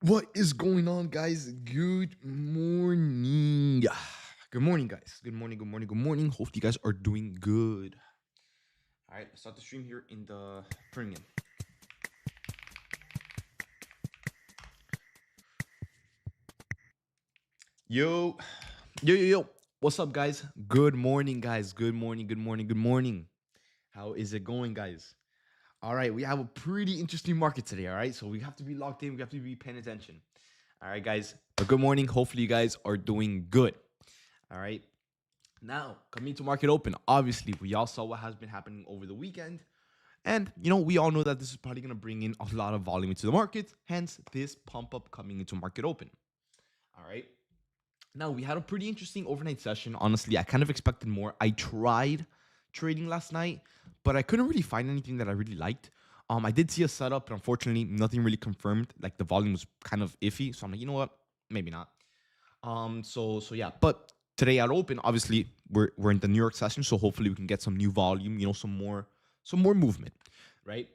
What is going on, guys? Good morning. Good morning, guys. Good morning, good morning, good morning. Hope you guys are doing good. All right, let's start the stream here in the premium. Yo, yo. What's up, guys? Good morning, guys. Good morning, good morning, good morning. How is it going, guys? All right, we have a pretty interesting market today. All right, so we have to be locked in. We have to be paying attention. All right, guys. But good morning. Hopefully, you guys are doing good. All right. Now, coming to market open, obviously, we all saw what has been happening over the weekend. And, we all know that this is probably going to bring in a lot of volume into the market. Hence, this pump up coming into market open. All right. Now, we had a pretty interesting overnight session. Honestly, I kind of expected more. I tried trading last night, but I couldn't really find anything that I really liked. I did see a setup, but unfortunately, nothing really confirmed. Like the volume was kind of iffy. So I'm like, you know what? Maybe not. So yeah, but today at open, obviously we're in the New York session, so hopefully we can get some new volume, some more movement, right?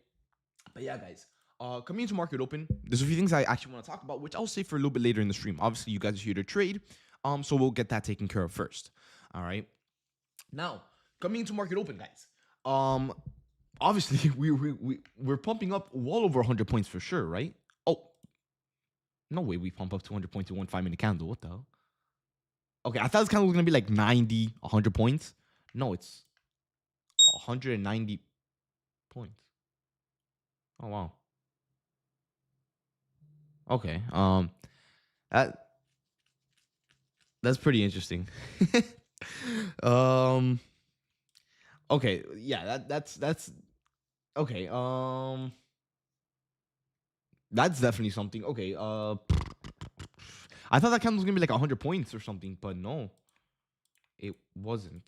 But yeah, guys, coming into market open, there's a few things I actually want to talk about, which I'll say for a little bit later in the stream. Obviously, you guys are here to trade, so we'll get that taken care of first. All right. Now, coming into market open, guys. Obviously we're pumping up well over 100 points for sure, right? Oh, no way we pump up 200 points in one 5-minute candle. What the hell? Okay, I thought this candle was gonna be like 90, 100 points. No, it's 190 points. Oh wow. Okay. That that's pretty interesting. um. Okay. Yeah. That's okay. That's definitely something. Okay. I thought that candle was gonna be like 100 points or something, but no, it wasn't.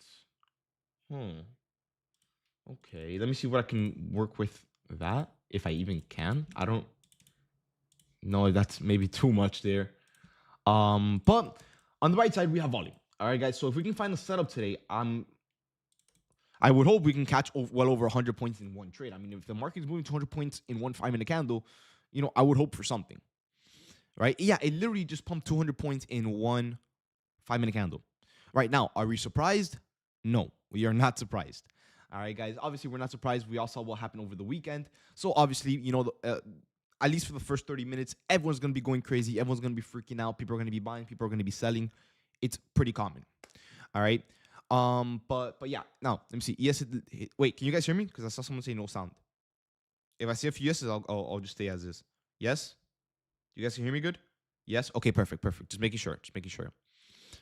Hmm. Okay. Let me see what I can work with that if I even can. I don't. No, that's maybe too much there. But on the right side, we have volume. All right, guys. So if we can find a setup today, I would hope we can catch well over 100 points in one trade. I mean, if the market is moving 200 points in one 5-minute candle, I would hope for something, right? Yeah, it literally just pumped 200 points in one 5-minute candle. Right now, are we surprised? No, we are not surprised. All right, guys. Obviously, we're not surprised. We all saw what happened over the weekend. So obviously, at least for the first 30 minutes, everyone's going to be going crazy. Everyone's going to be freaking out. People are going to be buying. People are going to be selling. It's pretty common. All right. But yeah. Now, let me see. Yes. Wait, can you guys hear me? Because I saw someone say no sound. If I see a few yeses, I'll just stay as is. Yes. You guys can hear me good? Yes. Okay. Perfect. Perfect. Just making sure. Just making sure.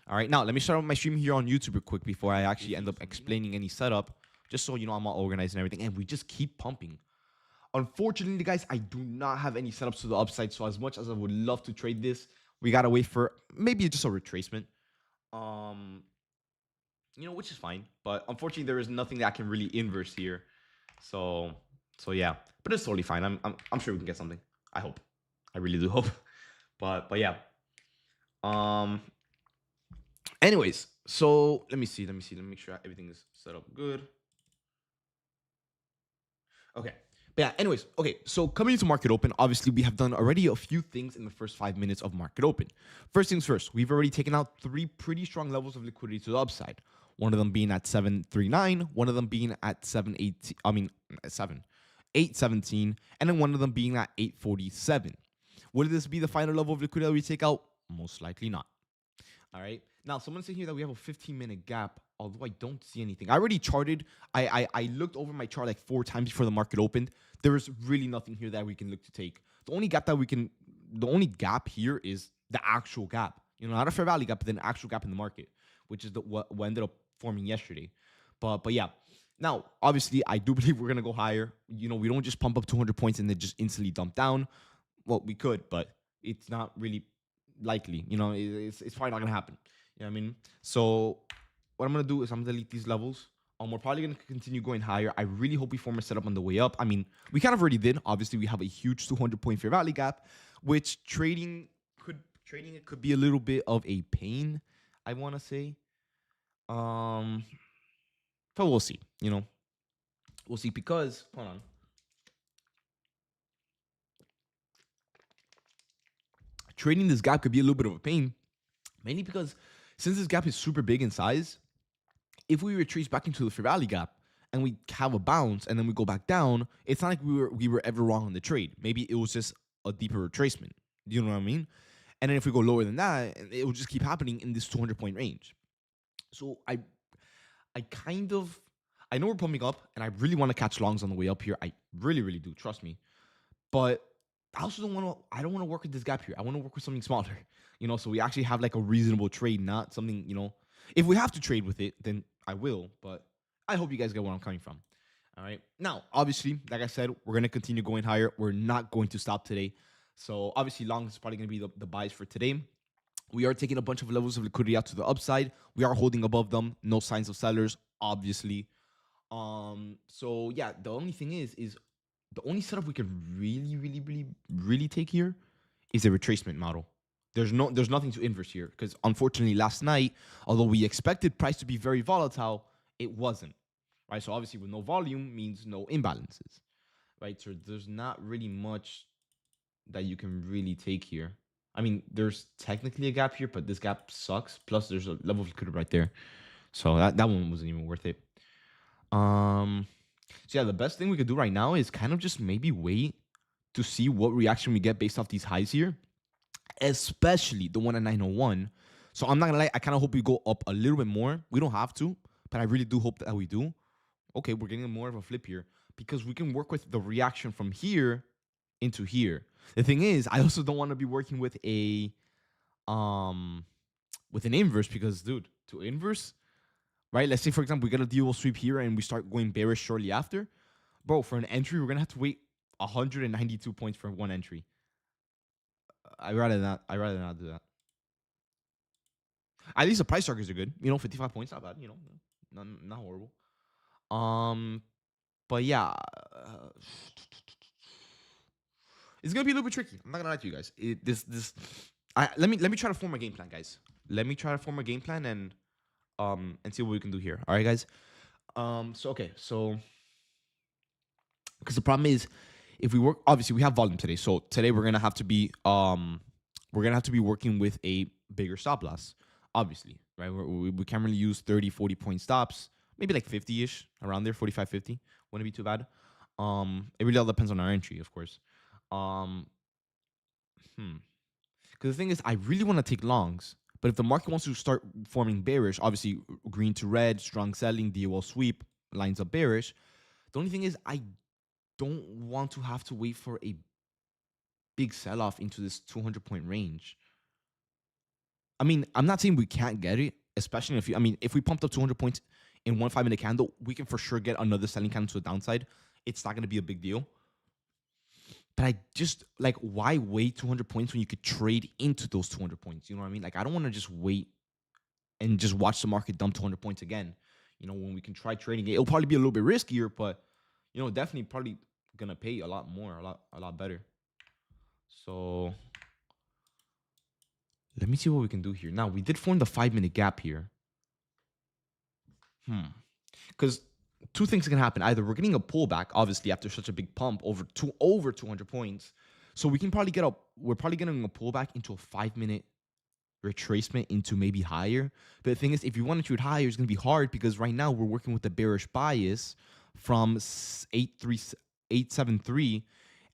All right. Now, let me start my stream here on YouTube real quick before I actually end up explaining any setup, just so I'm all organized and everything. And we just keep pumping. Unfortunately, guys, I do not have any setups to the upside. So as much as I would love to trade this, we gotta wait for maybe just a retracement. Um, which is fine. But unfortunately, there is nothing that can really inverse here. So yeah. But it's totally fine. I'm sure we can get something. I hope. I really do hope. But yeah. Um anyways, so let me see. Let me make sure everything is set up good. Okay. But yeah, anyways, okay, so coming into market open, obviously we have done already a few things in the first 5 minutes of market open. First things first, we've already taken out 3 pretty strong levels of liquidity to the upside. One of them being at 739, one of them being at 718, I mean 817, and then one of them being at 847. Will this be the final level of liquidity that we take out? Most likely not. All right. Now, someone's saying here that we have a 15-minute gap, although I don't see anything. I already charted. I looked over my chart like 4 times before the market opened. There is really nothing here that we can look to take. The only gap here is the actual gap. Not a fair value gap, but then actual gap in the market, which is what ended up forming yesterday. But yeah. Now, obviously, I do believe we're gonna go higher. We don't just pump up 200 points and then just instantly dump down. Well, we could, but it's not really likely. It's probably not gonna happen. You know what I mean? So what I'm gonna do is I'm gonna delete these levels. We're probably gonna continue going higher. I really hope we form a setup on the way up. I mean, we kind of already did. Obviously, we have a huge 200 point fair value gap, which trading it could be a little bit of a pain. I want to say, but we'll see. We'll see because hold on. trading this gap could be a little bit of a pain, mainly because since this gap is super big in size, if we retrace back into the fair value gap and we have a bounce and then we go back down, it's not like we were ever wrong on the trade. Maybe it was just a deeper retracement. You know what I mean? And then if we go lower than that, it will just keep happening in this 200-point range. So I kind of, I know we're pumping up and I really want to catch longs on the way up here. I really, really do. Trust me. But I also I don't want to work with this gap here. I want to work with something smaller, so we actually have like a reasonable trade, not something, if we have to trade with it, then I will. But I hope you guys get where I'm coming from. All right. Now, obviously, like I said, we're going to continue going higher. We're not going to stop today. So obviously, long is probably going to be the buys for today. We are taking a bunch of levels of liquidity out to the upside. We are holding above them. No signs of sellers, obviously. So yeah, the only thing is the only setup we could really, really, really, really take here is a retracement model. There's nothing to inverse here because unfortunately last night, although we expected price to be very volatile, it wasn't. Right. So obviously with no volume means no imbalances. Right. So there's not really much that you can really take here. I mean, there's technically a gap here, but this gap sucks. Plus, there's a level of liquidity right there. So that one wasn't even worth it. So yeah, the best thing we could do right now is kind of just maybe wait to see what reaction we get based off these highs here, especially the one at 901. So I'm not gonna lie, I kind of hope we go up a little bit more. We don't have to, but I really do hope that we do. Okay, we're getting more of a flip here because we can work with the reaction from here into here. The thing is, I also don't want to be working with an inverse because, dude, to inverse, right? Let's say, for example, we get a DO sweep here and we start going bearish shortly after. Bro, for an entry, we're going to have to wait 192 points for one entry. I'd rather not do that. At least the price targets are good. 55 points, not bad. Not horrible. But yeah, it's gonna be a little bit tricky. I'm not gonna lie to you guys. Let me try to form a game plan, guys. Let me try to form a game plan and see what we can do here. All right, guys. So because the problem is, if we work, obviously we have volume today. So today we're gonna have to be working with a bigger stop loss, obviously, right? We can't really use 30, 40 point stops. Maybe like 50-ish, around there, 45, 50. Wouldn't be too bad. It really all depends on our entry, of course. Because the thing is, I really want to take longs, but if the market wants to start forming bearish, obviously green to red, strong selling, DOL sweep lines up bearish. The only thing is, I don't want to have to wait for a big sell-off into this 200-point range. I mean, I'm not saying we can't get it, especially if we pumped up 200 points in one 5-minute candle, we can for sure get another selling candle to the downside. It's not going to be a big deal. But I just, like, why wait 200 points when you could trade into those 200 points? You know what I mean? Like, I don't want to just wait and just watch the market dump 200 points again. When we can try trading it, it'll probably be a little bit riskier, but, definitely probably going to pay a lot more, a lot better. So let me see what we can do here. Now, we did form the 5-minute gap here. Because two things can happen. Either we're getting a pullback, obviously, after such a big pump over 200 points. So we're probably getting a pullback into a 5-minute retracement into maybe higher. But the thing is, if you want to trade higher, it's going to be hard because right now we're working with the bearish bias from 873.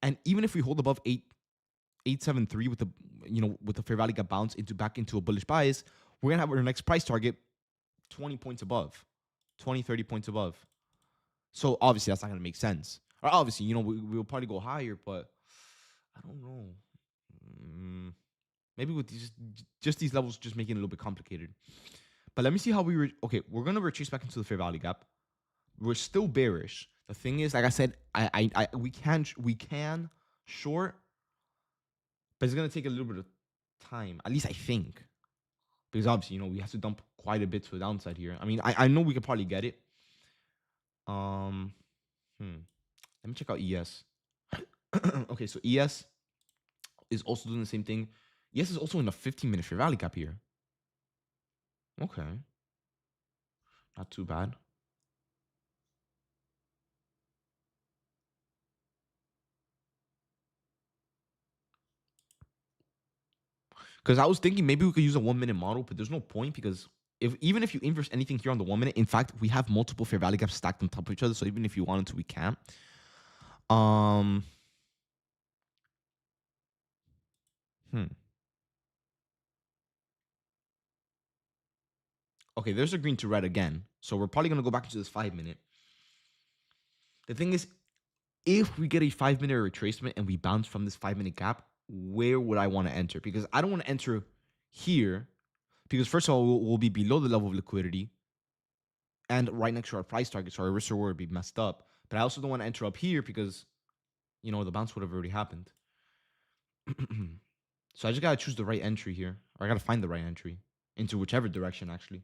And even if we hold above 873 with the fair value gap bounce back into a bullish bias, we're going to have our next price target 20 points above, 20, 30 points above. So obviously that's not going to make sense. Or obviously, we'll probably go higher, but I don't know. Maybe with these levels, just making it a little bit complicated. But let me see how we're going to retrace back into the fair value gap. We're still bearish. The thing is, like I said, we can short, but it's going to take a little bit of time. At least I think. Because obviously, we have to dump quite a bit to the downside here. I mean, I know we could probably get it. Let me check out ES. Okay, so ES is also doing the same thing. ES is also in a 15-minute fair value gap here. Okay. Not too bad. Because I was thinking maybe we could use a 1 minute model, but there's no point because even if you inverse anything here on the 1 minute, in fact, we have multiple fair value gaps stacked on top of each other. So even if you wanted to, we can't. Okay, there's a green to red again. So we're probably gonna go back into this 5 minute. The thing is, if we get a 5 minute retracement and we bounce from this 5 minute gap, where would I want to enter? Because I don't want to enter here because first of all, we'll be below the level of liquidity and right next to our price target, so our risk reward would be messed up. But I also don't want to enter up here because, you know, the bounce would have already happened. So I just gotta choose the right entry here, or I gotta find the right entry into whichever direction actually.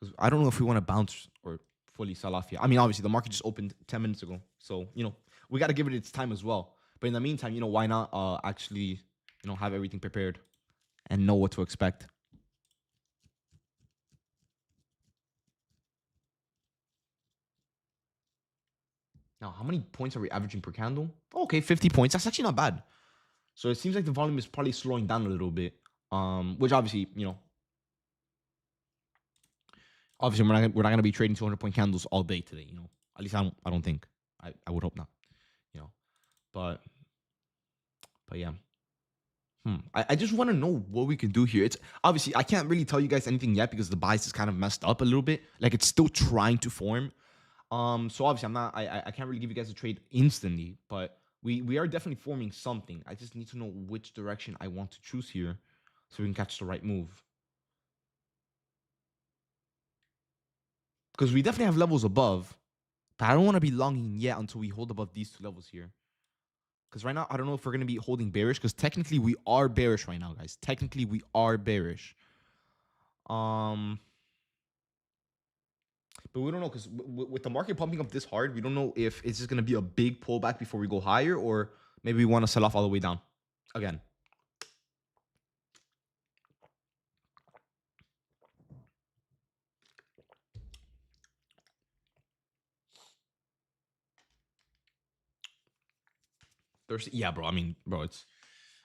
Because I don't know if we want to bounce or fully sell off here. I mean, obviously the market just opened 10 minutes ago, so you know we got to give it its time as well. But in the meantime, you know, why not actually, you know, have everything prepared and know what to expect. Now, how many points are we averaging per candle? Okay, 50 points. That's actually not bad. So it seems like the volume is probably slowing down a little bit. Which obviously, you know, obviously we're not gonna be trading 200-point candles all day today. You know, at least I don't think. I would hope not. You know, but yeah. I just want to know what we can do here. It's obviously I can't really tell you guys anything yet because the bias is kind of messed up a little bit. Like it's still trying to form. So obviously I can't really give you guys a trade instantly, but we are definitely forming something. I just need to know which direction I want to choose here so we can catch the right move. Because we definitely have levels above, but I don't want to be longing yet until we hold above these two levels here. Because right now, I don't know if we're going to be holding bearish. Because technically, we are bearish right now, guys. Technically, we are bearish. But we don't know because with the market pumping up this hard, we don't know if it's just going to be a big pullback before we go higher, or maybe we want to sell off all the way down again. Thirsty? Yeah, bro. I mean, bro,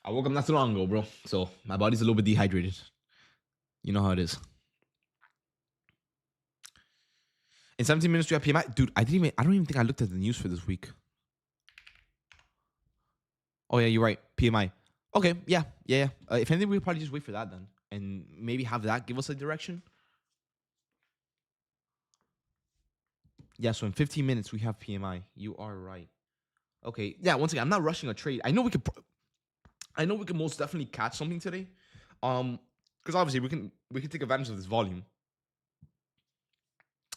I woke up not too long ago, bro. So my body's a little bit dehydrated. You know how it is. In 17 minutes, we have PMI. Dude, I don't even think I looked at the news for this week. Oh, yeah, you're right. PMI. Okay, yeah. If anything, we'll probably just wait for that then. And maybe have that give us a direction. Yeah, so in 15 minutes, we have PMI. You are right. Okay, yeah, once again, I'm not rushing a trade. I know we could most definitely catch something today. Because obviously we can take advantage of this volume.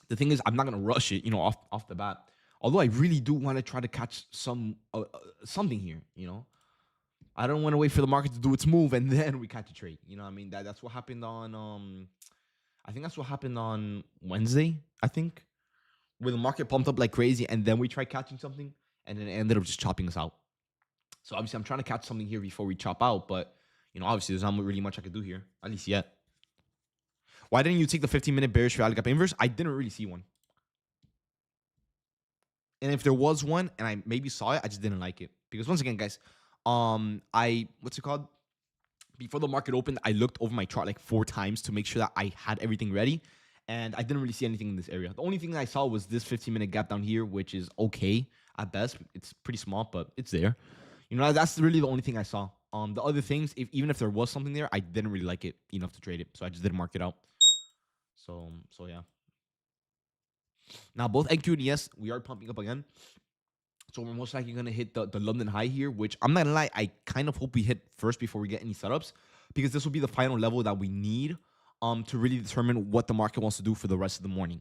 The thing is, I'm not gonna rush it, you know, off the bat. Although I really do want to try to catch something here, you know. I don't want to wait for the market to do its move and then we catch a trade. You know what I mean? That's what happened on I think that's what happened on Wednesday, I think. Where the market pumped up like crazy and then we tried catching something and then it ended up just chopping us out. So obviously I'm trying to catch something here before we chop out, but you know, obviously there's not really much I could do here, at least yet. Why didn't you take the 15-minute bearish value gap inverse? I didn't really see one. And if there was one and I maybe saw it, I just didn't like it. Because once again, guys, what's it called? Before the market opened, I looked over my chart like 4 times to make sure that I had everything ready. And I didn't really see anything in this area. The only thing that I saw was this 15-minute gap down here, which is okay at best. It's pretty small, but it's there. You know, that's really the only thing I saw. The other things, even if there was something there, I didn't really like it enough to trade it. So I just didn't mark it out. So yeah. Now, both NQ and ES, we are pumping up again. So we're most likely going to hit the London high here, which I'm not going to lie, I kind of hope we hit first before we get any setups, because this will be the final level that we need to really determine what the market wants to do for the rest of the morning.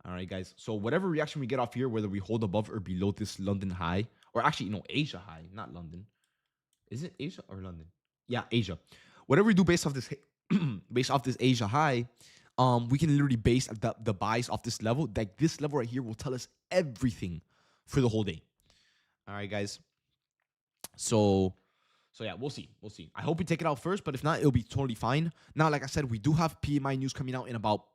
All right, guys. So whatever reaction we get off here, whether we hold above or below this London high, or actually, no, Asia high, not London. Is it Asia or London? Yeah, Asia. Whatever we do based off this Asia high, we can literally base the buys off this level. Like this level right here will tell us everything for the whole day. All right, guys. So yeah, we'll see. I hope we take it out first, but if not, it'll be totally fine. Now, like I said, we do have PMI news coming out in about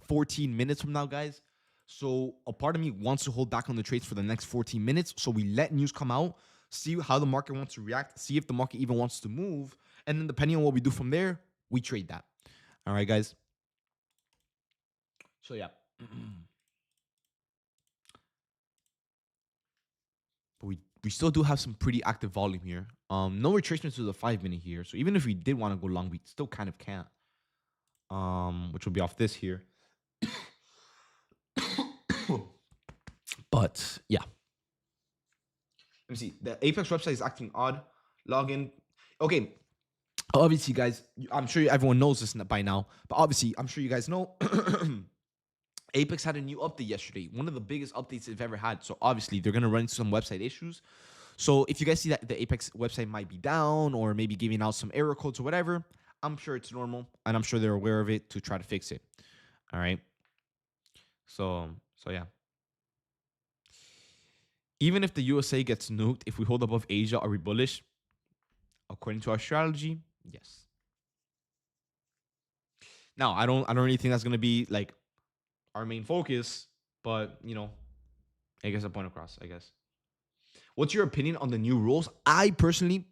14 minutes from now, guys. So a part of me wants to hold back on the trades for the next 14 minutes. So we let news come out, see how the market wants to react, see if the market even wants to move, And then depending on what we do from there, we trade that. All right, guys. So yeah. But we still do have some pretty active volume here. No retracements to the 5-minute here. So even if we did want to go long, we still kind of can't. Which will be off this here. But yeah. Let me see. The Apex website is acting odd. Login. Okay. Obviously, guys, I'm sure everyone knows this by now. But obviously, I'm sure you guys know. Apex had a new update yesterday. One of the biggest updates they've ever had. So obviously, they're going to run into some website issues. So if you guys see that the Apex website might be down or maybe giving out some error codes or whatever, I'm sure it's normal. And I'm sure they're aware of it to try to fix it. All right. So yeah. Even if the USA gets nuked, if we hold above Asia, are we bullish? According to our strategy, yes. Now, I don't really think that's gonna be like our main focus, but you know, I guess a point across, I guess. What's your opinion on the new rules? I personally,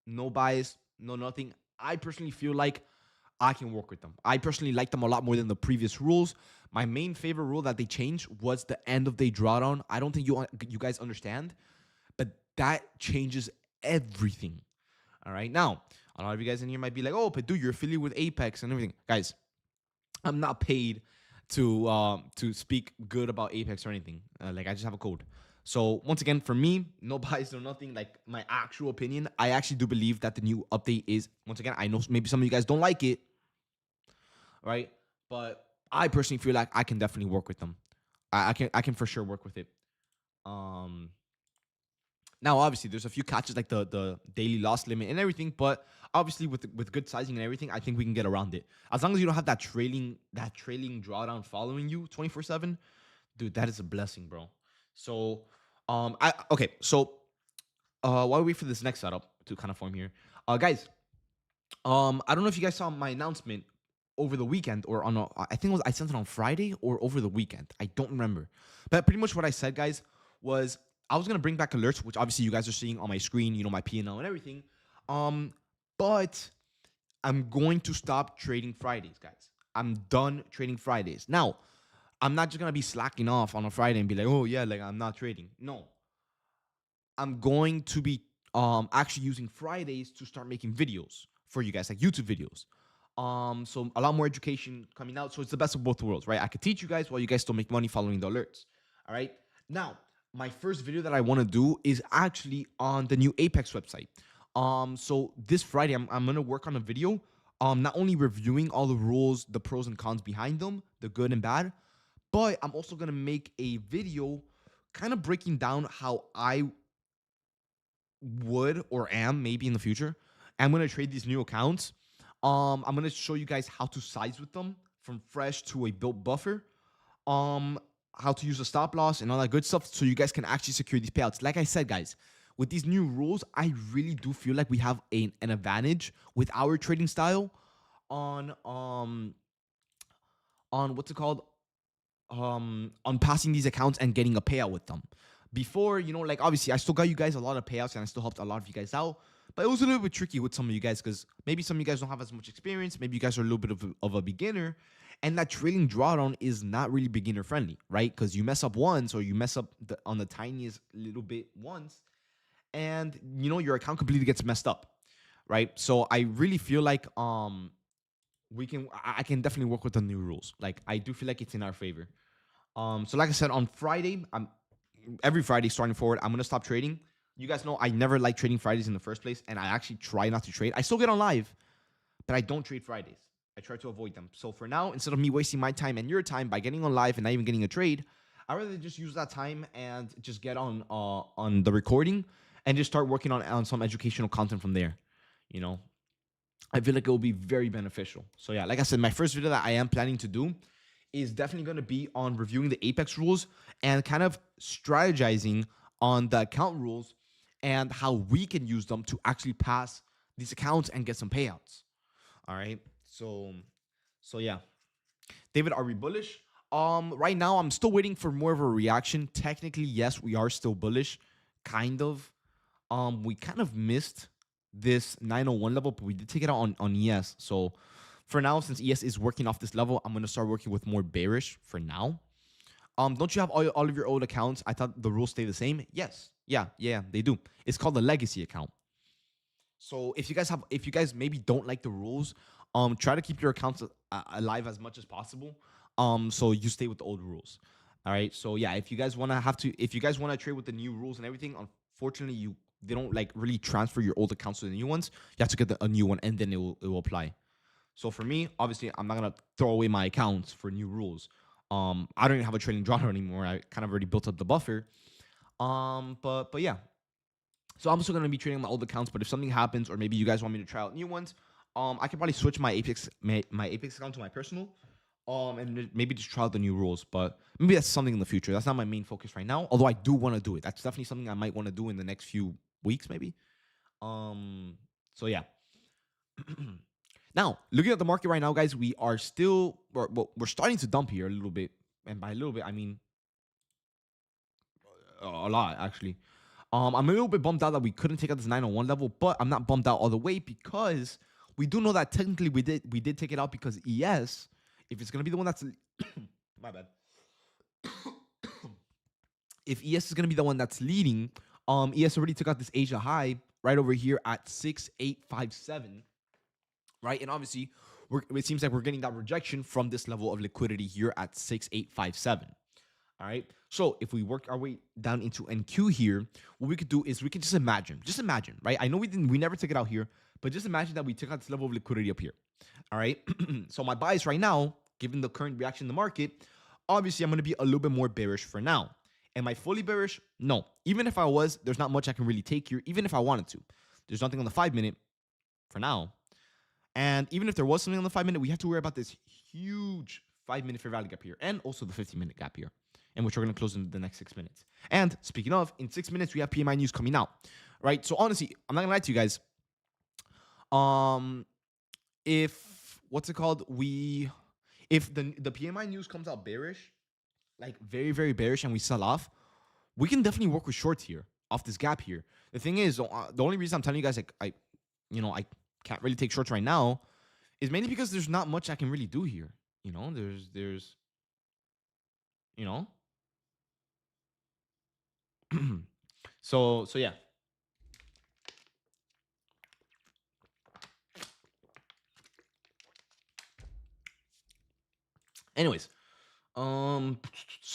no bias, no nothing. I personally feel like I can work with them. I personally like them a lot more than the previous rules. My main favorite rule that they changed was the end of day drawdown. I don't think you guys understand, but that changes everything. All right. Now, a lot of you guys in here might be like, oh, but dude, you're affiliated with Apex and everything. Guys, I'm not paid to speak good about Apex or anything. Like, I just have a code. So once again, for me, no bias, no nothing. Like, my actual opinion, I actually do believe that the new update is, once again, I know maybe some of you guys don't like it, right? But I personally feel like I can definitely work with them. I can for sure work with it. Now, obviously, there's a few catches like the daily loss limit and everything, but obviously with good sizing and everything, I think we can get around it. As long as you don't have that trailing drawdown following you 24/7, dude, that is a blessing, bro. So, while we wait for this next setup to kind of form here, guys, I don't know if you guys saw my announcement over the weekend or I think I sent it on Friday or over the weekend. I don't remember, but pretty much what I said, guys, was I was gonna bring back alerts, which obviously you guys are seeing on my screen, you know, my P&L and everything. But I'm going to stop trading Fridays, guys. I'm done trading Fridays. Now, I'm not just gonna be slacking off on a Friday and be like, oh yeah, like I'm not trading. No, I'm going to be actually using Fridays to start making videos for you guys, like YouTube videos. So a lot more education coming out. So it's the best of both worlds, right? I could teach you guys while you guys still make money following the alerts. All right. Now, my first video that I want to do is actually on the new Apex website. So this Friday, I'm gonna work on a video. Not only reviewing all the rules, the pros and cons behind them, the good and bad, but I'm also gonna make a video kind of breaking down how I would or am maybe in the future. I'm gonna trade these new accounts. I'm gonna show you guys how to size with them from fresh to a built buffer. How to use a stop loss and all that good stuff, so you guys can actually secure these payouts. Like I said, guys, with these new rules, I really do feel like we have an advantage with our trading style on what's it called, on passing these accounts and getting a payout with them. Before, you know, like obviously I still got you guys a lot of payouts and I still helped a lot of you guys out, but it was a little bit tricky with some of you guys because maybe some of you guys don't have as much experience. Maybe you guys are a little bit of a beginner, and that trailing drawdown is not really beginner friendly, right? Because you mess up once or you mess up on the tiniest little bit once, and you know your account completely gets messed up, right? So I really feel like I can definitely work with the new rules. Like I do feel like it's in our favor. So like I said, on Friday, every Friday starting forward, I'm gonna stop trading. You guys know I never like trading Fridays in the first place, and I actually try not to trade. I still get on live, but I don't trade Fridays. I try to avoid them. So for now, instead of me wasting my time and your time by getting on live and not even getting a trade, I'd rather just use that time and just get on the recording and just start working on some educational content from there. You know, I feel like it will be very beneficial. So yeah, like I said, my first video that I am planning to do is definitely going to be on reviewing the Apex rules and kind of strategizing on the account rules and how we can use them to actually pass these accounts and get some payouts. All right. So yeah. David, are we bullish? Right now I'm still waiting for more of a reaction. Technically, yes, we are still bullish, kind of. We kind of missed this 901 level, but we did take it out on ES. So for now, since ES is working off this level, I'm gonna start working with more bearish for now. Don't you have all of your old accounts? I thought the rules stay the same. Yes. Yeah, they do. It's called the legacy account. So if you guys maybe don't like the rules, try to keep your accounts alive as much as possible. So you stay with the old rules. All right. So yeah, if you guys wanna trade with the new rules and everything, unfortunately they don't like really transfer your old accounts to the new ones. You have to get a new one and then it will apply. So for me, obviously, I'm not gonna throw away my accounts for new rules. I don't even have a trading draw anymore. I kind of already built up the buffer. But yeah. So I'm still gonna be trading my old accounts. But if something happens, or maybe you guys want me to try out new ones, I can probably switch my Apex account to my personal, and maybe just try out the new rules. But maybe that's something in the future. That's not my main focus right now. Although I do want to do it. That's definitely something I might want to do in the next few weeks, maybe. So yeah. Now, looking at the market right now, guys, we're starting to dump here a little bit, and by a little bit, I mean a lot actually. I'm a little bit bummed out that we couldn't take out this 901 level, but I'm not bummed out all the way because we do know that technically we did take it out because ES, if it's gonna be the one that's my bad, if ES is gonna be the one that's leading, ES already took out this Asia high right over here at 6857. Right, and obviously, it seems like we're getting that rejection from this level of liquidity here at 6857. All right, so if we work our way down into NQ here, what we could do is we could just imagine, right? I know we never took it out here, but just imagine that we took out this level of liquidity up here. All right, so my bias right now, given the current reaction in the market, obviously I'm going to be a little bit more bearish for now. Am I fully bearish? No. Even if I was, there's not much I can really take here. Even if I wanted to, there's nothing on the 5-minute for now. And even if there was something on the 5-minute, we have to worry about this huge 5-minute fair value gap here, and also the 15-minute gap here, and which we're going to close in the next 6 minutes. And speaking of, in 6 minutes we have PMI news coming out, right? So honestly, I'm not gonna lie to you guys. If what's it called? If the PMI news comes out bearish, like very very bearish, and we sell off, we can definitely work with shorts here off this gap here. The thing is, the only reason I'm telling you guys, like I can't really take shorts right now is mainly because there's not much I can really do here. There's you know. So yeah. Anyways, so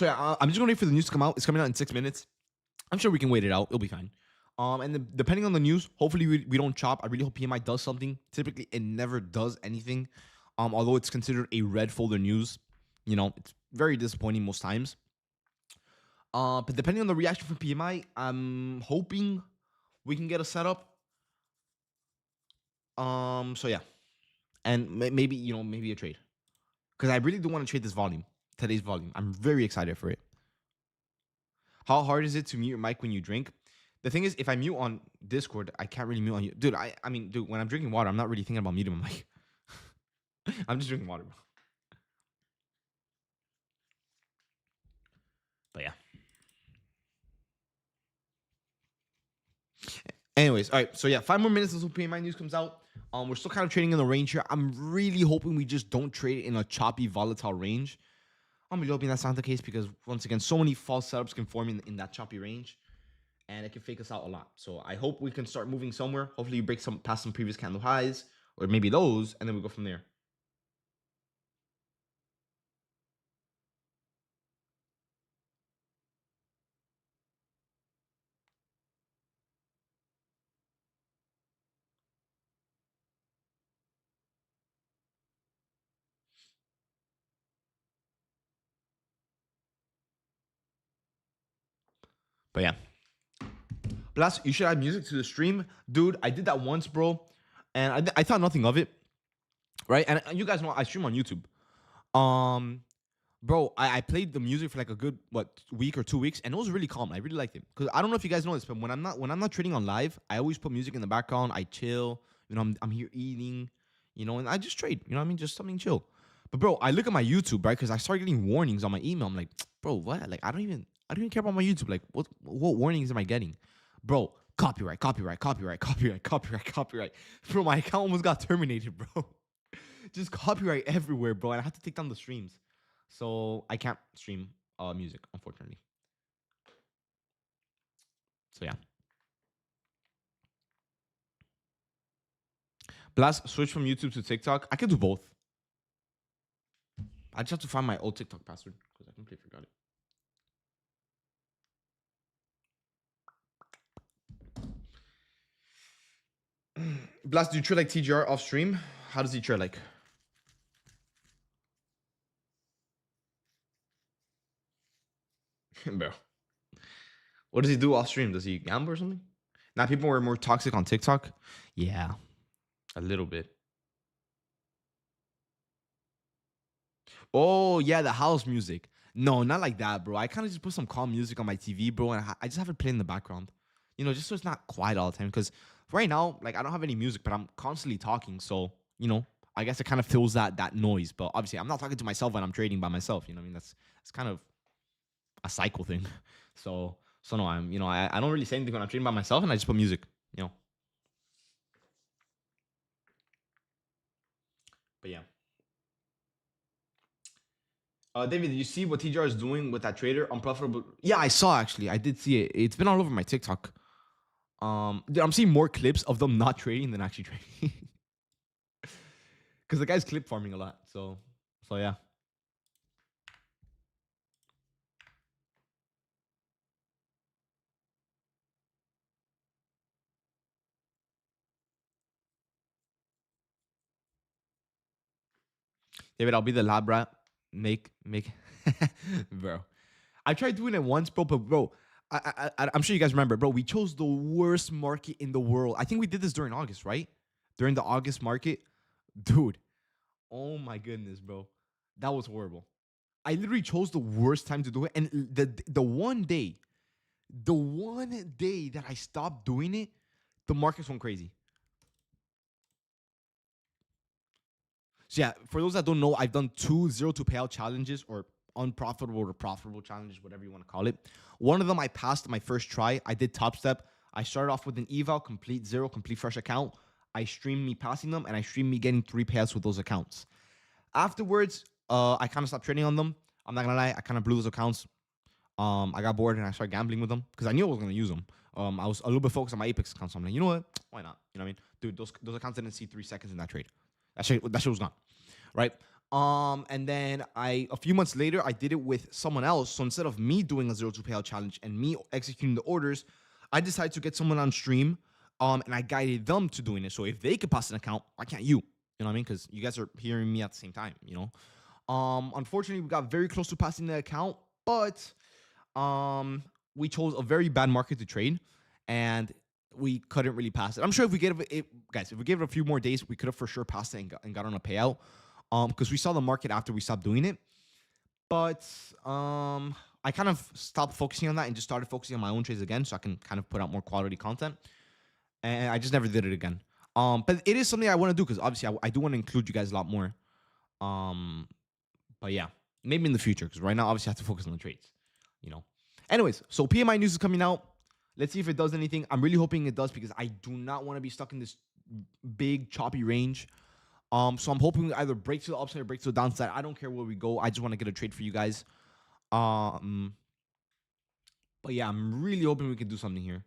yeah, I'm just gonna wait for the news to come out. It's coming out in 6 minutes. I'm sure we can wait it out. It'll be fine. And depending on the news, hopefully we don't chop. I really hope PMI does something. Typically, it never does anything. Although it's considered a red folder news, it's very disappointing most times. But depending on the reaction from PMI, I'm hoping we can get a setup. So yeah, and maybe maybe a trade, because I really do want to trade today's volume. I'm very excited for it. How hard is it to mute your mic when you drink? The thing is, if I mute on Discord, I can't really mute on you. Dude, I mean, dude, when I'm drinking water, I'm not really thinking about muting my mic. I'm just drinking water, bro. But yeah. Anyways, all right. So yeah, 5 more minutes until PMI news comes out. We're still kind of trading in the range here. I'm really hoping we just don't trade in a choppy, volatile range. I'm really hoping that's not the case because, once again, so many false setups can form in that choppy range, and it can fake us out a lot. So I hope we can start moving somewhere. Hopefully, we break past some previous candle highs, or maybe those, and then we go from there. But yeah. Plus, you should add music to the stream. Dude, I did that once, bro, and I thought nothing of it, right? And you guys know I stream on YouTube. Bro, I played the music for like a good week or 2 weeks, and it was really calm. I really liked it because I don't know if you guys know this, but when I'm not trading on live, I always put music in the background. I chill, I'm here eating, and I just trade. You know what I mean? Just something chill. But bro, I look at my YouTube, right? Because I started getting warnings on my email. I'm like, bro, what? Like I don't even care about my YouTube. Like what warnings am I getting, bro? Copyright, copyright, copyright, copyright, copyright, copyright. Bro, my account almost got terminated, bro. Just copyright everywhere, bro. And I had to take down the streams. So I can't stream music, unfortunately. So yeah. Blast, switch from YouTube to TikTok. I could do both. I just have to find my old TikTok password because I completely forgot it. Blast, do you trade like TGR off stream? How does he trade like? Bro. What does he do off stream? Does he gamble or something? Now people were more toxic on TikTok. Yeah, a little bit. Oh yeah, the house music. No, not like that, bro. I kind of just put some calm music on my TV, bro, and I just have it playing in the background. You know, just so it's not quiet all the time. Because right now, like I don't have any music, but I'm constantly talking. So you know, I guess it kind of fills that noise. But obviously, I'm not talking to myself when I'm trading by myself. You know, what I mean that's kind of a cycle thing. So no, I don't really say anything when I'm trading by myself, and I just put music. You know. But yeah. David, did you see what TGR is doing with that trader? Unprofitable. Yeah, I saw actually. I did see it. It's been all over my TikTok. Dude, I'm seeing more clips of them not trading than actually trading. Because the guy's clip farming a lot. So yeah. David, I'll be the lab rat. Make, bro. I tried doing it once, bro, but bro, I'm sure you guys remember, bro. We chose the worst market in the world. I think we did this during August, right? During the August market, dude. Oh my goodness, bro, that was horrible. I literally chose the worst time to do it, and the one day, that I stopped doing it, the markets went crazy. So yeah, for those that don't know, I've done 2 0 to payout challenges or unprofitable or profitable challenges, whatever you want to call it. One of them I passed my first try. I did top step. I started off with an eval, complete zero, complete fresh account. I streamed me passing them and I streamed me getting 3 payouts with those accounts. Afterwards, I kind of stopped trading on them. I'm not gonna lie, I kind of blew those accounts. I got bored and I started gambling with them because I knew I was gonna use them. I was a little bit focused on my Apex accounts. So I'm like, you know what? Why not? You know what I mean? Dude, those accounts didn't see 3 seconds in that trade. That shit was gone, right? And then a few months later, I did it with someone else. So instead of me doing a 0 to payout challenge and me executing the orders, I decided to get someone on stream, and I guided them to doing it. So if they could pass an account, why can't you? You know what I mean? Because you guys are hearing me at the same time. You know. Unfortunately, we got very close to passing the account, but we chose a very bad market to trade, and we couldn't really pass it. I'm sure if we gave it, guys, if we gave it a few more days, we could have for sure passed it and got on a payout. Because we saw the market after we stopped doing it. But I kind of stopped focusing on that and just started focusing on my own trades again, so I can kind of put out more quality content. And I just never did it again. But it is something I want to do because obviously I do want to include you guys a lot more. But yeah, maybe in the future because right now obviously I have to focus on the trades. You know. Anyways, so PMI news is coming out. Let's see if it does anything. I'm really hoping it does because I do not want to be stuck in this big choppy range. So I'm hoping we either break to the upside or break to the downside. I don't care where we go. I just want to get a trade for you guys. But yeah, I'm really hoping we can do something here.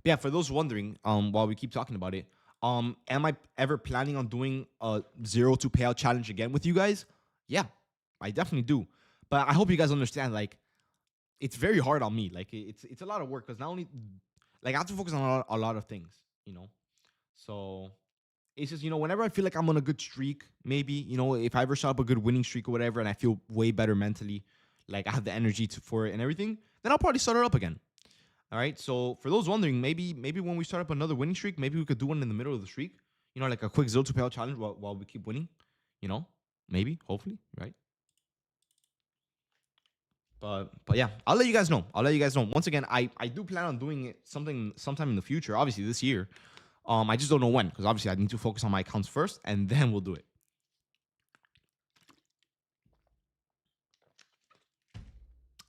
But yeah, for those wondering, while we keep talking about it, am I ever planning on doing a 0 to payout challenge again with you guys? Yeah, I definitely do. But I hope you guys understand, like, it's very hard on me. Like, it's a lot of work because not only, like, I have to focus on a lot of things, you know? So it's just, you know, whenever I feel like I'm on a good streak, maybe, you know, if I ever shot up a good winning streak or whatever, and I feel way better mentally, like I have the energy for it and everything, then I'll probably start it up again. All right. So for those wondering, maybe when we start up another winning streak, maybe we could do one in the middle of the streak, you know, like a quick 0 to payout challenge while we keep winning, you know, maybe, hopefully, right? But yeah, I'll let you guys know. Once again, I do plan on doing it sometime in the future, obviously this year. I just don't know when, because obviously I need to focus on my accounts first, and then we'll do it.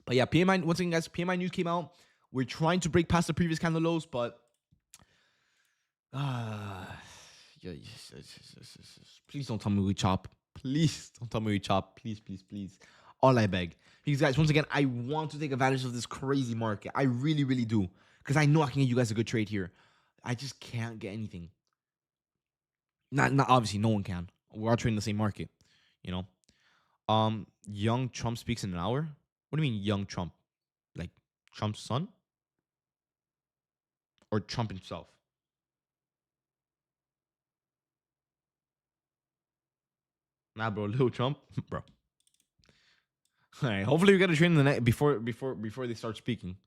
But yeah, PMI, once again, guys, PMI news came out. We're trying to break past the previous candle lows, but yeah, please don't tell me we chop. Please don't tell me we chop. Please, please, please. All I beg. Because guys, once again, I want to take advantage of this crazy market. I really, really do. Because I know I can get you guys a good trade here. I just can't get anything. Not obviously, no one can. We're all trading the same market, you know. Young Trump speaks in an hour. What do you mean, young Trump? Like Trump's son, or Trump himself? Nah, bro, little Trump, bro. All right. Hopefully, we get a trade in the net before they start speaking.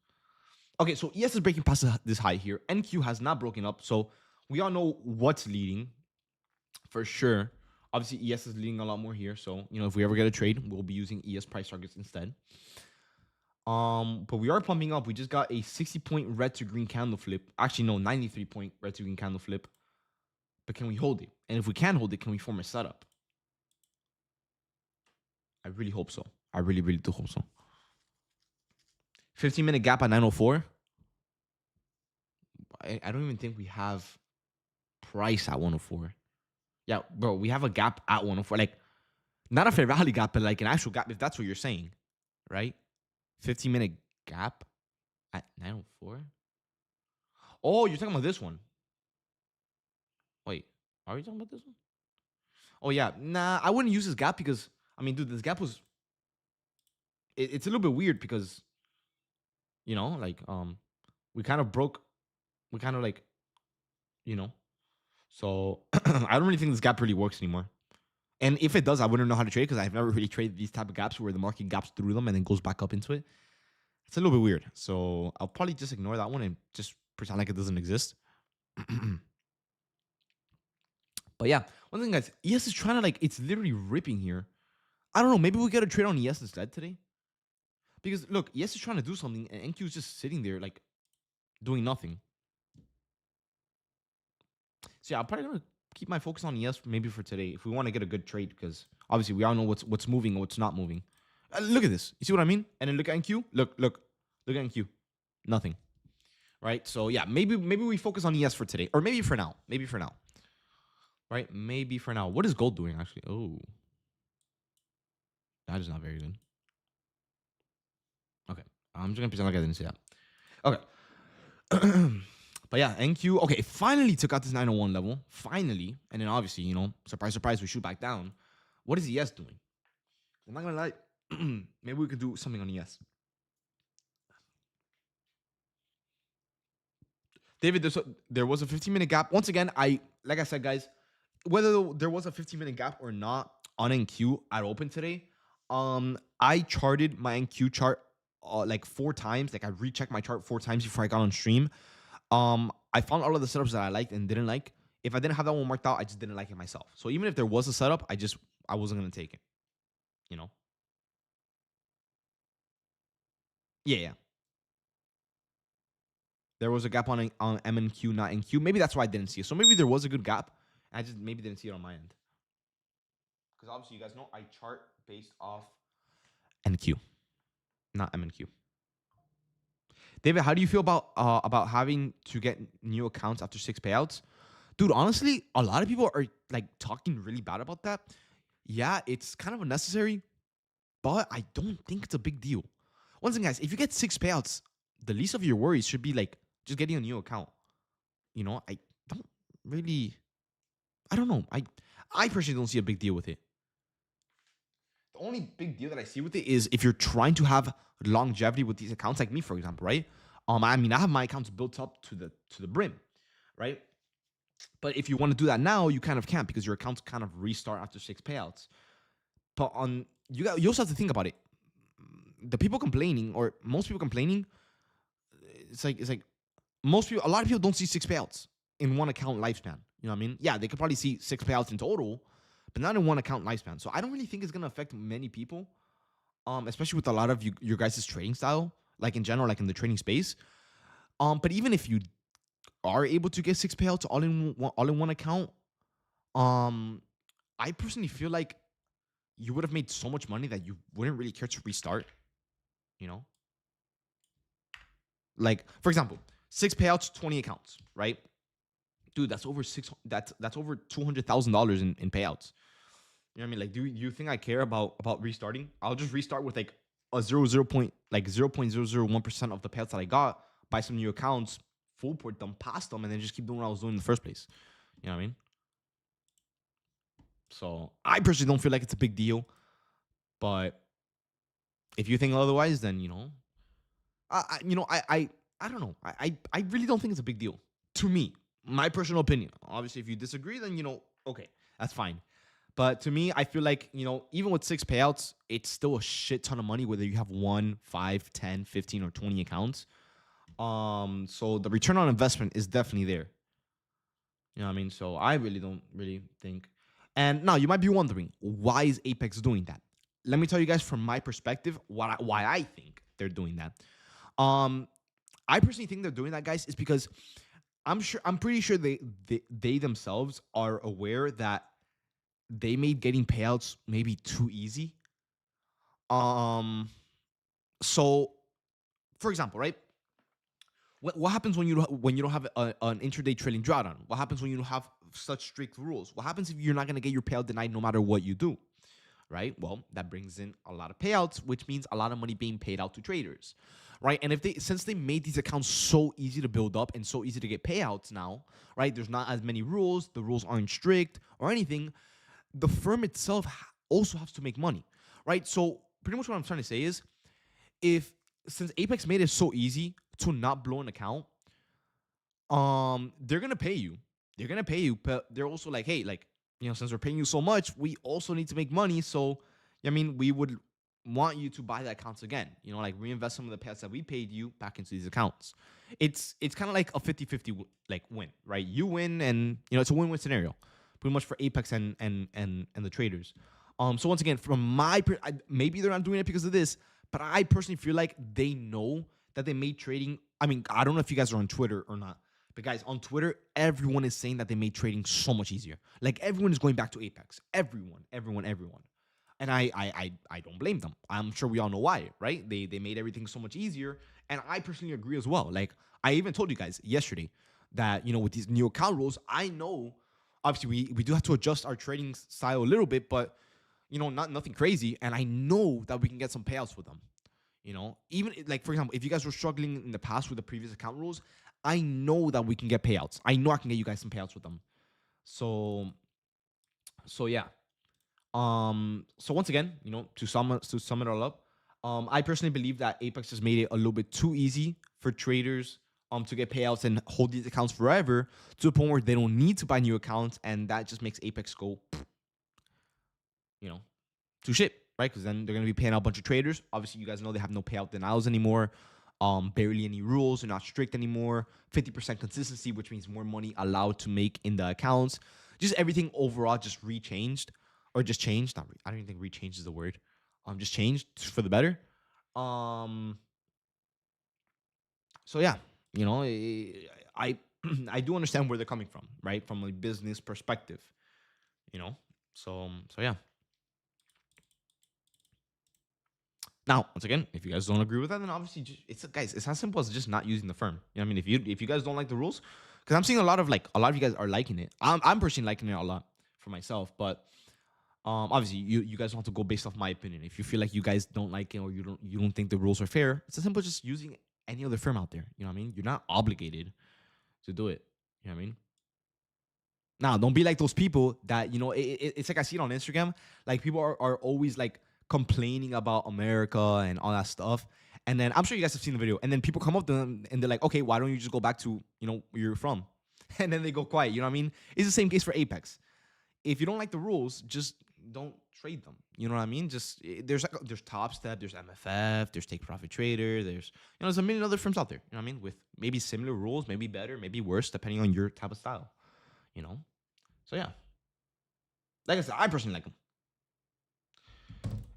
Okay, so ES is breaking past this high here. NQ has not broken up, so we all know what's leading for sure. Obviously, ES is leading a lot more here, so if we ever get a trade, we'll be using ES price targets instead. But we are pumping up. We just got a 60-point red to green candle flip. Actually, no, 93-point red to green candle flip. But can we hold it? And if we can hold it, can we form a setup? I really hope so. I really, really do hope so. 15-minute gap at 904. I don't even think we have price at 104. Yeah, bro, we have a gap at 104. Like, not a fair value gap, but like an actual gap, if that's what you're saying, right? 15-minute gap at 904. Oh, you're talking about this one. Wait, are you talking about this one? Oh, yeah. Nah, I wouldn't use this gap because, I mean, dude, this gap was... It's a little bit weird because, like, we kind of broke... We kind of, like, So, I don't really think this gap really works anymore. And if it does, I wouldn't know how to trade because I've never really traded these type of gaps where the market gaps through them and then goes back up into it. It's a little bit weird. So, I'll probably just ignore that one and just pretend like it doesn't exist. But yeah, one thing, guys, ES is trying to, like, it's literally ripping here. I don't know. Maybe we get a trade on ES instead today. Because, look, ES is trying to do something and NQ is just sitting there, like, doing nothing. So, yeah, I'm probably going to keep my focus on ES maybe for today if we want to get a good trade because obviously we all know what's moving and what's not moving. Look at this. You see what I mean? And then look at NQ. Look at NQ. Nothing. Right? So, yeah, maybe we focus on ES for today. Or maybe for now. Right? Maybe for now. What is gold doing, actually? Oh. That is not very good. Okay. I'm just going to pretend like I didn't see that. Okay. But yeah, NQ. Okay, finally took out this 901 level. Finally. And then obviously, surprise, surprise, we shoot back down. What is ES doing? I'm not going to lie. Maybe we could do something on ES. David, there was a 15-minute gap. Once again, like I said, guys, whether there was a 15-minute gap or not on NQ at open today, I charted my NQ chart like 4 times. Like I rechecked my chart 4 times before I got on stream. I found all of the setups that I liked and didn't like. If I didn't have that one marked out, I just didn't like it myself. So even if there was a setup, I wasn't gonna take it. Yeah. There was a gap on M and Q, not NQ. Maybe that's why I didn't see it. So maybe there was a good gap. I just maybe didn't see it on my end. Because obviously you guys know I chart based off NQ, not M and Q. David, how do you feel about having to get new accounts after 6 payouts? Dude, honestly, a lot of people are like talking really bad about that. Yeah, it's kind of unnecessary, but I don't think it's a big deal. Once again, guys, if you get 6 payouts, the least of your worries should be like just getting a new account. I don't really, I don't know. I personally don't see a big deal with it. The only big deal that I see with it is if you're trying to have longevity with these accounts, like me, for example, right? I mean, I have my accounts built up to the brim, right? But if you want to do that now, you kind of can't because your accounts kind of restart after 6 payouts. But you also have to think about it. The people complaining, or most people complaining, it's like most people, a lot of people don't see 6 payouts in one account lifespan. You know what I mean? Yeah, they could probably see 6 payouts in total, but not in one account lifespan. So I don't really think it's gonna affect many people, especially with a lot of your guys' trading style, like in general, like in the trading space. But even if you are able to get 6 payouts all in one account, I personally feel like you would have made so much money that you wouldn't really care to restart. You know, Like, for example, 6 payouts, 20 accounts, right? Dude, that's over that's over $200,000 in payouts. You know what I mean? Like, do you think I care about restarting? I'll just restart with like a 0.001% of the payouts that I got, buy some new accounts, full port them, pass them, and then just keep doing what I was doing in the first place. You know what I mean? So I personally don't feel like it's a big deal, but if you think otherwise, then I don't know. I really don't think it's a big deal to me. My personal opinion. Obviously, if you disagree, then okay, that's fine. But to me, I feel like, even with 6 payouts, it's still a shit ton of money, whether you have 1, 5, 10, 15, or 20 accounts. So the return on investment is definitely there. You know what I mean? So I really don't really think. And now you might be wondering, why is Apex doing that? Let me tell you guys from my perspective why I think they're doing that. I personally think they're doing that, guys, is because I'm pretty sure they themselves are aware that they made getting payouts maybe too easy. Um, so for example, right? What happens when you don't have an intraday trading drawdown? What happens when you don't have such strict rules? What happens if you're not gonna get your payout denied no matter what you do? Right? Well, that brings in a lot of payouts, which means a lot of money being paid out to traders, right? And since they made these accounts so easy to build up and so easy to get payouts now, right? There's not as many rules. The rules aren't strict or anything. The firm itself also has to make money, right? So pretty much what I'm trying to say is, since Apex made it so easy to not blow an account, they're gonna pay you. They're gonna pay you, but they're also like, hey, like, since we're paying you so much, we also need to make money. So, I mean, we would want you to buy the accounts again. Like reinvest some of the payouts that we paid you back into these accounts. It's kind of like a 50-50 like win, right? You win, and it's a win-win scenario, pretty much for Apex and the traders. So once again, from maybe they're not doing it because of this, but I personally feel like they know that they made trading. I mean, I don't know if you guys are on Twitter or not, but guys, on Twitter, everyone is saying that they made trading so much easier. Like, everyone is going back to Apex. Everyone. And I don't blame them. I'm sure we all know why, right? They made everything so much easier, and I personally agree as well. Like, I even told you guys yesterday that with these new account rules, I know obviously we do have to adjust our trading style a little bit, but nothing crazy, and I know that we can get some payouts with them. Even like, for example, if you guys were struggling in the past with the previous account rules, I know that we can get payouts. I know I can get you guys some payouts with them. So yeah. So once again, to sum it all up, I personally believe that Apex has made it a little bit too easy for traders to get payouts and hold these accounts forever, to the point where they don't need to buy new accounts, and that just makes Apex go to shit, right? Because then they're going to be paying out a bunch of traders. Obviously, you guys know they have no payout denials anymore. Barely any rules. They're not strict anymore. 50% consistency, which means more money allowed to make in the accounts. Just everything overall just rechanged, or just changed. I don't even think rechange is the word. Just changed for the better. So yeah, I I do understand where they're coming from, right? From a business perspective, So yeah. Now, once again, if you guys don't agree with that, then obviously it's as simple as just not using the firm. You know what I mean? If you guys don't like the rules, because I'm seeing a lot of you guys are liking it. I'm personally liking it a lot for myself, but obviously you guys don't have to go based off my opinion. If you feel like you guys don't like it, or you don't think the rules are fair, it's as simple as just using any other firm out there. You know what I mean? You're not obligated to do it. You know what I mean? Now, don't be like those people that, it's like I see it on Instagram. Like, people are always like complaining about America and all that stuff. And then I'm sure you guys have seen the video. And then people come up to them and they're like, okay, why don't you just go back to, where you're from? And then they go quiet. You know what I mean? It's the same case for Apex. If you don't like the rules, just don't trade them. You know what I mean? Just there's Top Step, there's MFF, there's Take Profit Trader, there's a million other firms out there. You know what I mean? With maybe similar rules, maybe better, maybe worse, depending on your type of style. So yeah, like I said, I personally like them.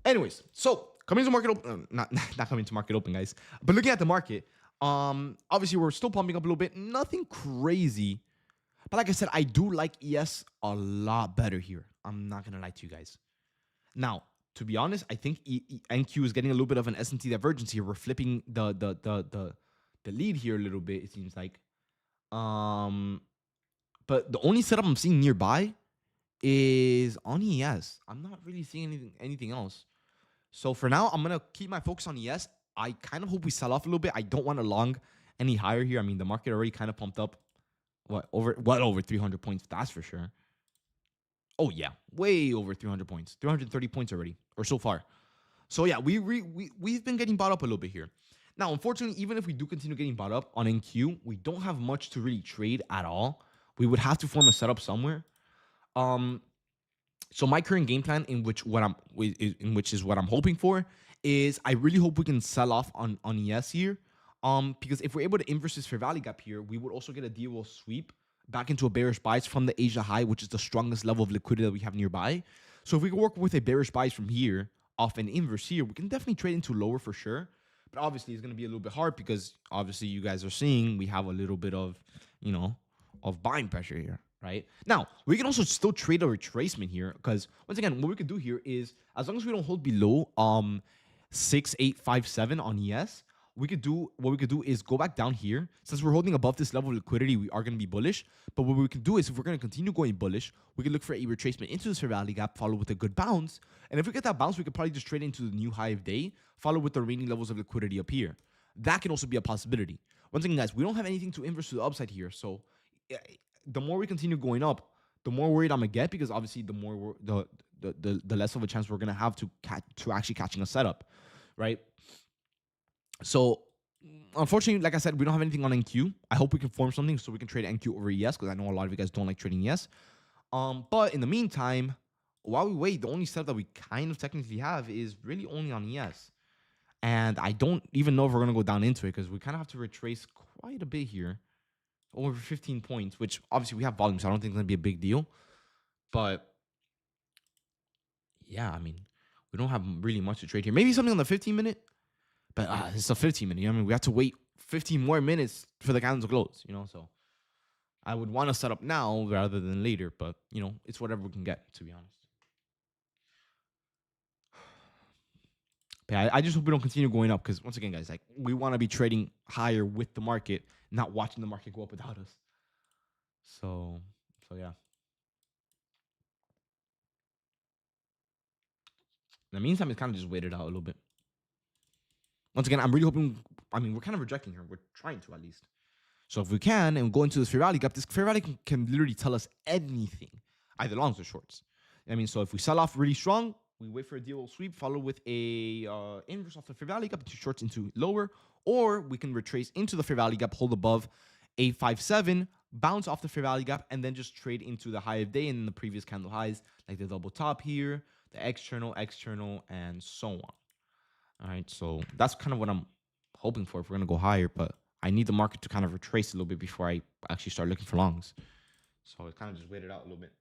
Anyways, so coming to market open, not coming to market open, guys, but looking at the market, obviously we're still pumping up a little bit, nothing crazy, but like I said, I do like ES a lot better here. I'm not gonna lie to you guys. Now, to be honest, I think NQ is getting a little bit of an S&T divergence here. We're flipping the the lead here a little bit, it seems like. But the only setup I'm seeing nearby is on ES. I'm not really seeing anything else. So for now, I'm gonna keep my focus on ES. I kind of hope we sell off a little bit. I don't want to long any higher here. I mean, the market already kind of pumped up. Well over 300 points, that's for sure. Oh yeah, way over 300 points, 330 points already, or so far. So yeah, we've been getting bought up a little bit here. Now, unfortunately, even if we do continue getting bought up on NQ, we don't have much to really trade at all. We would have to form a setup somewhere. So my current game plan, in which is what I'm hoping for, is I really hope we can sell off on ES here. Because if we're able to inverse this fair value gap here, we would also get a DOL sweep back into a bearish bias from the Asia high, which is the strongest level of liquidity that we have nearby. So if we can work with a bearish bias from here off an inverse here, we can definitely trade into lower for sure. But obviously, it's going to be a little bit hard because obviously you guys are seeing we have a little bit of, of buying pressure here, right? Now, we can also still trade a retracement here because once again, what we could do here is as long as we don't hold below 6857 on ES, what we could do is go back down here. Since we're holding above this level of liquidity, we are going to be bullish. But what we can do is if we're going to continue going bullish, we can look for a retracement into this fair value gap, follow with a good bounce. And if we get that bounce, we could probably just trade into the new high of day, follow with the remaining levels of liquidity up here. That can also be a possibility. Once again, guys, we don't have anything to inverse to the upside here. So the more we continue going up, the more worried I'm gonna get because obviously the more the less of a chance we're gonna have to actually catching a setup, right? So unfortunately, like I said, we don't have anything on NQ. I hope we can form something so we can trade NQ over ES because I know a lot of you guys don't like trading ES. But in the meantime, while we wait, the only setup that we kind of technically have is really only on ES. And I don't even know if we're going to go down into it because we kind of have to retrace quite a bit here. Over 15 points, which obviously we have volume, so I don't think it's going to be a big deal. But yeah, I mean, we don't have really much to trade here. Maybe something on the 15-minute. But it's a 15-minute. I mean, we have to wait 15 more minutes for the candles to close, So I would want to set up now rather than later. But, it's whatever we can get, to be honest. But I just hope we don't continue going up because, once again, guys, like we want to be trading higher with the market, not watching the market go up without us. So yeah. In the meantime, it's kind of just waited out a little bit. Once again, I'm really hoping. I mean, we're kind of rejecting her. We're trying to at least. So if we can and go into this fair value gap, this fair value can literally tell us anything, either longs or shorts. I mean, so if we sell off really strong, we wait for a DOL sweep, follow with a inverse off the fair value gap into shorts into lower, or we can retrace into the fair value gap, hold above 857, bounce off the fair value gap, and then just trade into the high of day and the previous candle highs, like the double top here, the external, and so on. All right, so that's kind of what I'm hoping for if we're going to go higher, but I need the market to kind of retrace a little bit before I actually start looking for longs. So it kind of just waited out a little bit.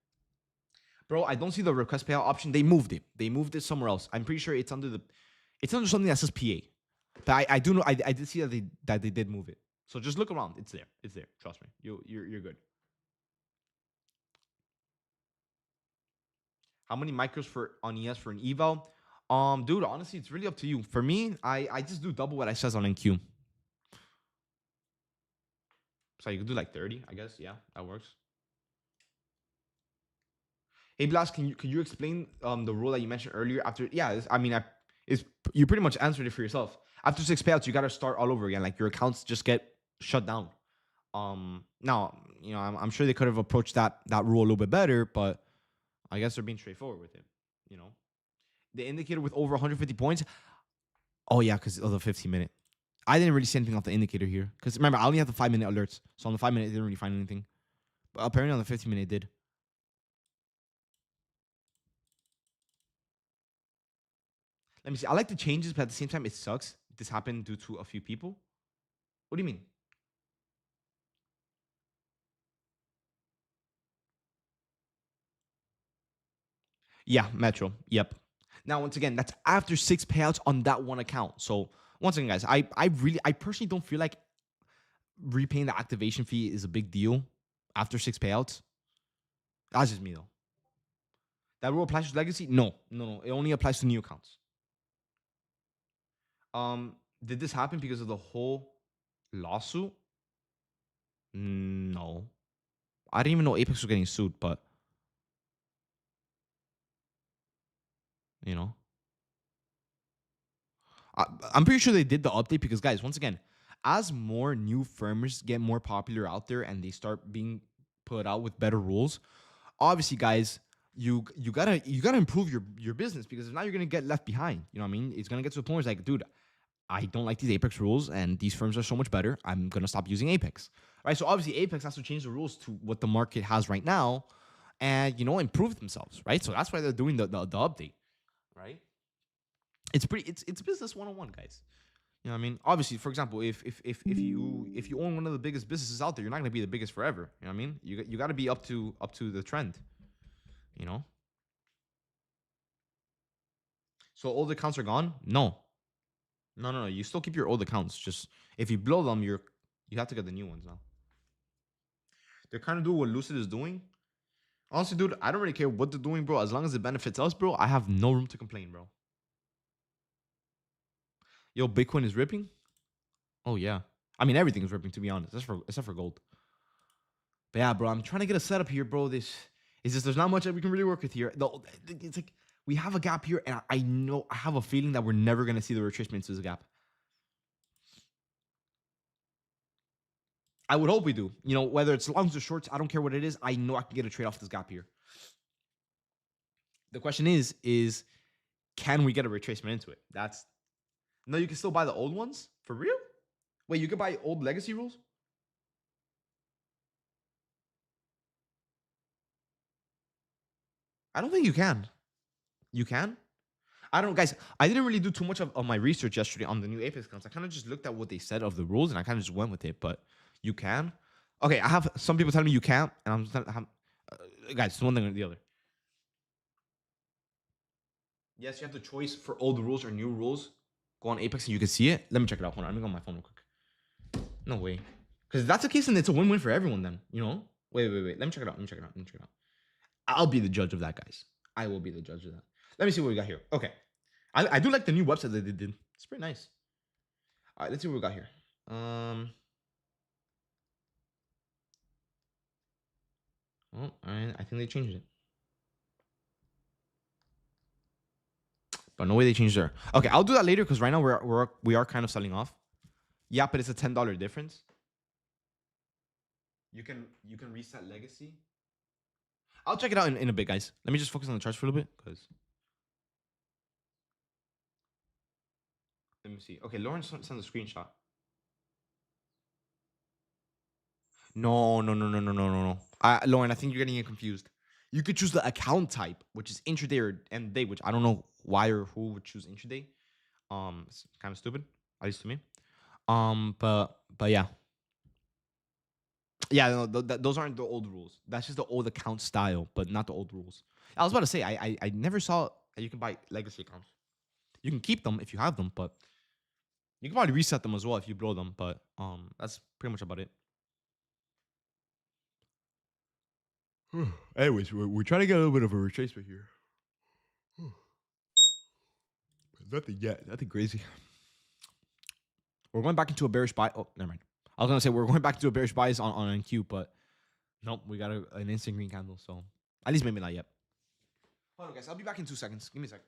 Bro, I don't see the request payout option. They moved it. They moved it somewhere else. I'm pretty sure it's under something that says PA. But I do know I did see that they did move it. So just look around. It's there. It's there. Trust me. You're good. How many micros on ES for an eval? Dude, honestly, it's really up to you. For me, I just do double what I says on NQ. So you could do like 30, I guess. Yeah, that works. Hey, Blas, could you explain the rule that you mentioned earlier? After you pretty much answered it for yourself. After 6 payouts, you got to start all over again. Like your accounts just get shut down. Now I'm sure they could have approached that rule a little bit better, but I guess they're being straightforward with it. The indicator with over 150 points. Oh yeah, because of the 15-minute. I didn't really see anything off the indicator here. Because remember, I only have the 5-minute alerts. So on the 5-minute, I didn't really find anything. But apparently on the 15-minute, it did. Let me see. I like the changes, but at the same time, it sucks. This happened due to a few people. What do you mean? Yeah, Metro. Yep. Now, once again, that's after 6 payouts on that one account. So once again, guys, I personally don't feel like repaying the activation fee is a big deal after 6 payouts. That's just me though. That rule applies to legacy? No. It only applies to new accounts. Did this happen because of the whole Lawsuit? No. I didn't even know Apex was getting sued, but you know, I, I'm pretty sure they did the update because, guys, once again, as more new firms get more popular out there and they start being put out with better rules, obviously, guys, you gotta improve your business because if not, you're gonna get left behind. You know what I mean? It's gonna get to a point where it's like, dude, I don't like these Apex rules, and these firms are so much better. I'm gonna stop using Apex. Right? So obviously, Apex has to change the rules to what the market has right now, and improve themselves. Right? So that's why they're doing the update. Right? It's business 101, guys. You know what I mean? Obviously, for example, if you own one of the biggest businesses out there, you're not gonna be the biggest forever. You know what I mean? You got to be up to the trend. You know. So old accounts are gone? No. No, no, no. You still keep your old accounts. Just if you blow them, you have to get the new ones now. They're kind of doing what Lucid is doing. Honestly, dude, I don't really care what they're doing, bro. As long as it benefits us, bro, I have no room to complain, bro. Yo, Bitcoin is ripping? Oh yeah. I mean everything is ripping to be honest, except for gold. But yeah, bro, I'm trying to get a setup here, bro. This is just there's not much that we can really work with here. It's like we have a gap here, and I know I have a feeling that we're never gonna see the retracement into this gap. I would hope we do. Whether it's longs or shorts, I don't care what it is. I know I can get a trade off this gap here. The question is can we get a retracement into it? That's no, you can still buy the old ones for real. Wait, you can buy old legacy rules? I don't think you can. You can? I don't, guys. I didn't really do too much of my research yesterday on the new Apex accounts. I kind of just looked at what they said of the rules and I kind of just went with it. But you can. Okay, I have some people telling me you can't, and guys, it's one thing or the other. Yes, you have the choice for old rules or new rules. Go on Apex and you can see it. Let me check it out. Hold on, let me go on my phone real quick. No way. Because if that's the case, then it's a win-win for everyone. Then Wait. Let me check it out. I'll be the judge of that, guys. I will be the judge of that. Let me see what we got here. Okay. I do like the new website that they did. It's pretty nice. All right, let's see what we got here. Well, I think they changed it. But no way they changed there. Okay, I'll do that later because right now we are kind of selling off. Yeah, but it's a $10 difference. You can reset legacy. I'll check it out in a bit, guys. Let me just focus on the charts for a little bit because let me see. Okay, Lauren sent a screenshot. No. Lauren, I think you're getting it confused. You could choose the account type, which is intraday or end day, which I don't know why or who would choose intraday. It's kind of stupid, at least to me. But yeah. Yeah, no, those aren't the old rules. That's just the old account style, but not the old rules. I was about to say, I never saw that you can buy legacy accounts. You can keep them if you have them, but you can probably reset them as well if you blow them. But that's pretty much about it. Anyways, we're trying to get a little bit of a retracement here. Nothing yet. Nothing crazy. We're going back into a bearish buy. Oh, never mind. I was gonna say we're going back to a bearish bias on NQ, but nope, we got an instant green candle. So at least maybe not yet. Hold on, guys. I'll be back in 2 seconds. Give me a sec.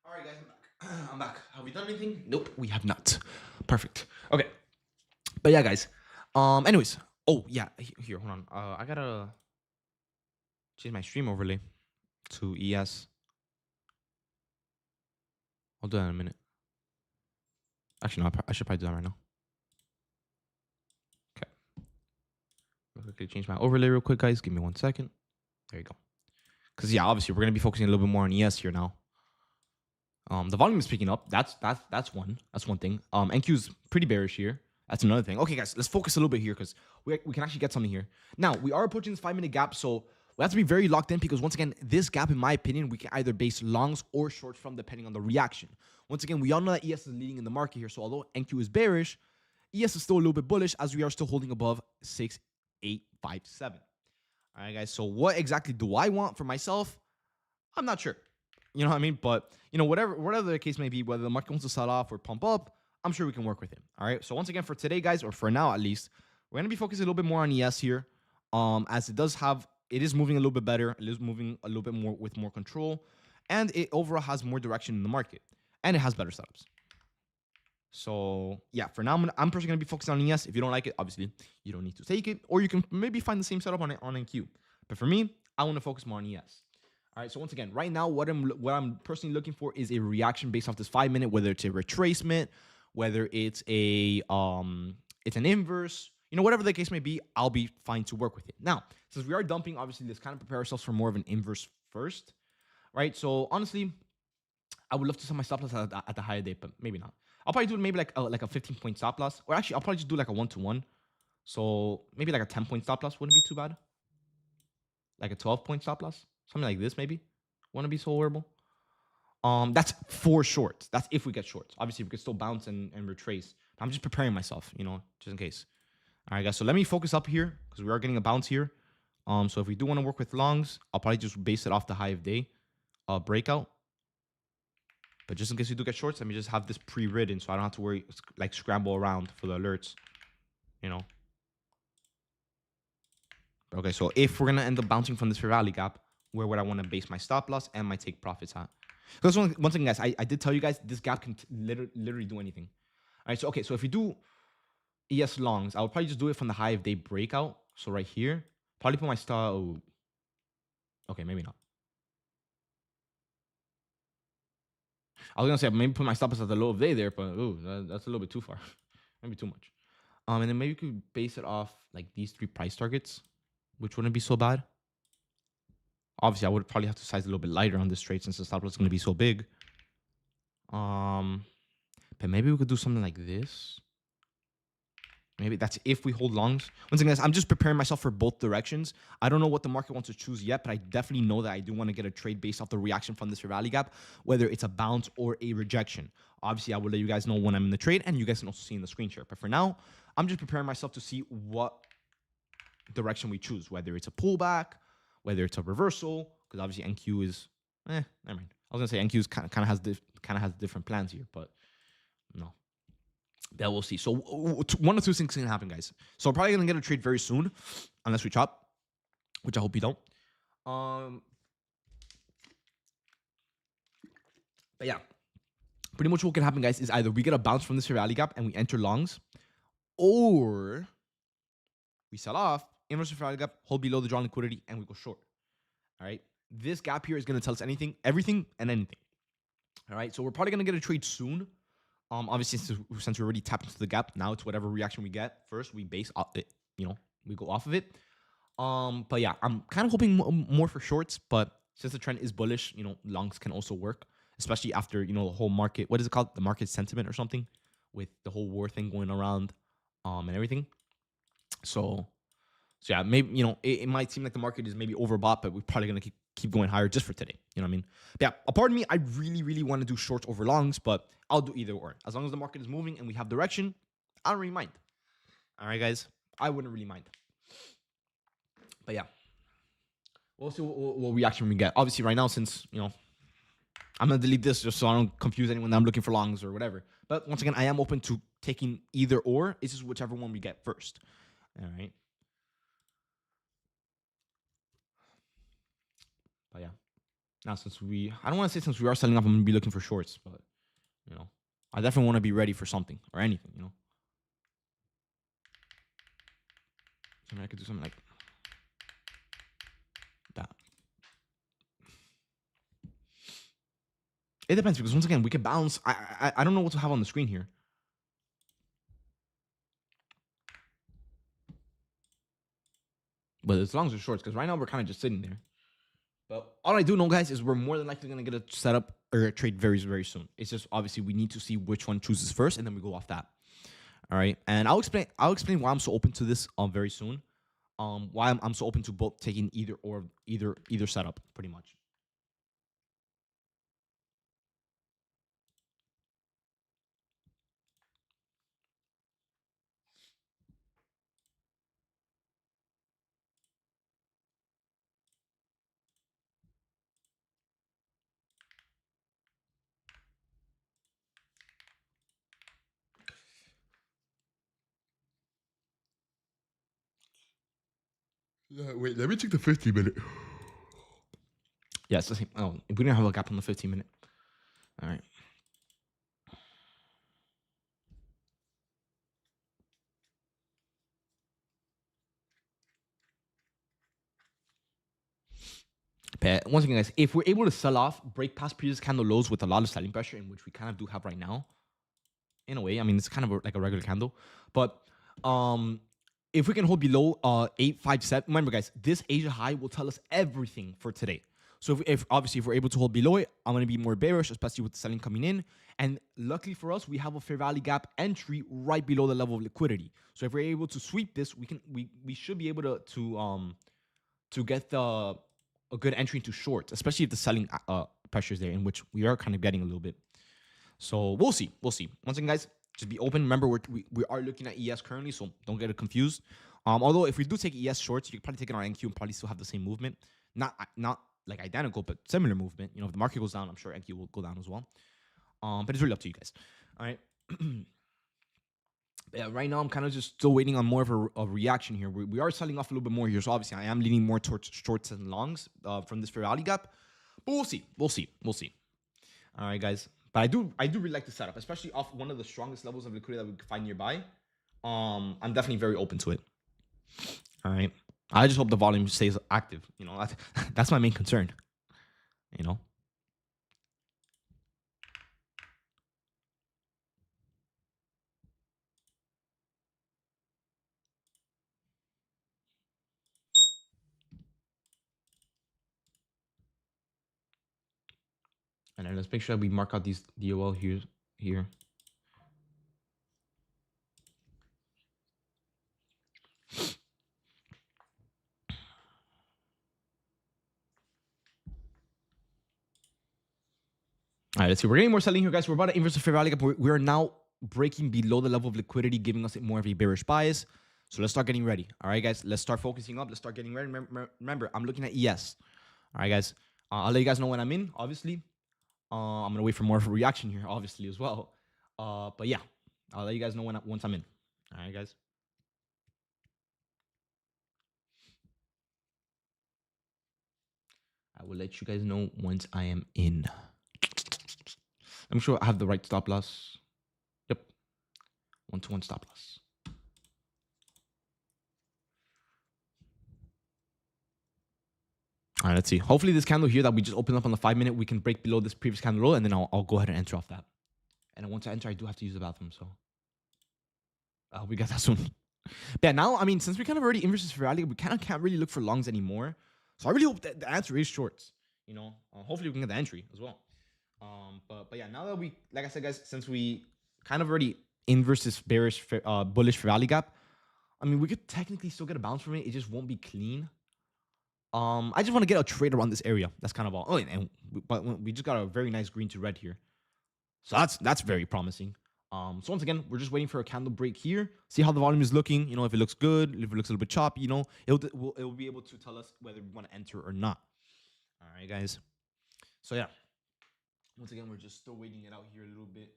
All right, guys, I'm back. I'm back. Have we done anything? Nope, we have not. Perfect. Okay, but yeah, guys. Anyways. Oh yeah. Here, hold on. I gotta change my stream overlay to ES. I'll do that in a minute. Actually, no, I should probably do that right now. Okay. I'll quickly change my overlay real quick, guys. Give me 1 second. There you go. Because yeah, obviously we're gonna be focusing a little bit more on ES here now. The volume is picking up. That's one thing. NQ is pretty bearish here. That's another thing. Okay, guys, let's focus a little bit here because we can actually get something here. Now we are approaching this 5-minute gap, so we have to be very locked in because once again, this gap, in my opinion, we can either base longs or shorts from depending on the reaction. Once again, we all know that ES is leading in the market here. So although NQ is bearish, ES is still a little bit bullish as we are still holding above 6,857. All right, guys. So what exactly do I want for myself? I'm not sure. You know what I mean? But, you know, whatever the case may be, whether the market wants to sell off or pump up, I'm sure we can work with it. All right. So once again, for today, guys, or for now at least, we're going to be focusing a little bit more on ES here. As it is moving a little bit better. It is moving a little bit more with more control. And it overall has more direction in the market. And it has better setups. So yeah, for now, I'm personally going to be focusing on ES. If you don't like it, obviously, you don't need to take it. Or you can maybe find the same setup on NQ. But for me, I want to focus more on ES. All right, so once again, right now, what I'm personally looking for is a reaction based off this 5-minute, whether it's a retracement, whether it's it's an inverse, you know, whatever the case may be, I'll be fine to work with it. Now, since we are dumping, obviously, let's kind of prepare ourselves for more of an inverse first, right? So honestly, I would love to set my stop loss at the higher date, but maybe not. I'll probably do maybe like a 15-point stop loss, or actually, I'll probably just do like a 1-to-1. So maybe like a 10-point stop loss wouldn't be too bad. Like a 12-point stop loss. Something like this, maybe. Wouldn't be so horrible. That's for shorts. That's if we get shorts. Obviously, we could still bounce and retrace. I'm just preparing myself, you know, just in case. All right, guys. So let me focus up here because we are getting a bounce here. So if we do want to work with longs, I'll probably just base it off the high of day breakout. But just in case we do get shorts, let me just have this pre-written so I don't have to worry, like scramble around for the alerts, you know. Okay, so if we're going to end up bouncing from this fair value gap, where would I want to base my stop loss and my take profits at? Because once again, guys, I did tell you guys this gap can literally do anything. All right, so okay, so if we do ES longs, I would probably just do it from the high of day breakout. So right here, probably put my stop. Oh, okay, maybe not. I was gonna say maybe put my stop loss at the low of day there, but that's a little bit too far, maybe too much. And then maybe you could base it off like these 3 price targets, which wouldn't be so bad. Obviously, I would probably have to size a little bit lighter on this trade since the stop loss is going to be so big. But maybe we could do something like this. Maybe that's if we hold longs. Once again, guys, I'm just preparing myself for both directions. I don't know what the market wants to choose yet, but I definitely know that I do want to get a trade based off the reaction from this fair value gap, whether it's a bounce or a rejection. Obviously, I will let you guys know when I'm in the trade, and you guys can also see in the screen share. But for now, I'm just preparing myself to see what direction we choose, whether it's a pullback, whether it's a reversal, because obviously NQ is, never mind. I was gonna say NQ kind of has different plans here, but no. That we'll see. So 1 or 2 things can happen, guys. So I'm probably gonna get a trade very soon, unless we chop, which I hope we don't. But yeah, pretty much what can happen, guys, is either we get a bounce from this fair value gap and we enter longs, or we sell off, inverse fair value gap, hold below the drawn liquidity, and we go short. All right. This gap here is going to tell us everything and anything. All right. So we're probably going to get a trade soon. Obviously, since we already tapped into the gap, now it's whatever reaction we get first. We base it, you know, we go off of it. But yeah, I'm kind of hoping more for shorts. But since the trend is bullish, you know, longs can also work, especially after, you know, the whole market. What is it called? The market sentiment or something, with the whole war thing going around, and everything. So yeah, maybe, you know, it might seem like the market is maybe overbought, but we're probably going to keep going higher just for today. You know what I mean? But yeah, pardon me, I really want to do shorts over longs, but I'll do either or. As long as the market is moving and we have direction, I don't really mind. All right, guys? I wouldn't really mind. But yeah, we'll see what reaction we get. Obviously, right now, since, you know, I'm going to delete this just so I don't confuse anyone that I'm looking for longs or whatever. But once again, I am open to taking either or. It's just whichever one we get first. All right? But yeah, now I don't want to say since we are selling off, I'm going to be looking for shorts, but, you know, I definitely want to be ready for something or anything, you know. So maybe I could do something like that. It depends because once again, we could bounce. I don't know what to have on the screen here. But as long as it's shorts, because right now we're kind of just sitting there. But all I do know, guys, is we're more than likely going to get a setup or a trade very, very soon. It's just obviously we need to see which one chooses first, and then we go off that. All right, and I'll explain why I'm so open to this very soon. Why I'm so open to both taking either setup, pretty much. Yeah, wait, let me check the 50-minute. Yeah, it's the same. Oh, we didn't have a gap on the 15-minute. All right. But once again, guys, if we're able to sell off, break past previous candle lows with a lot of selling pressure, in which we kind of do have right now, in a way, I mean, it's kind of like a regular candle. But if we can hold below 857, remember, guys, this Asia high will tell us everything for today. So if obviously if we're able to hold below it, I'm going to be more bearish, especially with the selling coming in. And luckily for us, we have a fair value gap entry right below the level of liquidity. So if we're able to sweep this, we should be able to get a good entry into shorts, especially if the selling pressure is there, in which we are kind of getting a little bit. So we'll see. We'll see. Once again, guys, just be open. Remember, we are looking at ES currently, so don't get it confused. Although if we do take ES shorts, you can probably take it on NQ and probably still have the same movement. Not like identical, but similar movement. You know, if the market goes down, I'm sure NQ will go down as well. But it's really up to you guys. All right. Yeah, right now I'm kind of just still waiting on more of a reaction here. We are selling off a little bit more here, so obviously I am leaning more towards shorts and longs from this fair value gap. But we'll see. We'll see. We'll see. All right, guys. But I do really like the setup, especially off one of the strongest levels of liquidity that we can find nearby. I'm definitely very open to it. All right. I just hope the volume stays active. You know, that's my main concern. You know. And then let's make sure that we mark out these DOL here. All right, let's see. We're getting more selling here, guys. We're about to inverse the fair value gap. We are now breaking below the level of liquidity, giving us more of a bearish bias. So let's start getting ready. All right, guys. Let's start focusing up. Let's start getting ready. Remember, I'm looking at ES. All right, guys. I'll let you guys know when I'm in, obviously. I'm gonna wait for more of a reaction here, obviously, as well. But yeah, I'll let you guys know once I'm in. All right, guys. I will let you guys know once I am in. I'm sure I have the right stop loss. Yep, 1-to-1 stop loss. All right, let's see. Hopefully this candle here that we just opened up on the 5-minute, we can break below this previous candle low, and then I'll go ahead and enter off that. And then once I enter, I do have to use the bathroom, so we got that soon. But yeah, now, I mean, since we kind of already inverses fair value, we kind of can't really look for longs anymore. So I really hope that the answer is shorts. You know, hopefully we can get the entry as well. But yeah, now that we, like I said, guys, since we kind of already inverse this bearish, bullish fair value gap, I mean, we could technically still get a bounce from it. It just won't be clean. I just want to get a trade around this area. That's kind of all. Oh, but we just got a very nice green to red here. So that's very promising. So once again, we're just waiting for a candle break here. See how the volume is looking. You know, if it looks good, if it looks a little bit choppy, you know, it'll be able to tell us whether we want to enter or not. All right, guys. So yeah, once again, we're just still waiting it out here a little bit,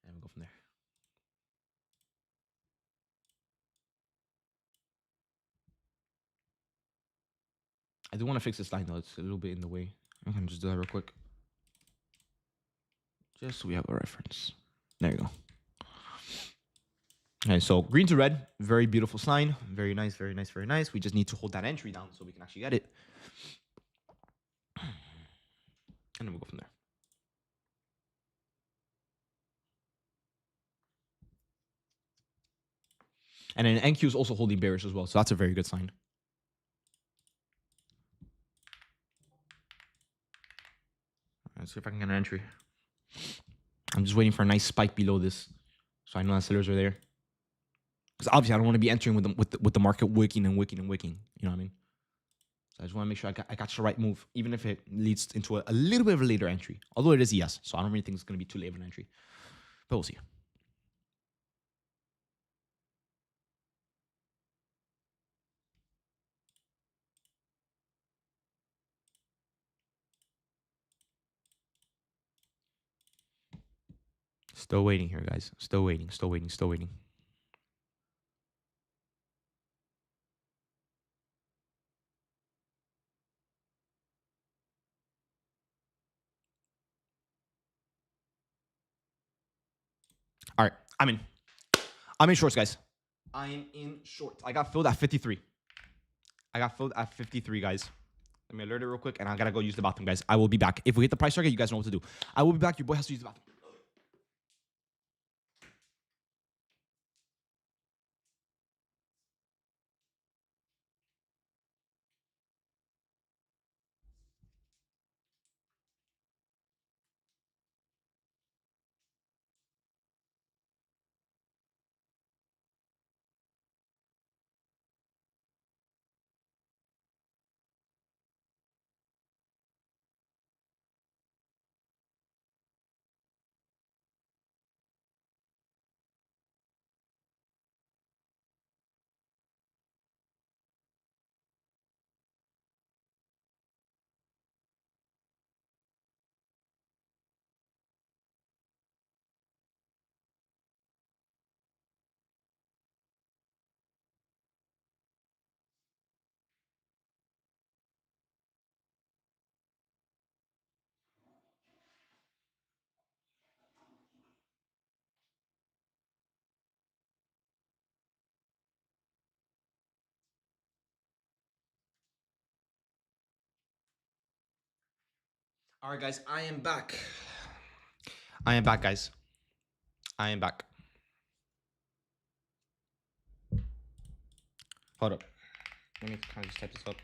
and we'll go from there. I do want to fix this line though. It's a little bit in the way. I can just do that real quick, just so we have a reference. There you go. Okay, so green to red, very beautiful sign. Very nice, very nice, very nice. We just need to hold that entry down so we can actually get it. And then we'll go from there. And then NQ is also holding bearish as well, so that's a very good sign. Let's see if I can get an entry. I'm just waiting for a nice spike below this, so I know that sellers are there. Because obviously I don't want to be entering with the market wicking and wicking and wicking. You know what I mean? So I just want to make sure I got the right move, even if it leads into a little bit of a later entry. Although it is yes, so I don't really think it's going to be too late of an entry. But we'll see. Still waiting here, guys. Still waiting, still waiting, still waiting. All right, I'm in. I'm in shorts, guys. I am in shorts. I got filled at 53. I got filled at 53, guys. Let me alert it real quick, and I gotta go use the bathroom, guys. I will be back. If we hit the price target, you guys know what to do. I will be back. Your boy has to use the bathroom. All right, guys. I am back. I am back, guys. I am back. Hold up. Let me kind of just type this up.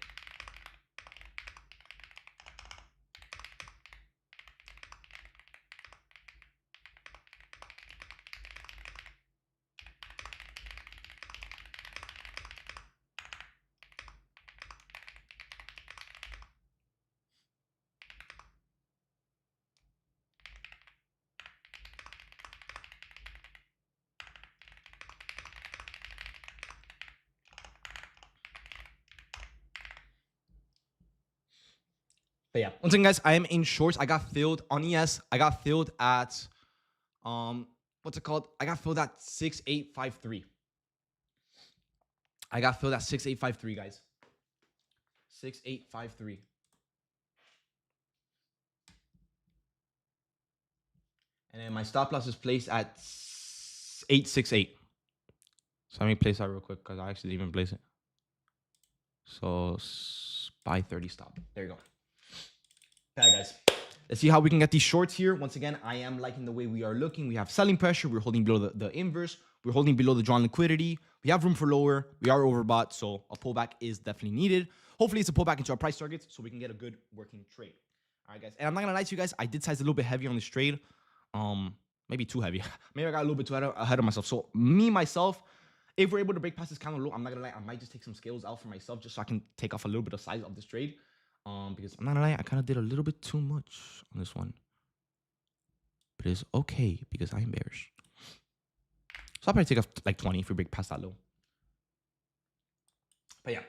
But yeah, once again, guys, I am in shorts. I got filled on ES. I got filled at what's it called? I got filled at 6853. I got filled at 6853, guys. 6853. And then my stop loss is placed at 868. So let me place that real quick because I actually didn't even place it. So buy 30 stop. There you go. Okay, guys. Let's see how we can get these shorts here. Once again, I am liking the way we are looking. We have selling pressure. We're holding below the inverse. We're holding below the drawn liquidity. We have room for lower. We are overbought, so a pullback is definitely needed. Hopefully, it's a pullback into our price targets so we can get a good working trade. All right, guys. And I'm not going to lie to you guys. I did size a little bit heavy on this trade. Maybe too heavy. Maybe I got a little bit too ahead of myself. So myself, if we're able to break past this candle low, I'm not going to lie. I might just take some scales out for myself just so I can take off a little bit of size of this trade. Because I'm not gonna lie, I kind of did a little bit too much on this one. But it's okay because I am bearish. So I'll probably take off like 20 if we break past that low. But yeah.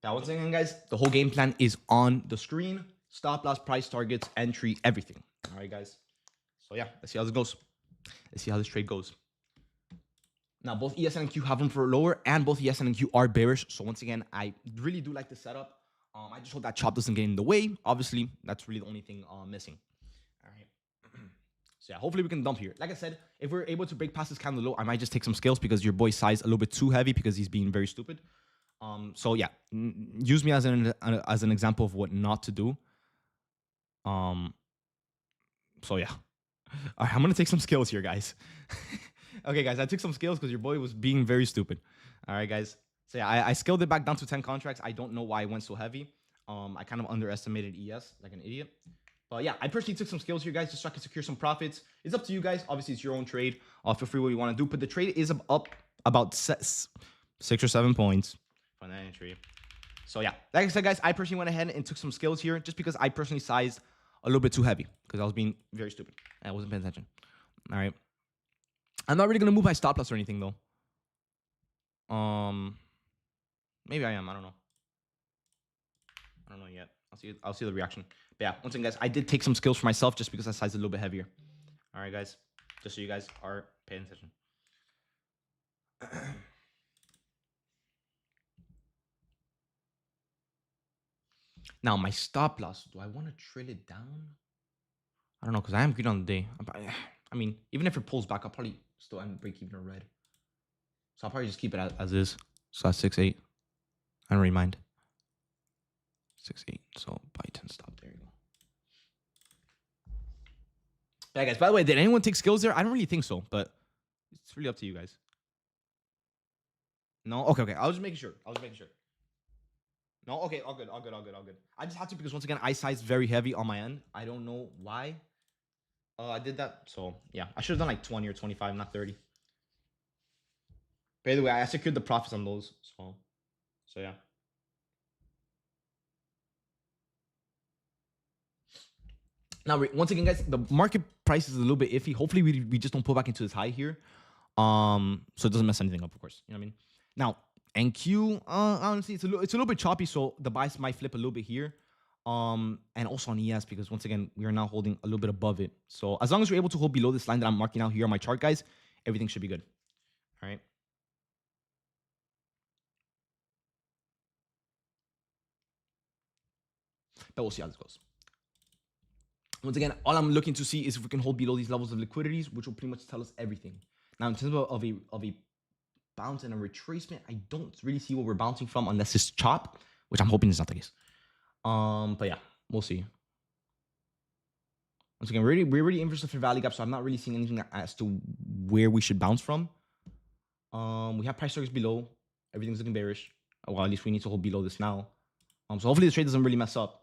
Now, once again, guys, the whole game plan is on the screen. Stop loss, price targets, entry, everything. All right, guys. So yeah, let's see how this goes. Let's see how this trade goes. Now, both ES and NQ have room for lower, and both ES and NQ are bearish. So once again, I really do like the setup. I just hope that chop doesn't get in the way. Obviously, that's really the only thing missing. All right. So yeah, hopefully we can dump here. Like I said, if we're able to break past this candle low, I might just take some scales because your boy size a little bit too heavy because he's being very stupid. So yeah, use me as an example of what not to do. So yeah. All right, I'm gonna take some scales here, guys. Okay, guys, I took some scales because your boy was being very stupid. All right, guys. So yeah, I scaled it back down to 10 contracts. I don't know why it went so heavy. I kind of underestimated ES like an idiot. But yeah, I personally took some scales here, guys, just so I can secure some profits. It's up to you guys. Obviously, it's your own trade. Feel free what you want to do. But the trade is up about 6 or 7 points for that entry. So yeah, like I said, guys, I personally went ahead and took some scales here just because I personally sized a little bit too heavy because I was being very stupid. I wasn't paying attention. All right. I'm not really going to move my stop loss or anything, though. Maybe I am. I don't know. I don't know yet. I'll see the reaction. But yeah, once again, guys, I did take some skills for myself just because I sized a little bit heavier. All right, guys. Just so you guys are paying attention. Now, my stop loss. Do I want to trail it down? I don't know, because I am good on the day. I mean, even if it pulls back, I'll probably still end break even or red. So I'll probably just keep it as is. So that's 6-8. I don't really mind. 6-8. So buy 10 stop. There you go. Yeah, guys. By the way, did anyone take skills there? I don't really think so, but it's really up to you guys. No? Okay. I was just making sure. No? Okay. All good. I just had to because once again, I sized very heavy on my end. I don't know why. I did that. So yeah, I should have done like 20 or 25, not 30. By the way, I secured the profits on those. So yeah. Now, once again, guys, the market price is a little bit iffy. Hopefully, we just don't pull back into this high here. So it doesn't mess anything up, of course. You know what I mean? Now, NQ, honestly, it's a little bit choppy. So the buys might flip a little bit here. And also on ES because once again, we are now holding a little bit above it. So as long as we're able to hold below this line that I'm marking out here on my chart, guys, everything should be good. All right. But we'll see how this goes. Once again, all I'm looking to see is if we can hold below these levels of liquidities, which will pretty much tell us everything. Now, in terms of a bounce and a retracement, I don't really see what we're bouncing from unless it's chop, which I'm hoping is not the case. But yeah, we'll see. Once again, we're already inversed for value gap, so I'm not really seeing anything as to where we should bounce from. We have price targets below. Everything's looking bearish. Well, at least we need to hold below this now. So hopefully the trade doesn't really mess up.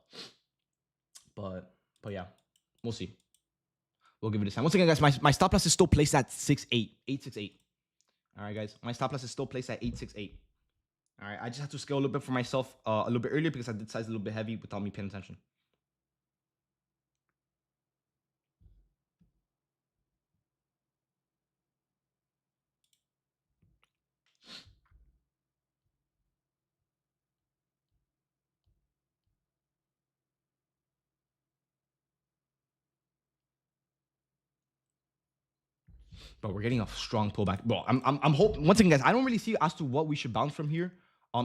But yeah, we'll see. We'll give it a time. Once again, guys, my stop loss is still placed at 6-8, 8-6-8. All right, guys, my stop loss is still placed at 8-6-8. All right, I just have to scale a little bit for myself a little bit earlier because I did size a little bit heavy without me paying attention. But we're getting a strong pullback. Well, I'm hoping once again, guys. I don't really see as to what we should bounce from here.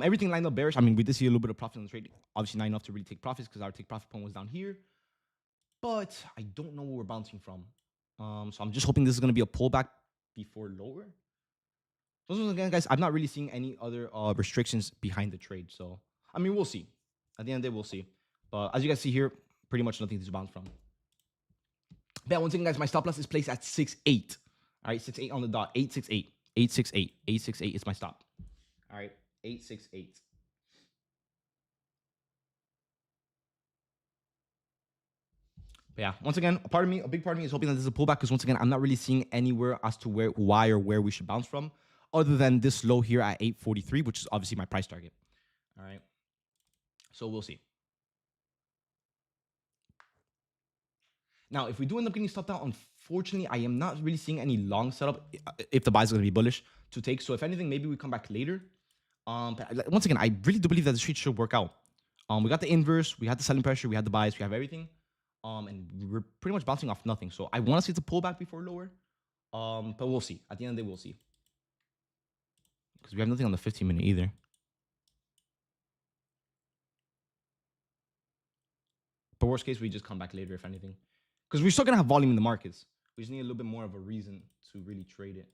Everything lined up bearish. I mean, we did see a little bit of profit on the trade. Obviously, not enough to really take profits because our take profit point was down here. But I don't know where we're bouncing from. So I'm just hoping this is gonna be a pullback before lower. Once again, guys, I'm not really seeing any other restrictions behind the trade. So I mean, we'll see. At the end of the day, we'll see. But as you guys see here, pretty much nothing to bounce from. But once again, guys, my stop loss is placed at 6-8. All right, 6-8 on the dot. 8-6-8. 8-6-8. 8-6-8 is my stop. All right, 8-6-8. But yeah, once again, a big part of me is hoping that this is a pullback because once again, I'm not really seeing anywhere as to where we should bounce from, other than this low here at 843, which is obviously my price target. All right, so we'll see. Now, if we do end up getting stopped out, unfortunately, I am not really seeing any long setup if the buy is going to be bullish to take. So if anything, maybe we come back later. But once again, I really do believe that the trade should work out. We got the inverse, we had the selling pressure, we had the buys, we have everything. And we're pretty much bouncing off nothing. So I want to see it's a pullback before lower. But we'll see. At the end of the day, we'll see. Because we have nothing on the 15-minute either. But worst case, we just come back later, if anything. Because we're still going to have volume in the markets. We just need a little bit more of a reason to really trade it.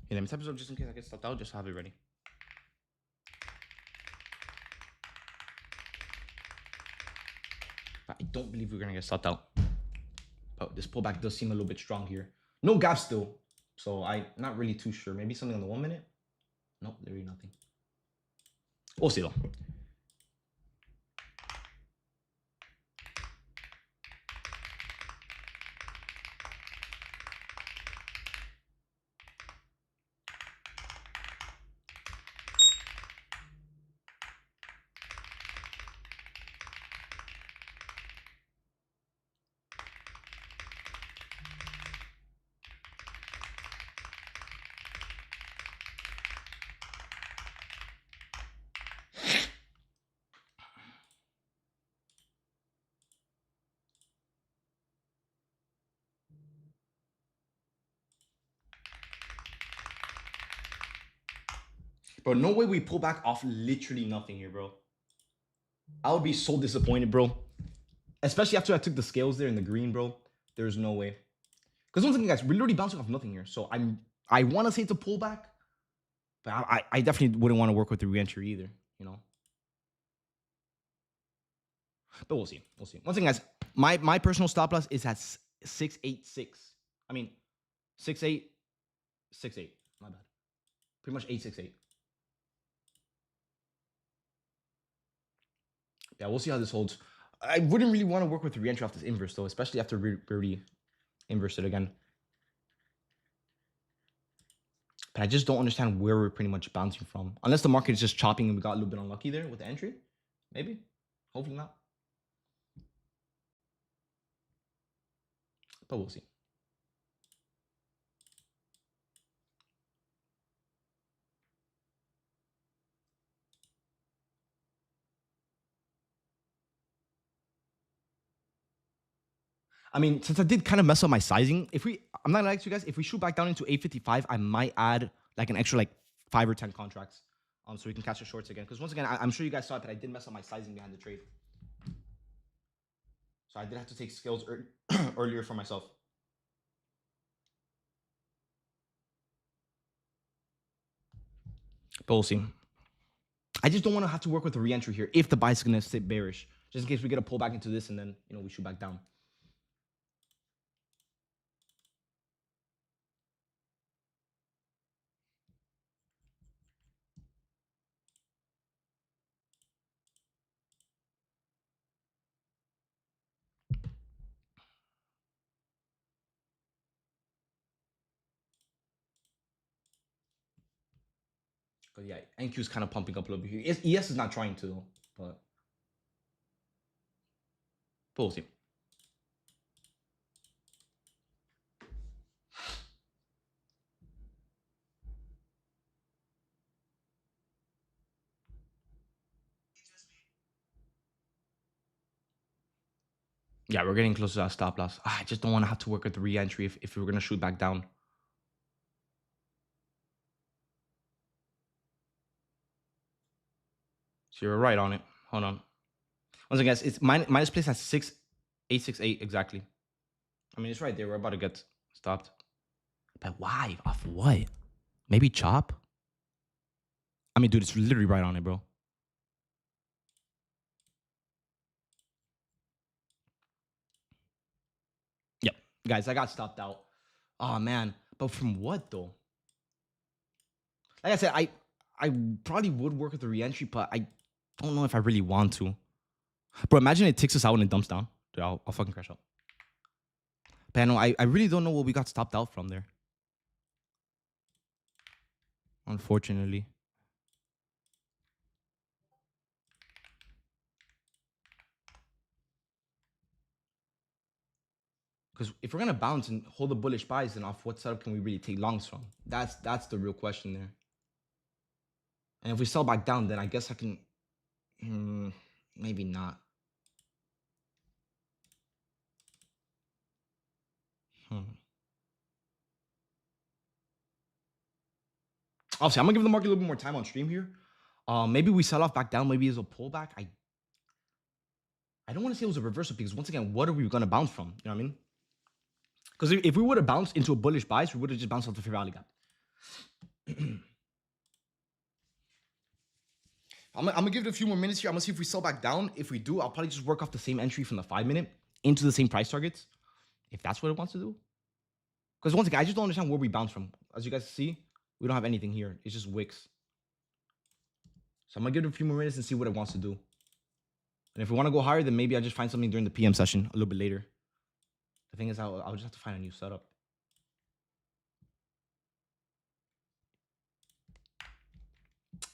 Yeah, let me type this up just in case I get stopped out. Just have it ready. I don't believe we're gonna get stopped out. But this pullback does seem a little bit strong here. No gap still. So I'm not really too sure. Maybe something on the 1 minute? Nope, literally nothing. We'll see though. Bro, no way we pull back off literally nothing here, bro. I would be so disappointed, bro. Especially after I took the scales there in the green, bro. There's no way. Because once again, guys, we're literally bouncing off nothing here. So I want to say it's a pullback, but I definitely wouldn't want to work with the re-entry either, you know. But we'll see. We'll see. Once again, guys, my personal stop loss is at 686. I mean, 6868. My bad. Pretty much 868. Yeah, we'll see how this holds. I wouldn't really want to work with the re-entry off this inverse, though, especially after we already inversed it again. But I just don't understand where we're pretty much bouncing from. Unless the market is just chopping and we got a little bit unlucky there with the entry. Maybe. Hopefully not. But we'll see. I mean, since I did kind of mess up my sizing, I'm not gonna lie to you guys, if we shoot back down into 855, I might add like an extra like 5 or 10 contracts, so we can catch the shorts again. Because once again, I'm sure you guys saw it, but I did mess up my sizing behind the trade, so I did have to take scales earlier for myself. But we'll see. I just don't want to have to work with the re-entry here if the buy is gonna sit bearish, just in case we get a pull back into this and then we shoot back down. But yeah, NQ is kind of pumping up a little bit here. ES is not trying to though, but we'll see. Yeah, we're getting close to that stop loss. I just don't want to have to work at the re-entry if we're going to shoot back down. So you're right on it. Hold on. Once again, it's minus place at 6868 exactly. I mean, it's right there. We're about to get stopped. But why? Off what? Maybe chop? I mean, dude, it's literally right on it, bro. Yep. Guys, I got stopped out. Oh, man. But from what, though? Like I said, I probably would work with the re-entry, but I don't know if I really want to. Bro, imagine it takes us out and it dumps down. Dude, I'll fucking crash out. But no, I really don't know what we got stopped out from there. Unfortunately. Because if we're gonna bounce and hold the bullish buys, then off what setup can we really take longs from? That's the real question there. And if we sell back down, then I guess I can maybe not. Obviously, I'm gonna give the market a little bit more time on stream here. Maybe we sell off back down, maybe it's a pullback. I don't want to say it was a reversal because once again, what are we gonna bounce from? You know what I mean? Because if we would have bounced into a bullish buys, we would have just bounced off the fair value gap. I'm gonna give it a few more minutes here. I'm gonna see if we sell back down. If we do, I'll probably just work off the same entry from the 5-minute into the same price targets, if that's what it wants to do. Because once again, I just don't understand where we bounce from. As you guys see, we don't have anything here. It's just wicks. So I'm gonna give it a few more minutes and see what it wants to do. And if we want to go higher, then maybe I just find something during the PM session a little bit later. The thing is, I'll just have to find a new setup.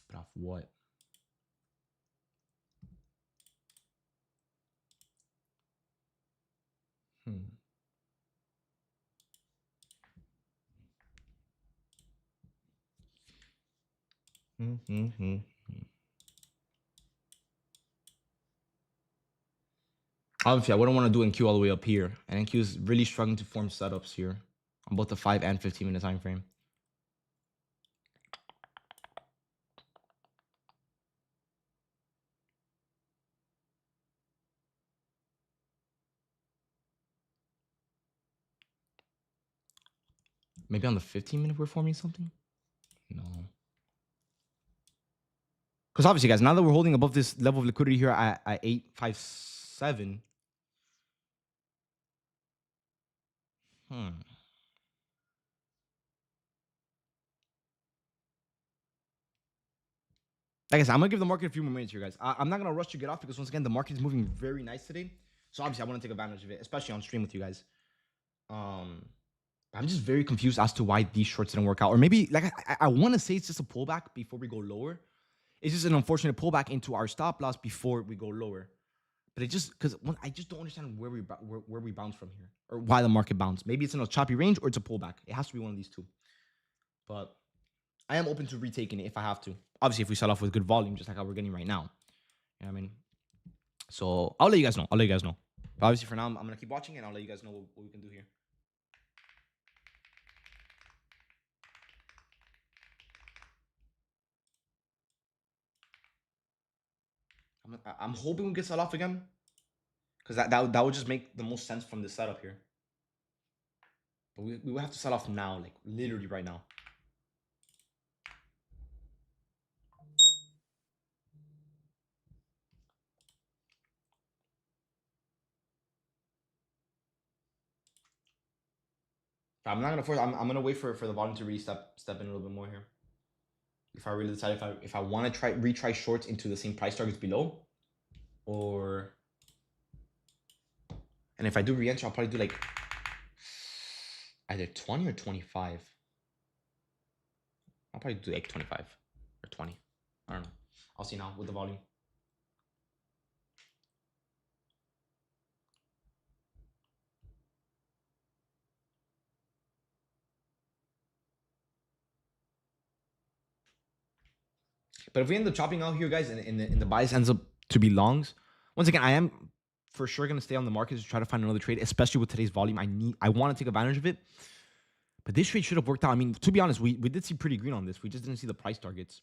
But off what? Obviously, I wouldn't want to do NQ all the way up here. And NQ is really struggling to form setups here on both the 5 and 15-minute time frame. Maybe on the 15-minute we're forming something? No. Because obviously, guys, now that we're holding above this level of liquidity here at 857. Like I said, I'm going to give the market a few more minutes here, guys. I'm not going to rush to get off because, once again, the market is moving very nice today. So, obviously, I want to take advantage of it, especially on stream with you guys. I'm just very confused as to why these shorts didn't work out. Or maybe, like, I want to say it's just a pullback before we go lower. It's just an unfortunate pullback into our stop loss before we go lower. But it just, because I just don't understand where we bounce from here, or why the market bounced. Maybe it's in a choppy range or it's a pullback. It has to be one of these two. But I am open to retaking it if I have to. Obviously, if we sell off with good volume, just like how we're getting right now. You know what I mean? So I'll let you guys know. But obviously, for now, I'm going to keep watching and I'll let you guys know what we can do here. I'm hoping we get sell off again. Because that would just make the most sense from this setup here. But we will have to sell off now, like literally right now. I'm not gonna force. I'm gonna wait for the volume to really step in a little bit more here. If I really decide if I want to retry shorts into the same price targets below, or and if I do re-enter, I'll probably do like either 20 or 25. I'll probably do like 25 or 20. I don't know. I'll see now with the volume. But if we end up chopping out here, guys, and the bias ends up to be longs, once again, I am for sure going to stay on the market to try to find another trade, especially with today's volume. I want to take advantage of it. But this trade should have worked out. I mean, to be honest, we did see pretty green on this. We just didn't see the price targets.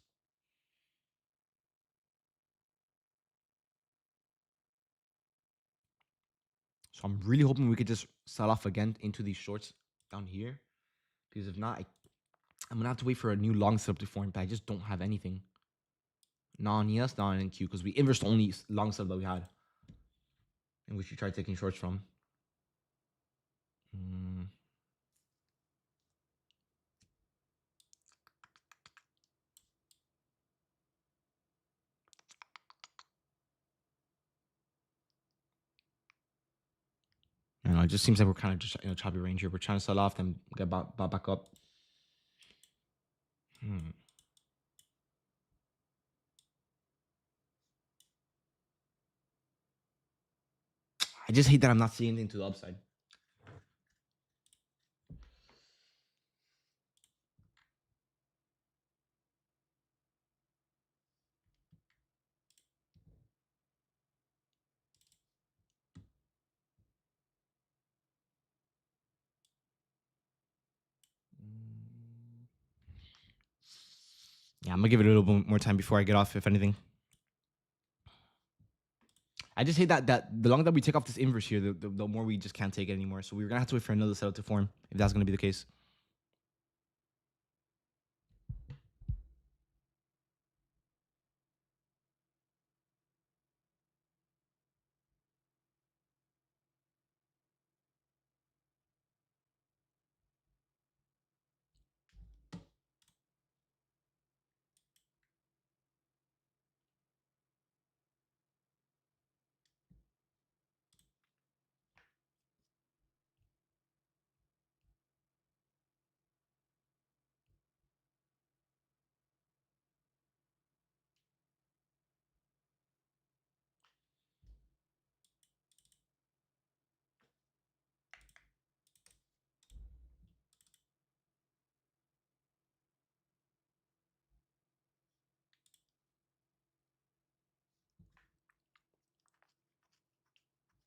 So I'm really hoping we could just sell off again into these shorts down here. Because if not, I'm going to have to wait for a new long setup to form. But I just don't have anything. Not on ES, not on NQ. Because we inversed the only long setup that we had. In which we tried taking shorts from. You know, it just seems like we're kind of just in a choppy range here. We're trying to sell off, then get back up. I just hate that I'm not seeing anything to the upside. Yeah, I'm going to give it a little bit more time before I get off, if anything. I just hate that the longer that we take off this inverse here, the more we just can't take it anymore. So we're going to have to wait for another setup to form, if that's going to be the case.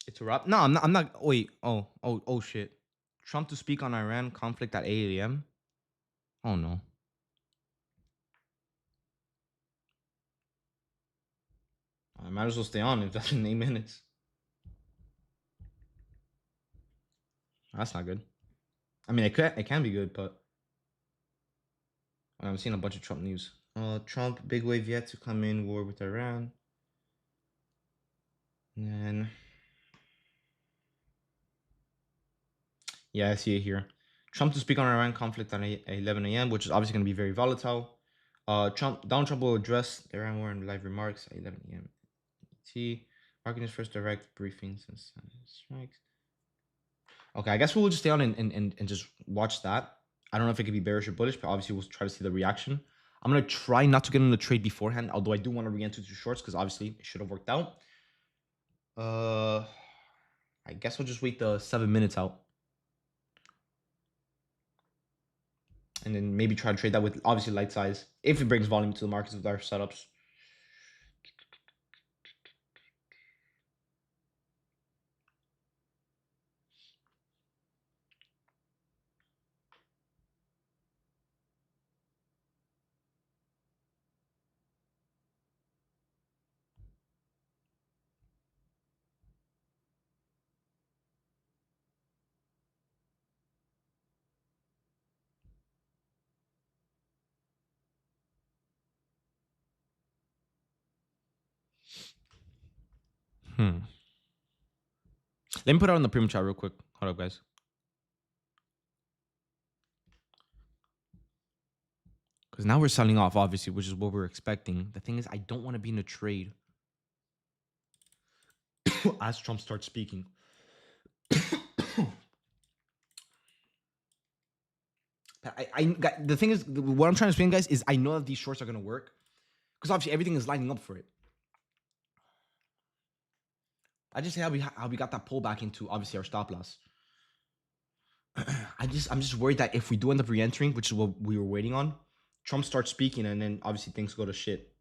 It's a wrap. No, I'm not. I'm not. Wait. Oh, shit. Trump to speak on Iran conflict at 8 a.m. Oh no. I might as well stay on if that's in 8 minutes. That's not good. I mean, it can be good, but I'm seeing a bunch of Trump news. Trump big wave yet to come in war with Iran. And then, yeah, I see it here. Trump to speak on Iran conflict at 11 a.m., which is obviously going to be very volatile. Donald Trump will address the Iran war in live remarks at 11 a.m. T. Marking his first direct briefing since strikes. Okay, I guess we'll just stay on and just watch that. I don't know if it could be bearish or bullish, but obviously we'll try to see the reaction. I'm going to try not to get in the trade beforehand, although I do want to re-enter to shorts because obviously it should have worked out. I guess we'll just wait the 7 minutes out. And then maybe try to trade that with obviously light size if it brings volume to the markets with our setups. Let me put it on the premium chat real quick. Hold up, guys. Because now we're selling off, obviously, which is what we're expecting. The thing is, I don't want to be in a trade as Trump starts speaking. The thing is, what I'm trying to explain, guys, is I know that these shorts are going to work because obviously everything is lining up for it. I just say how we got that pullback into obviously our stop loss. I'm just worried that if we do end up re-entering, which is what we were waiting on, Trump starts speaking and then obviously things go to shit,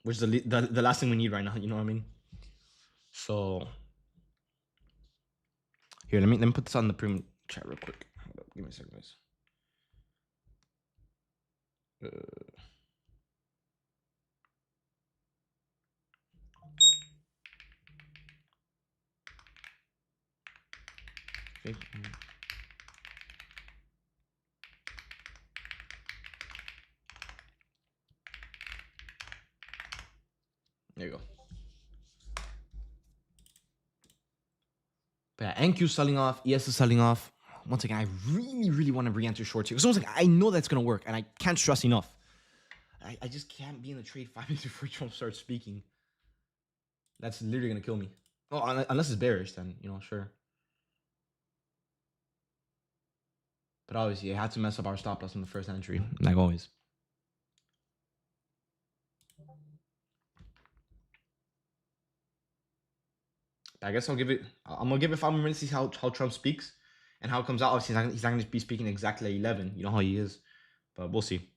which is the last thing we need right now. You know what I mean? So here, let me put this on the premium chat real quick. Hold up, give me a second, guys. Okay. There you go. But yeah, NQ selling off, ES is selling off. Once again, I really, really want to re-enter shorts here. Because like, I know that's going to work, and I can't stress enough. I just can't be in the trade 5 minutes before Trump starts speaking. That's literally going to kill me. Oh, unless it's bearish, then, sure. But obviously, it had to mess up our stop loss in the first entry, like always. I guess I'm gonna give it 5 more minutes to see how Trump speaks and how it comes out. Obviously, he's not gonna be speaking exactly at 11. You know how he is, but we'll see.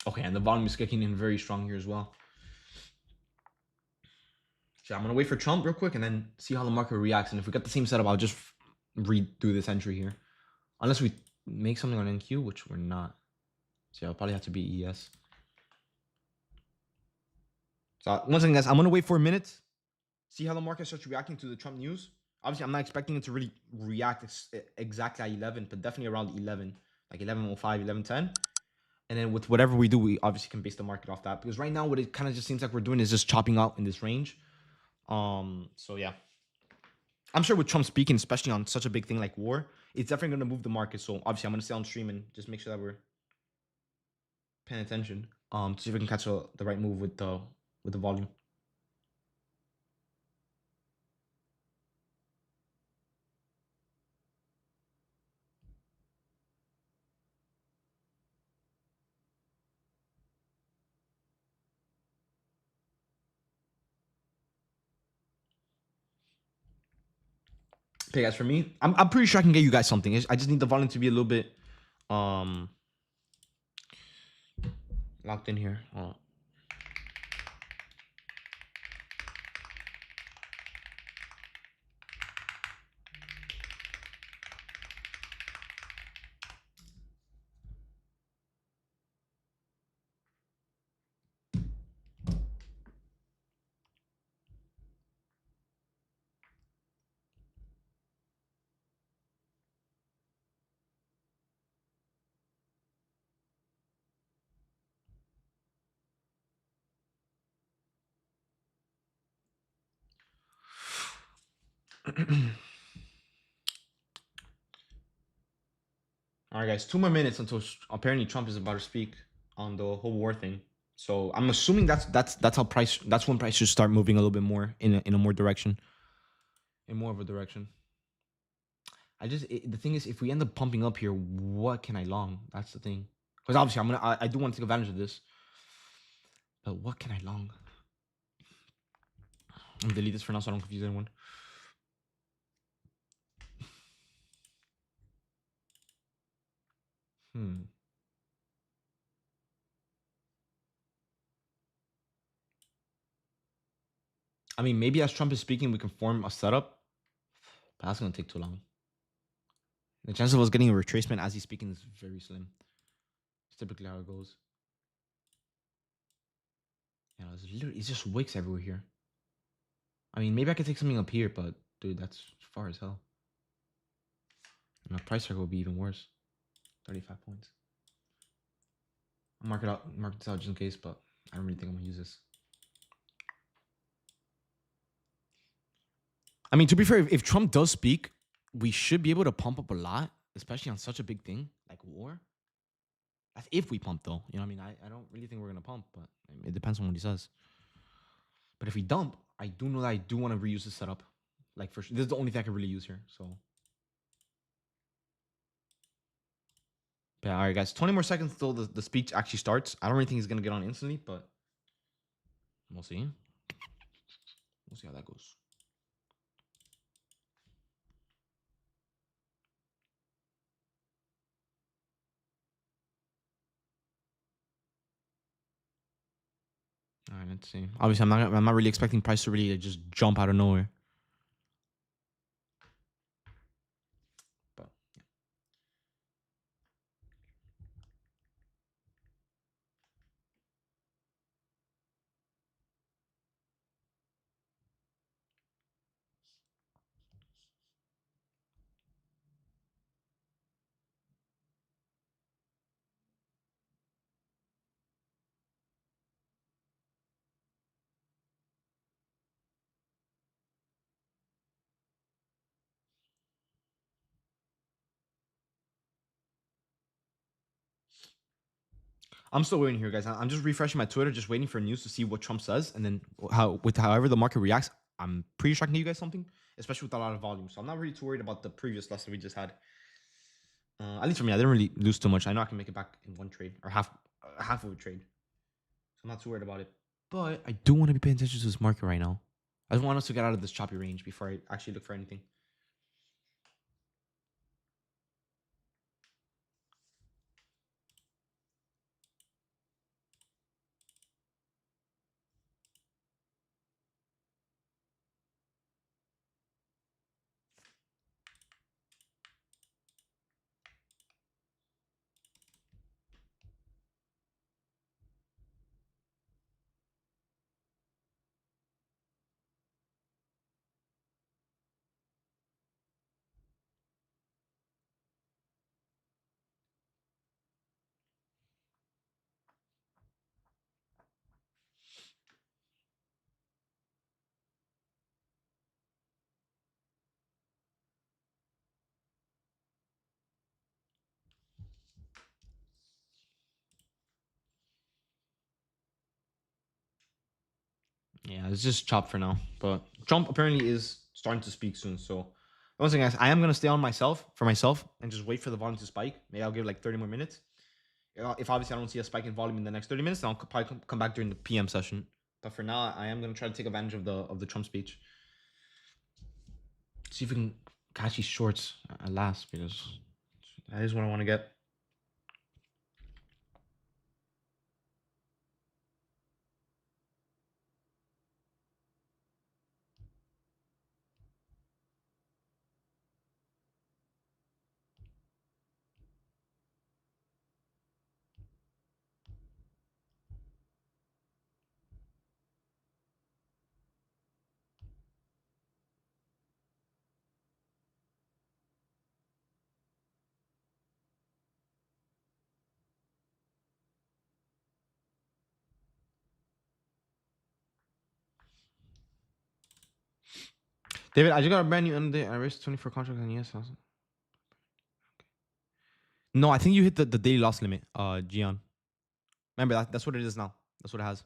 Okay, and the volume is kicking in very strong here as well. So I'm gonna wait for Trump real quick and then see how the market reacts. And if we got the same setup, I'll just redo this entry here, unless we make something on NQ, which we're not. So I'll probably have to be ES. So once again, guys, I'm gonna wait 4 minutes, see how the market starts reacting to the Trump news. Obviously, I'm not expecting it to really react exactly at 11, but definitely around 11, like 11:05, 11:10. And then with whatever we do, we obviously can base the market off that. Because right now, what it kind of just seems like we're doing is just chopping out in this range. So yeah. I'm sure with Trump speaking, especially on such a big thing like war, it's definitely going to move the market. So obviously, I'm going to stay on stream and just make sure that we're paying attention. To see if we can catch the right move with the volume. Okay, guys, for me, I'm pretty sure I can get you guys something. I just need the volume to be a little bit locked in here. All right, guys, 2 more minutes until apparently Trump is about to speak on the whole war thing. So I'm assuming that's how price. That's when price should start moving a little bit more in a more direction, in more of a direction. The thing is, if we end up pumping up here, what can I long? That's the thing. Because obviously, I do want to take advantage of this, but what can I long? I'm gonna delete this for now so I don't confuse anyone. I mean, maybe as Trump is speaking, we can form a setup, but that's gonna take too long. The chance of us getting a retracement as he's speaking is very slim. It's typically how it goes. Yeah, it's just wicks everywhere here. I mean, maybe I could take something up here, but dude, that's far as hell. And the price target will be even worse. 35 points. I'll mark this out just in case, but I don't really think I'm gonna use this. I mean, to be fair, if Trump does speak, we should be able to pump up a lot, especially on such a big thing like war. That's if we pump, though. You know what I mean? I don't really think we're gonna pump, but it depends on what he says. But if we dump, I do know that I do want to reuse this setup. Like, for sure, this is the only thing I can really use here. So, yeah, all right, guys. 20 more seconds till the speech actually starts. I don't really think he's gonna get on instantly, but we'll see. We'll see how that goes. All right, let's see. Obviously, I'm not really expecting price to really just jump out of nowhere. But I'm still waiting here, guys. I'm just refreshing my Twitter, just waiting for news to see what Trump says, and then however the market reacts, I'm pretty sure I can give you guys something, especially with a lot of volume. So I'm not really too worried about the previous lesson we just had. At least for me, I didn't really lose too much. I know I can make it back in one trade or half of a trade, so I'm not too worried about it. But I do want to be paying attention to this market right now. I just want us to get out of this choppy range before I actually look for anything. Yeah, it's just chopped for now. But Trump apparently is starting to speak soon. So once again, guys, I am gonna stay on myself and just wait for the volume to spike. Maybe I'll give like 30 more minutes. If obviously I don't see a spike in volume in the next 30 minutes, then I'll probably come back during the PM session. But for now, I am gonna try to take advantage of the Trump speech. See if we can catch these shorts at last because that is what I want to get. David, I just got a brand new end of the day. I raised 24 contracts and yes. No, I think you hit the daily loss limit, Gian. Remember, that's what it is now. That's what it has.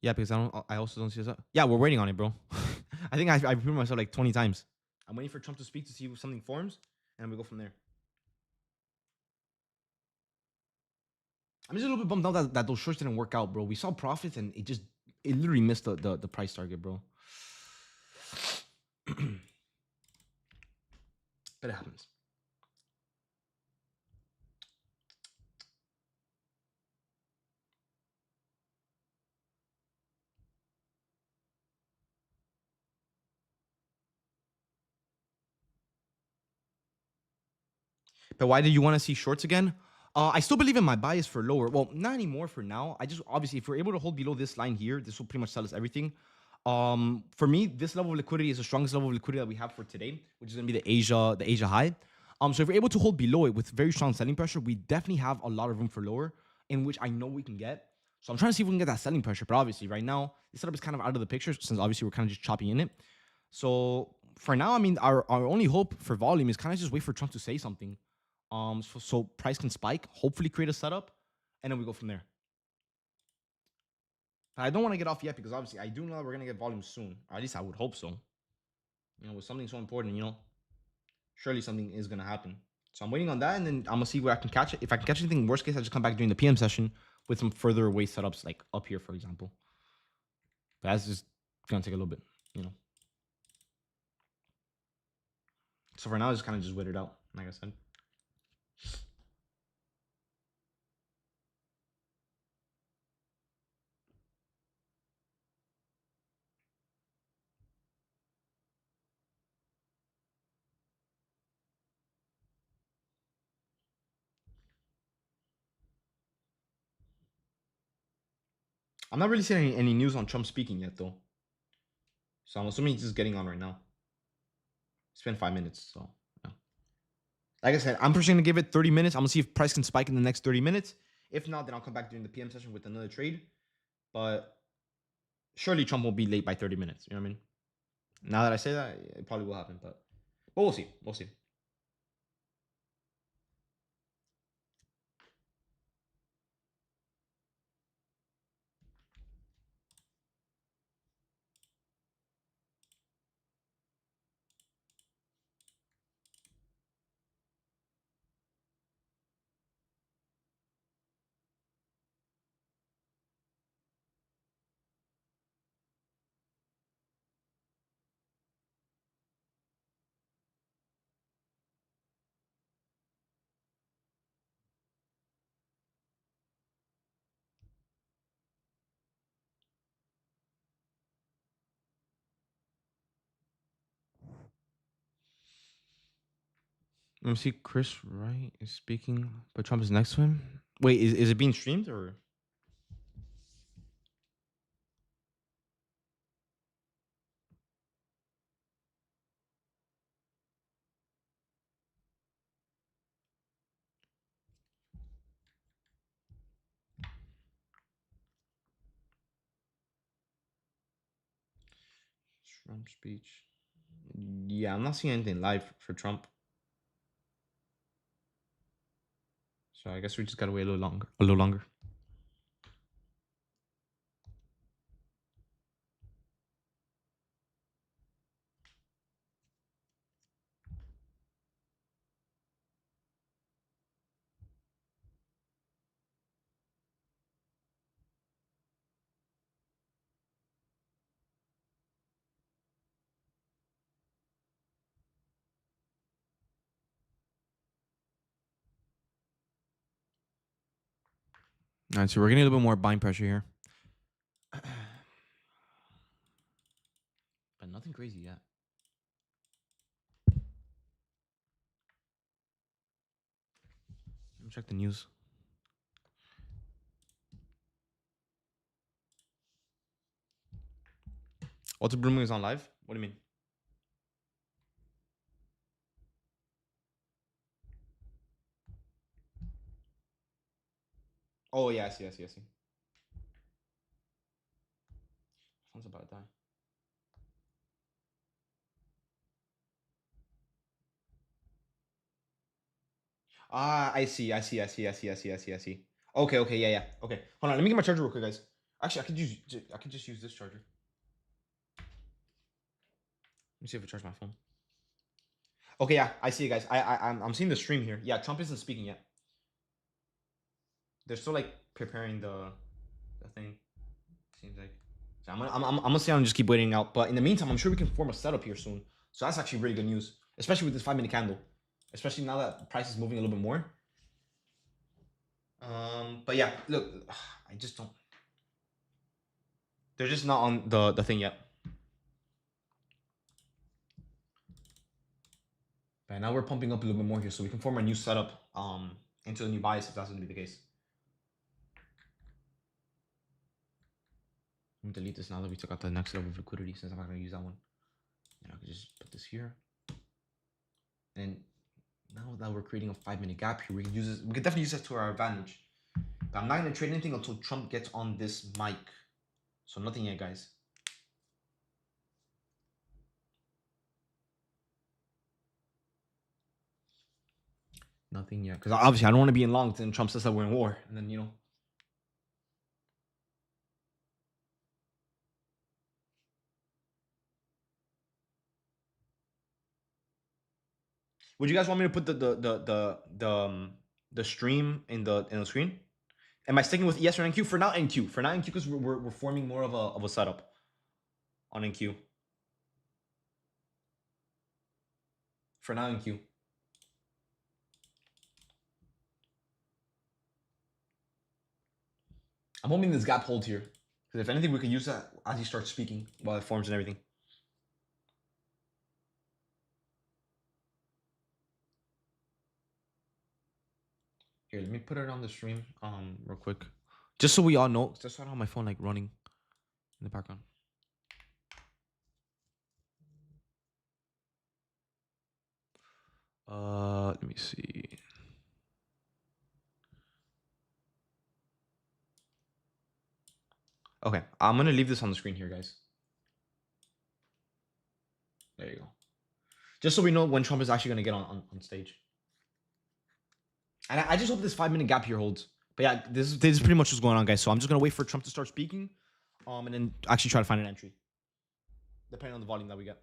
Yeah, because I also don't see this. Yeah, we're waiting on it, bro. I think I repeated myself like 20 times. I'm waiting for Trump to speak to see if something forms, and we go from there. I'm just a little bit bummed out that those shorts didn't work out, bro. We saw profits and it literally missed the price target, bro. But it happens. But why do you want to see shorts again? I still believe in my bias for lower. Well, not anymore for now. I just obviously if we're able to hold below this line here, this will pretty much sell us everything. For me, this level of liquidity is the strongest level of liquidity that we have for today, which is gonna be the Asia high. So if we're able to hold below it with very strong selling pressure, we definitely have a lot of room for lower, in which I know we can get. So I'm trying to see if we can get that selling pressure. But obviously, right now, this setup is kind of out of the picture since obviously we're kind of just chopping in it. So for now, I mean, our only hope for volume is kind of just wait for Trump to say something. So price can spike, hopefully create a setup, and then we go from there. But I don't want to get off yet because obviously I do know that we're gonna get volume soon. Or at least I would hope so. You know, with something so important, you know, surely something is gonna happen. So I'm waiting on that, and then I'm gonna see where I can catch it. If I can catch anything, worst case, I just come back during the PM session with some further away setups, like up here, for example. But that's just gonna take a little bit, you know. So for now, it's kind of just wait it out, like I said. I'm not really seeing any news on Trump speaking yet, though. So I'm assuming he's just getting on right now. It's been 5 minutes, so yeah. Like I said, I'm just gonna give it 30 minutes. I'm gonna see if price can spike in the next 30 minutes. If not, then I'll come back during the PM session with another trade. But surely Trump won't be late by 30 minutes. You know what I mean? Now that I say that, it probably will happen, but we'll see. We'll see. Let me see. Chris Wright is speaking, but Trump is next to him. Wait, is it being streamed or? Trump speech. Yeah, I'm not seeing anything live for Trump. So I guess we just gotta wait a little longer. A little longer. All right, so we're getting a little bit more buying pressure here. But nothing crazy yet. Let me check the news. Walter Blooming is on live? What do you mean? Oh, yeah, I see. Phone's about to die. Ah, I see. Okay, yeah. Okay. Hold on, let me get my charger real quick, guys. Actually, I could just use this charger. Let me see if I charge my phone. Okay, yeah, I see you guys. I'm seeing the stream here. Yeah, Trump isn't speaking yet. They're still like preparing the thing. Seems like. So I'm gonna stay on and just keep waiting out. But in the meantime, I'm sure we can form a setup here soon. So that's actually really good news, especially with this 5 minute candle. Especially now that price is moving a little bit more. But yeah, look, I just don't. They're just not on the thing yet. But now we're pumping up a little bit more here, so we can form a new setup into the new bias if that's going to be the case. Let me delete this now that we took out the next level of liquidity, since I'm not going to use that one. And I can just put this here. And now that we're creating a 5 minute gap here, we can use this. We can definitely use this to our advantage. But I'm not going to trade anything until Trump gets on this mic. So nothing yet, guys. Nothing yet. Because obviously I don't want to be in long and Trump says that we're in war. And then, you know. Would you guys want me to put the stream in the screen? Am I sticking with ES or NQ? For now, NQ. For now, NQ, because we're forming more of a setup on NQ. For now, NQ. I'm hoping this gap holds here. Because if anything, we could use that as he starts speaking while it forms and everything. Here, let me put it on the stream real quick. Just so we all know. Just so I don't have my phone like running in the background. Let me see. Okay, I'm gonna leave this on the screen here, guys. There you go. Just so we know when Trump is actually gonna get on stage. And I just hope this 5 minute gap here holds. But yeah, this is pretty much what's going on, guys. So I'm just gonna wait for Trump to start speaking, and then actually try to find an entry, depending on the volume that we get.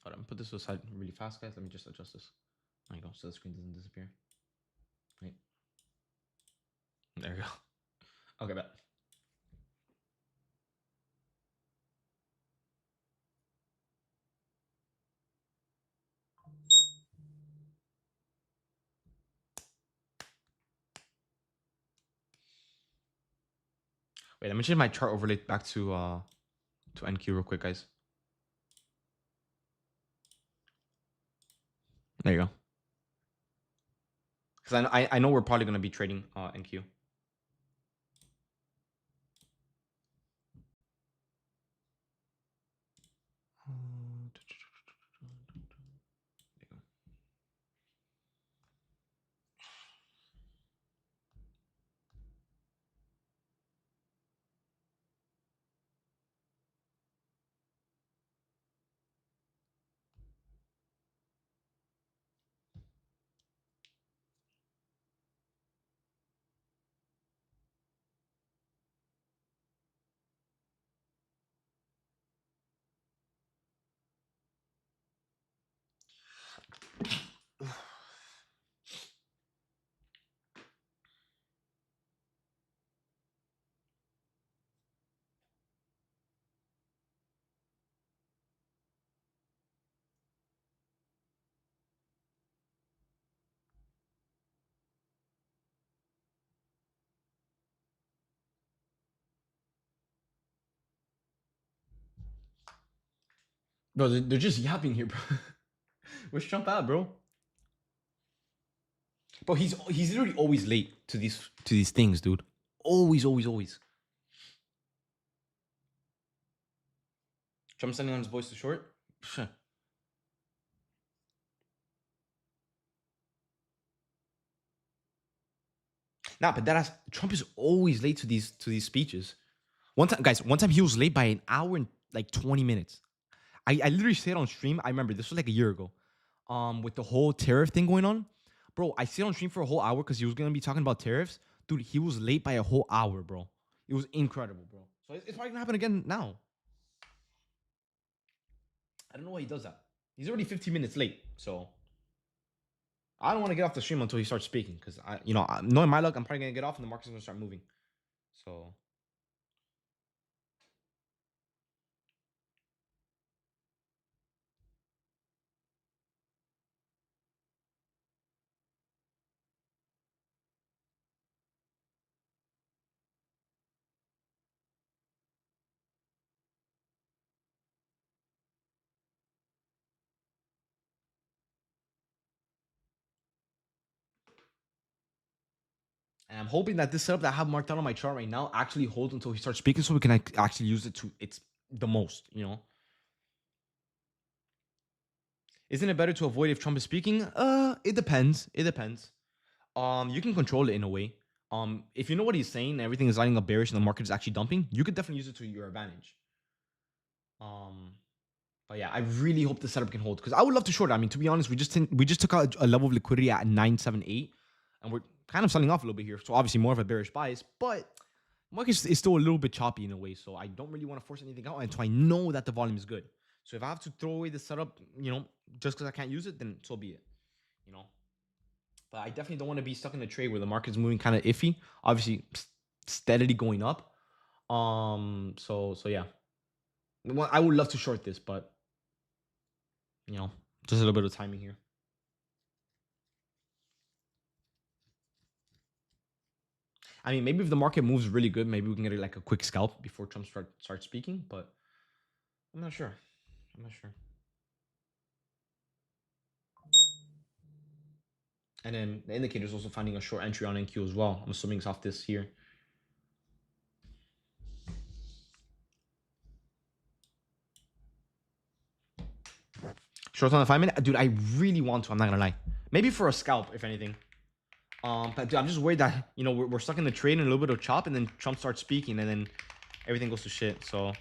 Hold on, put this aside really fast, guys. Let me just adjust this. There you go, so the screen doesn't disappear. Right. There you go. Okay, bet. Wait, let me change my chart overlay back to NQ real quick, guys. There you go. Because I know we're probably gonna be trading NQ. Bro, they're just yapping here, bro. Where's Trump at, bro? Bro, he's literally always late to these things, dude. Always, always, always. Trump sending on his voice to short? Nah, but Trump is always late to these speeches. One time he was late by an hour and like 20 minutes. I literally said on stream, I remember this was like a year ago. With the whole tariff thing going on. Bro, I stayed on stream for a whole hour because he was gonna be talking about tariffs. Dude, he was late by a whole hour, bro. It was incredible, bro. So it's probably gonna happen again now. I don't know why he does that. He's already 15 minutes late, so I don't want to get off the stream until he starts speaking because knowing my luck, I'm probably gonna get off and the market's gonna start moving. So and I'm hoping that this setup that I have marked out on my chart right now actually holds until he starts speaking, so we can actually use it to its the most. Isn't it better to avoid if Trump is speaking? It depends. It depends. You can control it in a way. If you know what he's saying and everything is lining up bearish and the market is actually dumping, you could definitely use it to your advantage. But yeah, I really hope the setup can hold because I would love to short it. I mean, to be honest, we just took out a level of liquidity at 978, and we're kind of selling off a little bit here. So obviously more of a bearish bias, but market is still a little bit choppy in a way. So I don't really want to force anything out until I know that the volume is good. So if I have to throw away the setup, just because I can't use it, then so be it. But I definitely don't want to be stuck in a trade where the market's moving kind of iffy. Obviously, steadily going up. So yeah. I would love to short this, but just a little bit of timing here. I mean, maybe if the market moves really good, maybe we can get like a quick scalp before Trump starts speaking. But I'm not sure. And then the indicator is also finding a short entry on NQ as well. I'm assuming it's off this here. Short on the 5 minute, dude. I really want to. I'm not gonna lie. Maybe for a scalp, if anything. But dude, I'm just worried that we're stuck in the trade and a little bit of chop, and then Trump starts speaking, and then everything goes to shit. So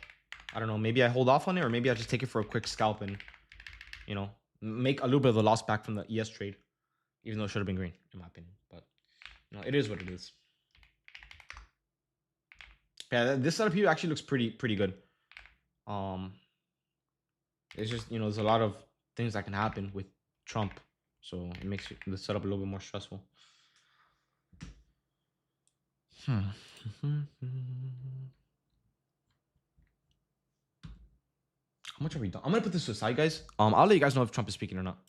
I don't know. Maybe I hold off on it, or maybe I just take it for a quick scalp and make a little bit of the loss back from the ES trade, even though it should have been green in my opinion. But it is what it is. Yeah, this setup here actually looks pretty good. It's just there's a lot of things that can happen with Trump, so it makes the setup a little bit more stressful. How much are we done? I'm gonna put this to the side, guys. I'll let you guys know if Trump is speaking or not.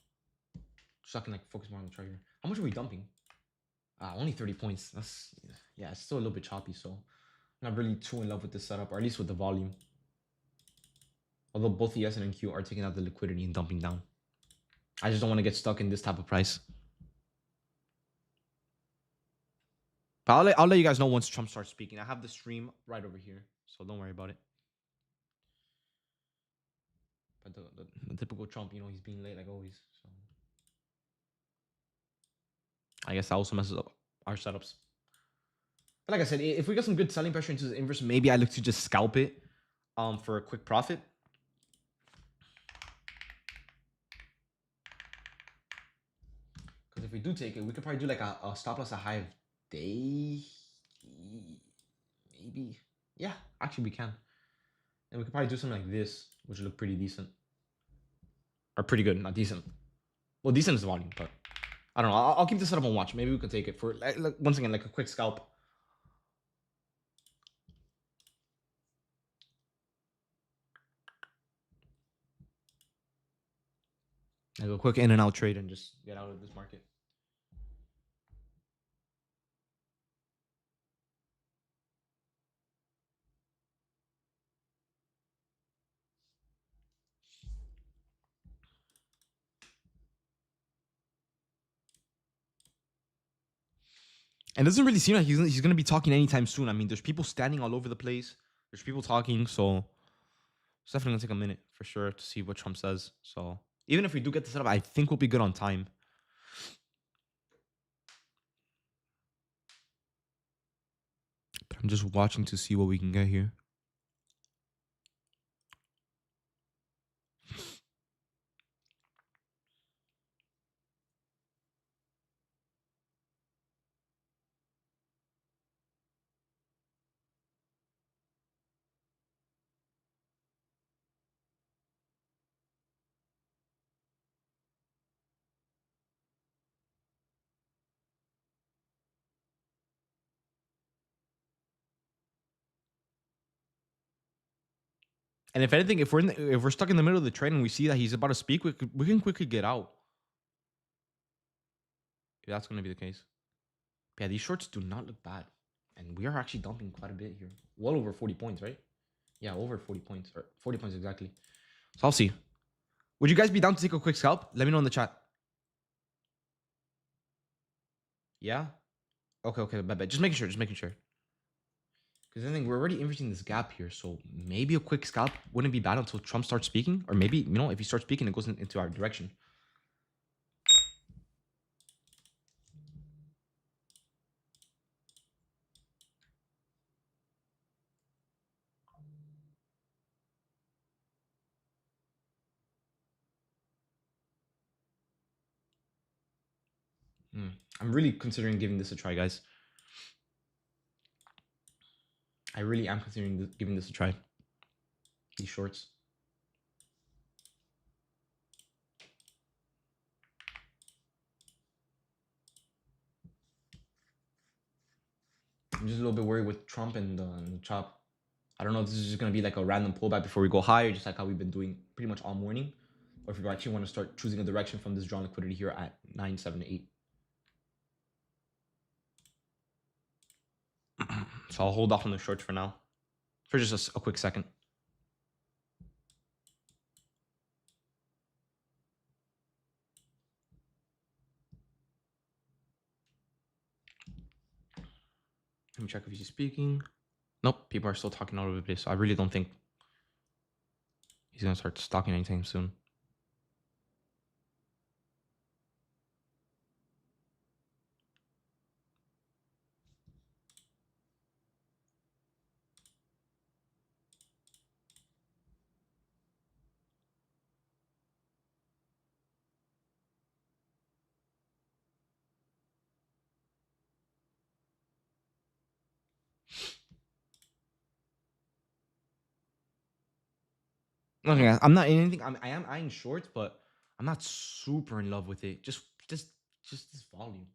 So I can focus more on the chart here. How much are we dumping? Only 30 points. It's still a little bit choppy, so I'm not really too in love with this setup, or at least with the volume. Although both the S and NQ are taking out the liquidity and dumping down. I just don't want to get stuck in this type of price. But I'll let you guys know once Trump starts speaking. I have the stream right over here, so don't worry about it. But the typical Trump, he's being late like always. So I guess that also messes up our setups. But like I said, if we get some good selling pressure into the inverse, maybe I look to just scalp it for a quick profit. Because if we do take it, we could probably do like a stop loss, a high of day. Maybe. Yeah, actually we can. And we could probably do something like this, which would look pretty decent. Or pretty good, not decent. Well, decent is the volume, but I don't know. I'll keep this setup on watch. Maybe we could take it for, once again, like a quick scalp. Like a quick in and out trade and just get out of this market. And it doesn't really seem like he's gonna be talking anytime soon. I mean, there's people standing all over the place. There's people talking, so it's definitely gonna take a minute for sure to see what Trump says. So even if we do get this set up, I think we'll be good on time. But I'm just watching to see what we can get here. And if anything, if we're stuck in the middle of the trade and we see that he's about to speak, we can quickly get out. If that's gonna be the case. But yeah, these shorts do not look bad, and we are actually dumping quite a bit here. Well over 40 points, right? Yeah, over 40 points or 40 points exactly. So I'll see. Would you guys be down to take a quick scalp? Let me know in the chat. Yeah. Okay. Bet. Just making sure. Because I think we're already inverting this gap here, so maybe a quick scalp wouldn't be bad until Trump starts speaking, or maybe if he starts speaking, it goes into our direction. I'm really considering giving this a try, guys. I really am considering giving this a try. These shorts. I'm just a little bit worried with Trump and the chop. I don't know if this is just going to be like a random pullback before we go higher, just like how we've been doing pretty much all morning. Or if we actually want to start choosing a direction from this drawn liquidity here at 978. So I'll hold off on the shorts for now. For just a quick second. Let me check if he's speaking. Nope, people are still talking all over the place. So I really don't think he's going to start stocking anytime soon. Okay, I'm not in anything. I am eyeing shorts, but I'm not super in love with it. Just this volume.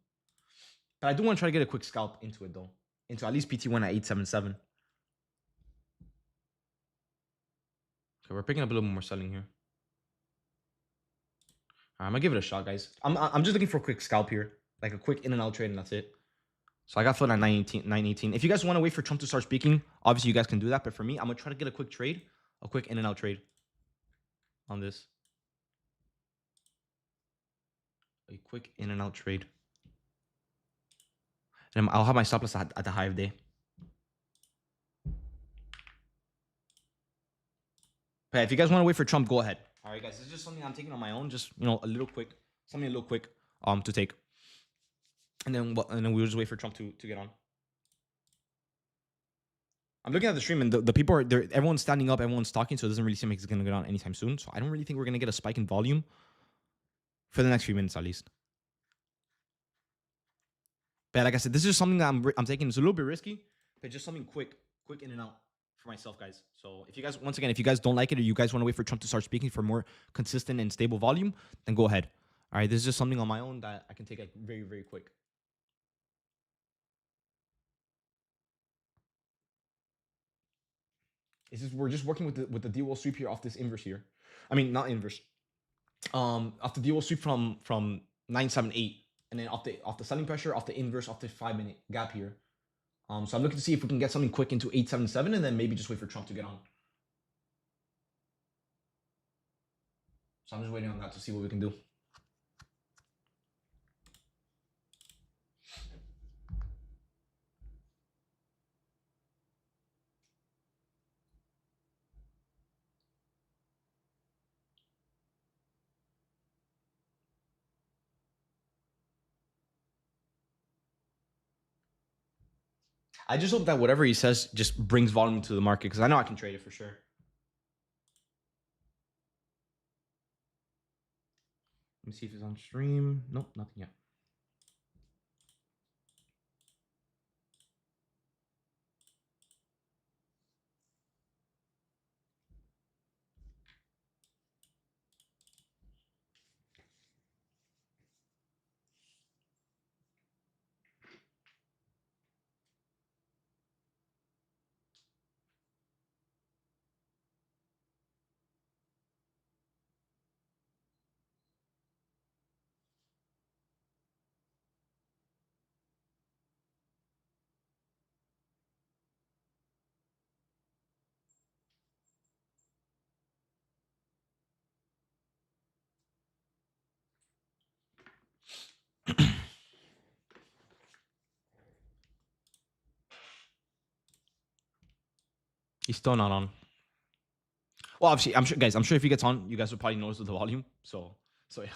But I do want to try to get a quick scalp into it though. Into at least PT1 at 877. Okay, we're picking up a little more selling here. I'm gonna give it a shot, guys. I'm just looking for a quick scalp here, like a quick in and out trade, and that's it. So I got filled at 918. If you guys want to wait for Trump to start speaking, obviously you guys can do that. But for me, I'm gonna try to get a quick trade, a quick in and out trade on this. A quick in and out trade. And I'll have my stop loss at the high of day. But if you guys want to wait for Trump, go ahead. All right, guys. This is just something I'm taking on my own. Just a little quick, something a little quick, to take. And then we'll just wait for Trump to get on. I'm looking at the stream and the people are there. Everyone's standing up. Everyone's talking. So it doesn't really seem like it's gonna get on anytime soon. So I don't really think we're gonna get a spike in volume for the next few minutes at least. But like I said, this is just something that I'm taking. It's a little bit risky, but just something quick in and out for myself, guys. So if you guys, once again, if you guys don't like it or you guys want to wait for Trump to start speaking for more consistent and stable volume, then go ahead. All right, this is just something on my own that I can take like very, very quick. We're just working with the D-Wall sweep here off this inverse here. I mean, not inverse. Off the D-Wall sweep from 978, and then off the selling pressure, off the inverse, off the 5-minute gap here. So I'm looking to see if we can get something quick into 877, and then maybe just wait for Trump to get on. So I'm just waiting on that to see what we can do. I just hope that whatever he says just brings volume to the market because I know I can trade it for sure. Let me see if it's on stream. Nope, nothing yet. He's still not on. Well, obviously, I'm sure, guys. I'm sure if he gets on, you guys will probably notice with the volume. So yeah,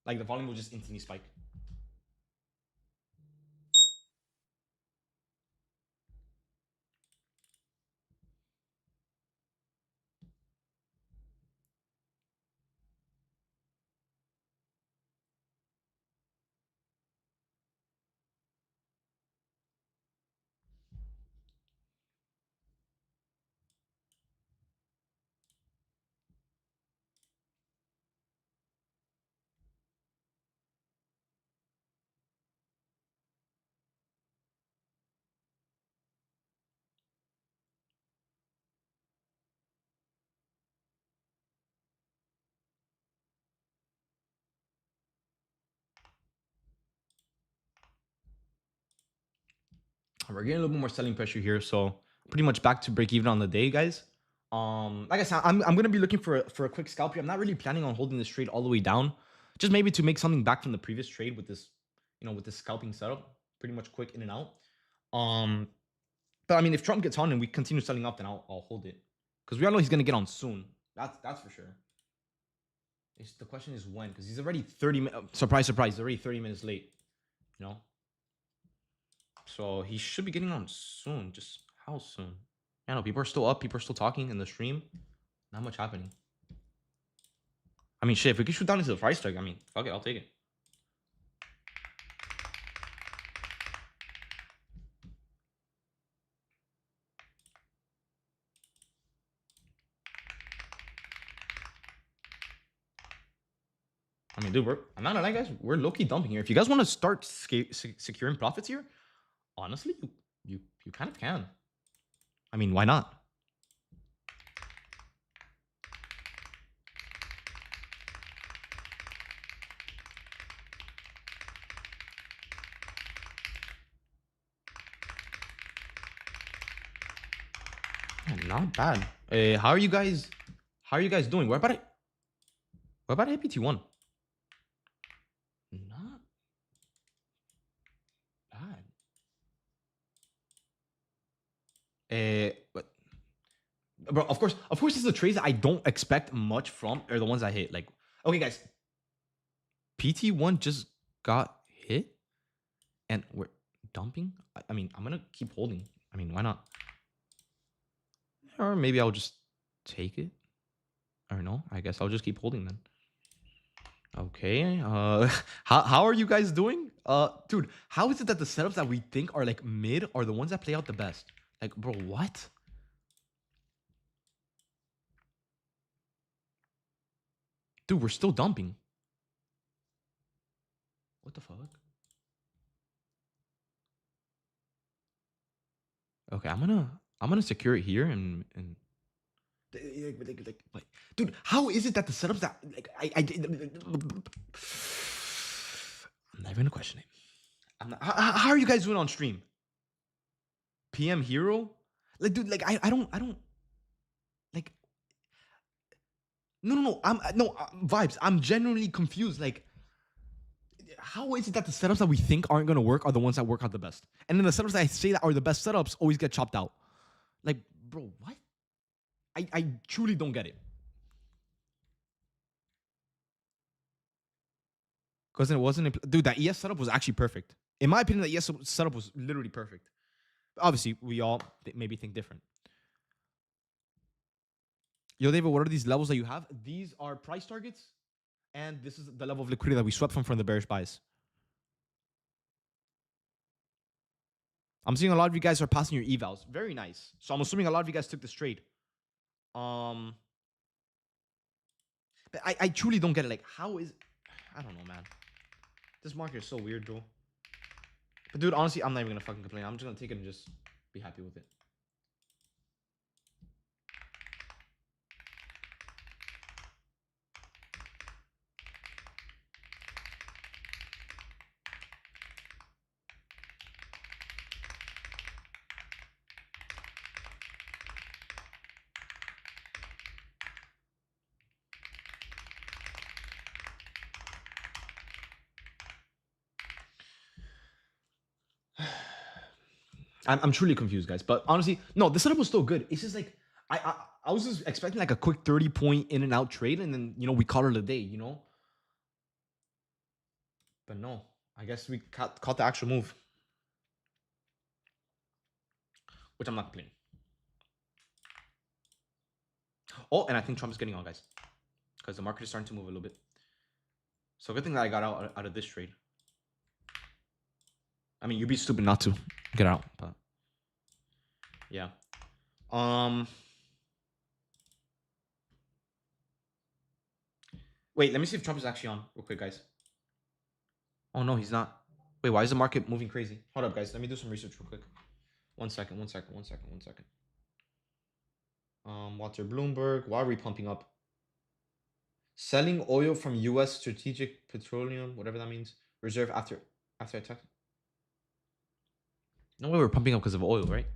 like the volume will just instantly spike. We're getting a little bit more selling pressure here, so pretty much back to break even on the day, guys. Like I said, I'm gonna be looking for a quick scalp here. I'm not really planning on holding this trade all the way down, just maybe to make something back from the previous trade with this, with this scalping setup. Pretty much quick in and out. But I mean, if Trump gets on and we continue selling up, then I'll hold it because we all know he's gonna get on soon. That's for sure. The question is when, because he's already 30 minutes. Surprise, surprise! He's already 30 minutes late. You know. So he should be getting on soon. Just how soon? I know people are still up. People are still talking in the stream. Not much happening. I mean, shit. If we could shoot down into the price tag, I mean, fuck it. I'll take it. I mean, dude, I'm not gonna lie, guys. We're low-key dumping here. If you guys want to start securing profits here, honestly, you kind of can. I mean, why not? Yeah, not bad. How are you guys? How are you guys doing? What about it? What about APT1? Not bad. But bro, of course, this is the trades that I don't expect much from are the ones I hit. Like, okay, guys, PT1 just got hit, and we're dumping. I mean, I'm gonna keep holding. I mean, why not? Or maybe I'll just take it. Or no, I guess I'll just keep holding then. Okay. How are you guys doing? Dude, how is it that the setups that we think are like mid are the ones that play out the best? Like, bro, what? Dude, we're still dumping. What the fuck? Okay, I'm gonna secure it here and like, dude, how is it that the setups that like I'm not even gonna question it. How are you guys doing on stream? PM Hero? Like, dude, like I don't like. No. Vibes. I'm genuinely confused. Like, how is it that the setups that we think aren't gonna work are the ones that work out the best, and then the setups that I say that are the best setups always get chopped out? Like, bro, what? I truly don't get it. Because it wasn't, dude. That ES setup was actually perfect. In my opinion, the ES setup was literally perfect. Obviously, we all maybe think different. Yo, David, what are these levels that you have? These are price targets, and this is the level of liquidity that we swept from the bearish buys. I'm seeing a lot of you guys are passing your evals. Very nice. So I'm assuming a lot of you guys took this trade. But I truly don't get it. Like, how is... I don't know, man. This market is so weird, bro. But dude, honestly, I'm not even gonna fucking complain. I'm just gonna take it and just be happy with it. I'm truly confused, guys. But honestly, no, the setup was still good. It's just like I was just expecting like a quick 30-point in and out trade, and then we call it a day, But no, I guess we caught the actual move, which I'm not complaining. Oh, and I think Trump is getting on, guys, because the market is starting to move a little bit. So good thing that I got out of this trade. I mean, you'd be stupid not to get out, but yeah. Wait, let me see if Trump is actually on real quick, guys. Oh no, he's not. Wait, why is the market moving crazy? Hold up, guys. Let me do some research real quick. One second. Walter Bloomberg. Why are we pumping up? Selling oil from U.S. Strategic Petroleum, whatever that means, reserve after attack. No way we're pumping up because of oil, right?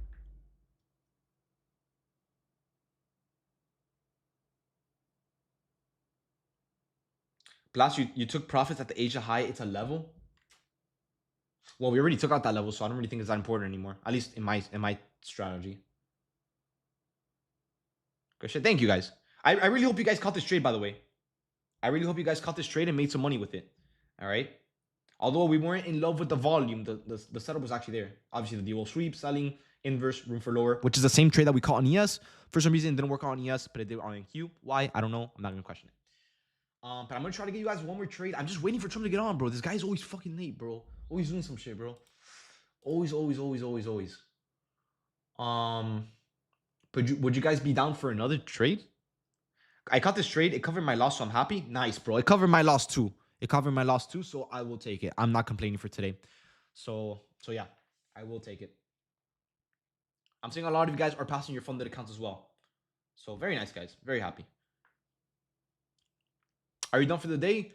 Blast, you took profits at the Asia high. It's a level. Well, we already took out that level, so I don't really think it's that important anymore. At least in my strategy. Good shit. Thank you, guys. I really hope you guys caught this trade, by the way. I really hope you guys caught this trade and made some money with it. All right. Although we weren't in love with the volume, the setup was actually there. Obviously, the DOL sweep, selling, inverse, room for lower, which is the same trade that we caught on ES. For some reason, it didn't work on ES, but it did on NQ. Why? I don't know. I'm not going to question it. But I'm going to try to get you guys one more trade. I'm just waiting for Trump to get on, bro. This guy's always fucking late, bro. Always doing some shit, bro. Always. But would you guys be down for another trade? I caught this trade. It covered my loss, so I'm happy. Nice, bro. It covered my loss too. So I will take it. I'm not complaining for today. So yeah, I will take it. I'm seeing a lot of you guys are passing your funded accounts as well. So very nice, guys. Very happy. Are you done for the day?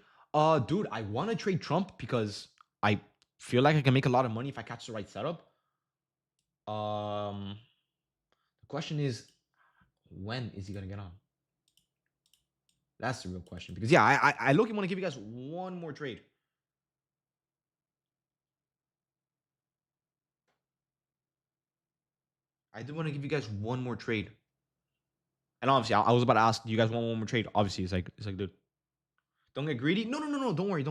Dude, I want to trade Trump because I feel like I can make a lot of money if I catch the right setup. The question is, when is he gonna get on? That's the real question. Because yeah, I look, want to give you guys one more trade. I do want to give you guys one more trade. And obviously, I was about to ask, do you guys want one more trade? Obviously, it's like, dude, don't get greedy. No. Don't worry.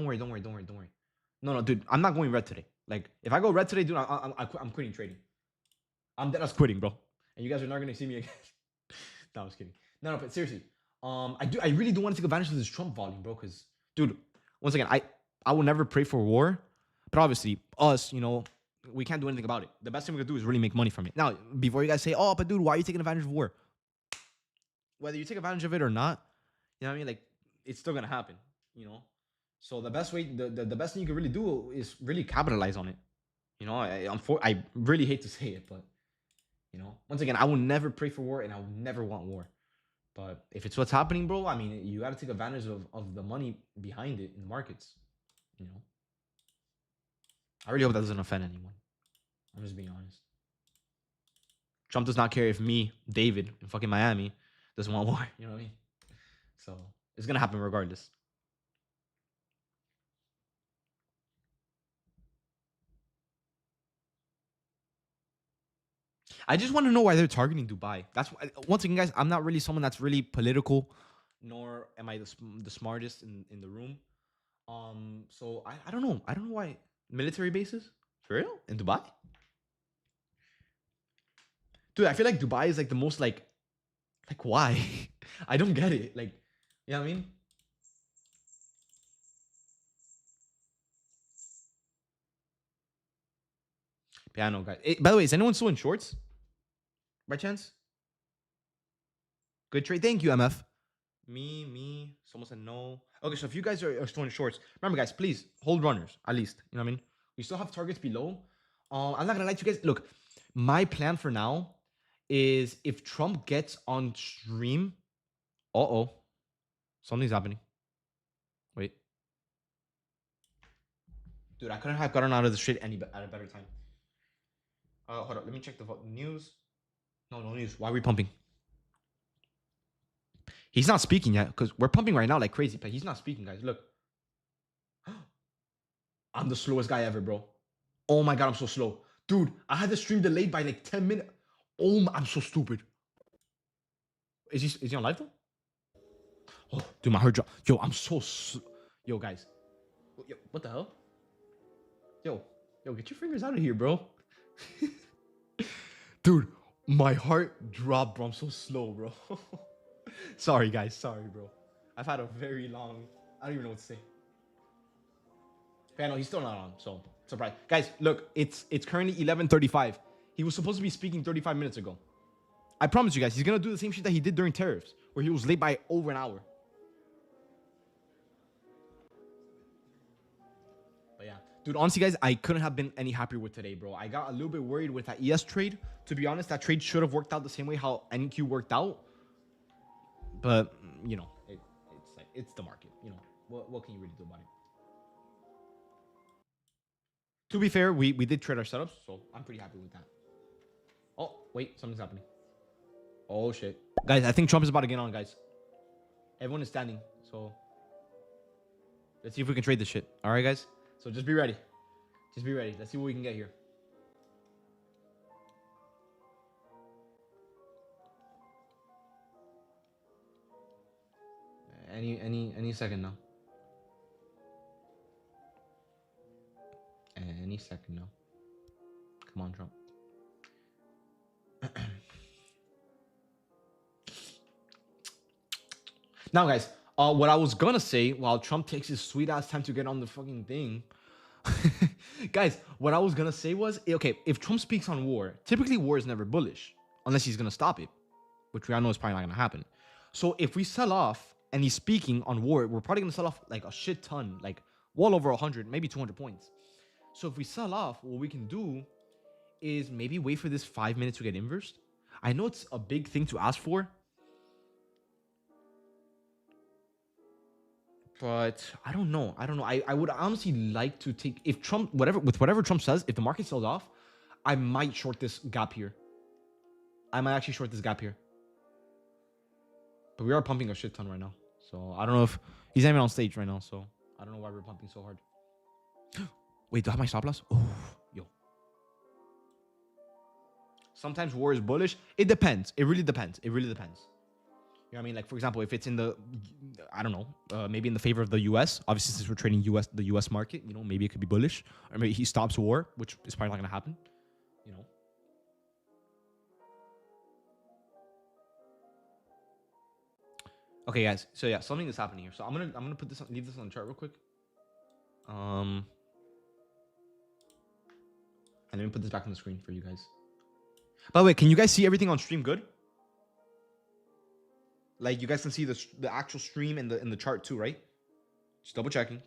No, dude, I'm not going red today. Like, if I go red today, dude, I'm quitting trading. I'm dead ass quitting, bro. And you guys are not gonna see me again. No, I was kidding. No, but seriously, I really do want to take advantage of this Trump volume, bro. Because, dude, once again, I will never pray for war, but obviously, us, we can't do anything about it. The best thing we can do is really make money from it. Now, before you guys say, oh, but dude, why are you taking advantage of war? Whether you take advantage of it or not, you know what I mean? Like, it's still gonna happen, So the best way, the best thing you can really do is really capitalize on it. I really hate to say it, but once again, I will never pray for war and I will never want war. But if it's what's happening, bro, I mean, you got to take advantage of the money behind it in the markets. I really hope that doesn't offend anyone. I'm just being honest. Trump does not care if me, David, in fucking Miami, doesn't want war. You know what I mean? So it's gonna happen regardless. I just want to know why they're targeting Dubai. That's once again, guys. I'm not really someone that's really political, nor am I the smartest in the room. So I don't know. I don't know why military bases for real in Dubai. Dude, I feel like Dubai is like the most like why? I don't get it. Like, you know what I mean? Yeah, I know, guys. By the way, is anyone still in shorts? By chance? Good trade. Thank you, MF. Me. Someone said no. Okay, so if you guys are still in shorts, remember, guys, please hold runners at least. You know what I mean? We still have targets below. I'm not gonna lie to you guys. Look, my plan for now is if Trump gets on stream. Something's happening. Wait, dude, I couldn't have gotten out of this trade at a better time. Hold up. Let me check the news. No news. Why are we pumping? He's not speaking yet because we're pumping right now like crazy, but he's not speaking, guys. Look. I'm the slowest guy ever, bro. Oh my God, I'm so slow. Dude, I had the stream delayed by like 10 minutes. Oh, I'm so stupid. Is he on live though? Oh, dude, my heart dropped. Yo, I'm so Yo, guys. Yo, what the hell? Yo, get your fingers out of here, bro. Dude, my heart dropped, bro. I'm so slow, bro. Sorry, guys. Sorry, bro. I've had a very long... I don't even know what to say. Panel, he's still not on, so surprise. Guys, look, it's currently 11:35. He was supposed to be speaking 35 minutes ago. I promise you guys, he's gonna do the same shit that he did during tariffs, where he was late by over an hour. But yeah, dude, honestly, guys, I couldn't have been any happier with today, bro. I got a little bit worried with that ES trade. To be honest, that trade should have worked out the same way how NQ worked out. But you know, it's the market. You know, what can you really do about it? To be fair, we did trade our setups, so I'm pretty happy with that. Oh, wait, something's happening. Oh, shit. Guys, I think Trump is about to get on, guys. Everyone is standing, so... Let's see if we can trade this shit. All right, guys? So just be ready. Just be ready. Let's see what we can get here. Any second now. Any second now. Come on, Trump. Now, guys, what I was gonna say while Trump takes his sweet ass time to get on the fucking thing, guys, what I was gonna say was, okay, if Trump speaks on war, typically war is never bullish unless he's gonna stop it, which we all know is probably not gonna happen. So if we sell off and he's speaking on war, we're probably gonna sell off like a shit ton, like well over 100, maybe 200 points. So if we sell off, what we can do is maybe wait for this 5 minutes to get inversed. I know it's a big thing to ask for, but I don't know. I would honestly like to take, if Trump, whatever Trump says, if the market sells off, I might short this gap here. I might actually short this gap here. But we are pumping a shit ton right now. So I don't know if he's not even on stage right now. So I don't know why we're pumping so hard. Wait, do I have my stop loss? Oh, yo. Sometimes war is bullish. It depends. It really depends. You know what I mean? Like, for example, if it's in the, I don't know, maybe in the favor of the US, obviously since we're trading the US market, you know, maybe it could be bullish. Or maybe he stops war, which is probably not going to happen, you know. Okay, guys. So yeah, something is happening here. So I'm gonna put this, leave this on the chart real quick. And let me put this back on the screen for you guys. By the way, can you guys see everything on stream good? Like, you guys can see the actual stream and the chart too, right? Just double checking.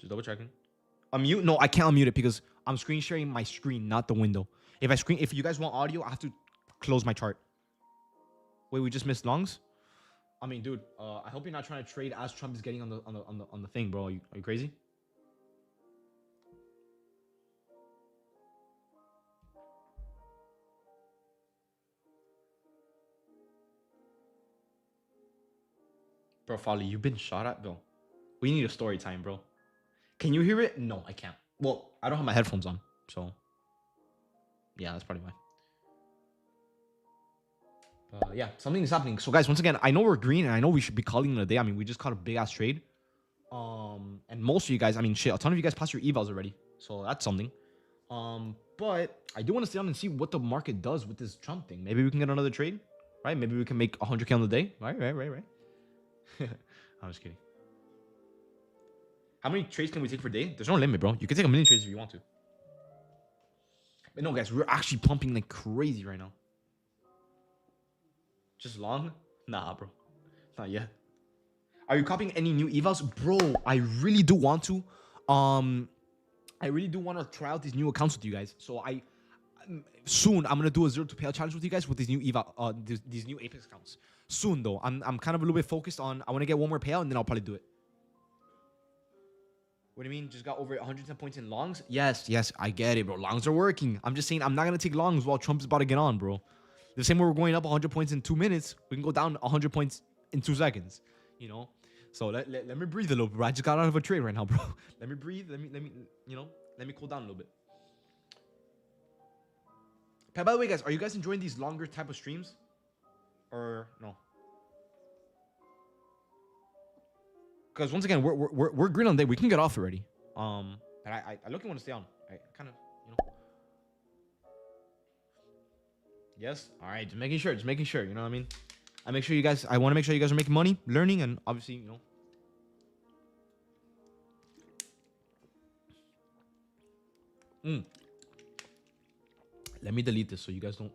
Unmute? No, I can't unmute it because I'm screen sharing my screen, not the window. If you guys want audio, I have to close my chart. Wait, we just missed longs? I mean, dude, I hope you're not trying to trade as Trump is getting on the thing, bro. Are you crazy? Bro, Folly, you've been shot at, bro. We need a story time, bro. Can you hear it? No, I can't. Well, I don't have my headphones on, so yeah, that's probably why. Yeah, something is happening. So, guys, once again, I know we're green, and I know we should be calling it a day. I mean, we just caught a big ass trade. And most of you guys, I mean, shit, a ton of you guys passed your evals already, so that's something. But I do want to stay on and see what the market does with this Trump thing. Maybe we can get another trade, right? Maybe we can make 100K on the day. Right. I'm just kidding. How many trades can we take per day? There's no limit, bro. You can take a million trades if you want to. But no, guys, we're actually pumping like crazy right now. Just long? Nah, bro. Not yet. Are you copying any new evals? Bro, I really do want to. I really do want to try out these new accounts with you guys. So soon I'm gonna do a 0 to payout challenge with you guys with these new these new Apex accounts. Soon though. I'm kind of a little bit focused on I want to get one more payout and then I'll probably do it. What do you mean? Just got over 110 points in longs? Yes, I get it, bro. Longs are working. I'm just saying I'm not gonna take longs while Trump's about to get on, bro. The same way we're going up 100 points in 2 minutes, we can go down 100 points in 2 seconds. You know? So let me breathe a little bit, bro. I just got out of a trade right now, bro. Let me breathe. Let me cool down a little bit. By the way, guys, are you guys enjoying these longer type of streams? Or no? Because once again, we're green on day. We can get off already. But I look want to stay on. I kind of, Yes. All right. Just making sure. You know what I mean? I want to make sure you guys are making money, learning, and obviously, Let me delete this so you guys don't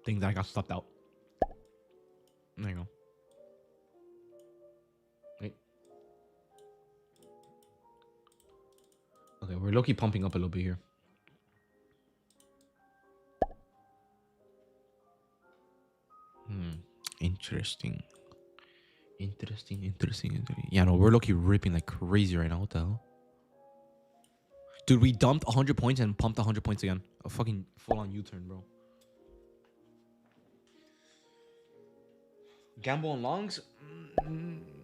think that I got stuffed out. There you go. Wait. Okay, we're low-key pumping up a little bit here. Interesting. Yeah, no, we're low-key ripping like crazy right now. What the hell? Dude, we dumped 100 points and pumped 100 points again. A fucking full-on U-turn, bro. Gamble on longs?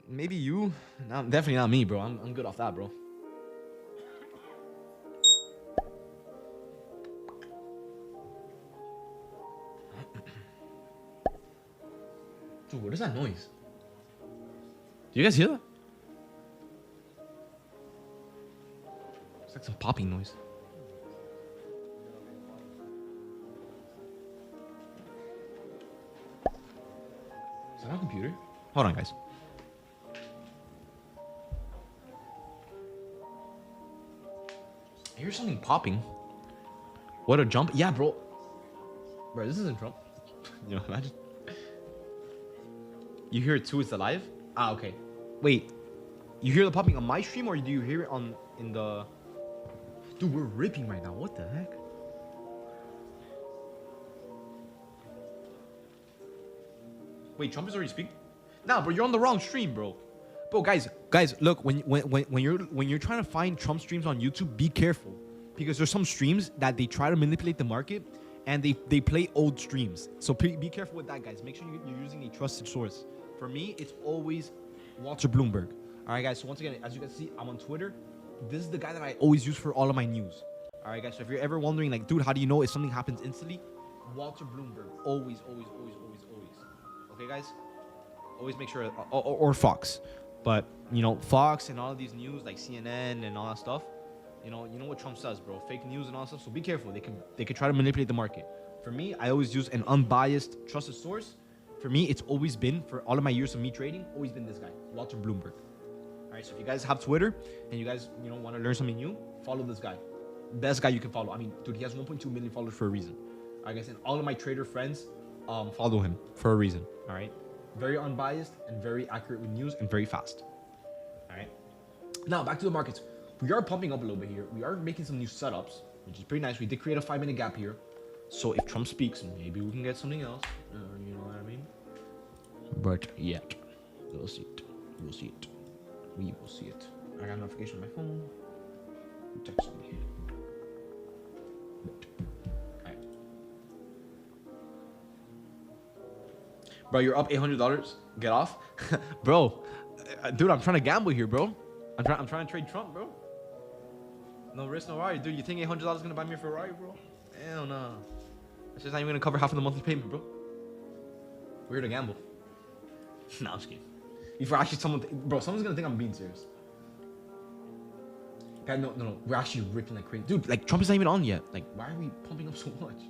Maybe you. No, definitely not me, bro. I'm good off that, bro. Dude, what is that noise? Do you guys hear that? It's like some popping noise. Is that on computer? Hold on, guys. I hear something popping. What a jump. Yeah, bro. Bro, this isn't Trump. Imagine. You hear it too, it's alive? Ah, okay. Wait. You hear the popping on my stream or do you hear it in the... Dude, we're ripping right now. What the heck? Wait, Trump is already speaking? Nah, bro, you're on the wrong stream, bro. Bro, guys, look, when you're trying to find Trump streams on YouTube, be careful. Because there's some streams that they try to manipulate the market and they play old streams. So be careful with that, guys. Make sure you're using a trusted source. For me, it's always Walter Bloomberg. All right, guys. So once again, as you guys see, I'm on Twitter. This is the guy that I always use for all of my news. All right, guys. So if you're ever wondering, like, dude, how do you know if something happens instantly? Walter Bloomberg. Always. Okay, guys. Always make sure, or Fox. But Fox and all of these news, like CNN and all that stuff. You know what Trump says, bro. Fake news and all that stuff. So be careful. They can try to manipulate the market. For me, I always use an unbiased, trusted source. For me, it's always been, for all of my years of me trading, always been this guy, Walter Bloomberg. All right, so if you guys have Twitter and you guys, want to learn something new, follow this guy. Best guy you can follow. I mean, dude, he has 1.2 million followers for a reason. All right, guys, and all of my trader friends follow him for a reason. All right, very unbiased and very accurate with news and very fast. All right, now back to the markets. We are pumping up a little bit here. We are making some new setups, which is pretty nice. We did create a 5-minute gap here. So if Trump speaks, maybe we can get something else. You know what I mean? But yet, we'll see it. We will see it. I got a notification on my phone. Who texted me? Alright. Bro, you're up $800. Get off, bro. Dude, I'm trying to gamble here, bro. I'm trying to trade Trump, bro. No risk, no worry, dude. You think $800 is gonna buy me a Ferrari, bro? Hell no. It's just not even gonna cover half of the monthly payment, bro. We're here to gamble. Nah, I'm just kidding. Before actually someone's gonna think I'm being serious. God, no. We're actually ripping like crazy. Dude, like, Trump is not even on yet. Like, why are we pumping up so much?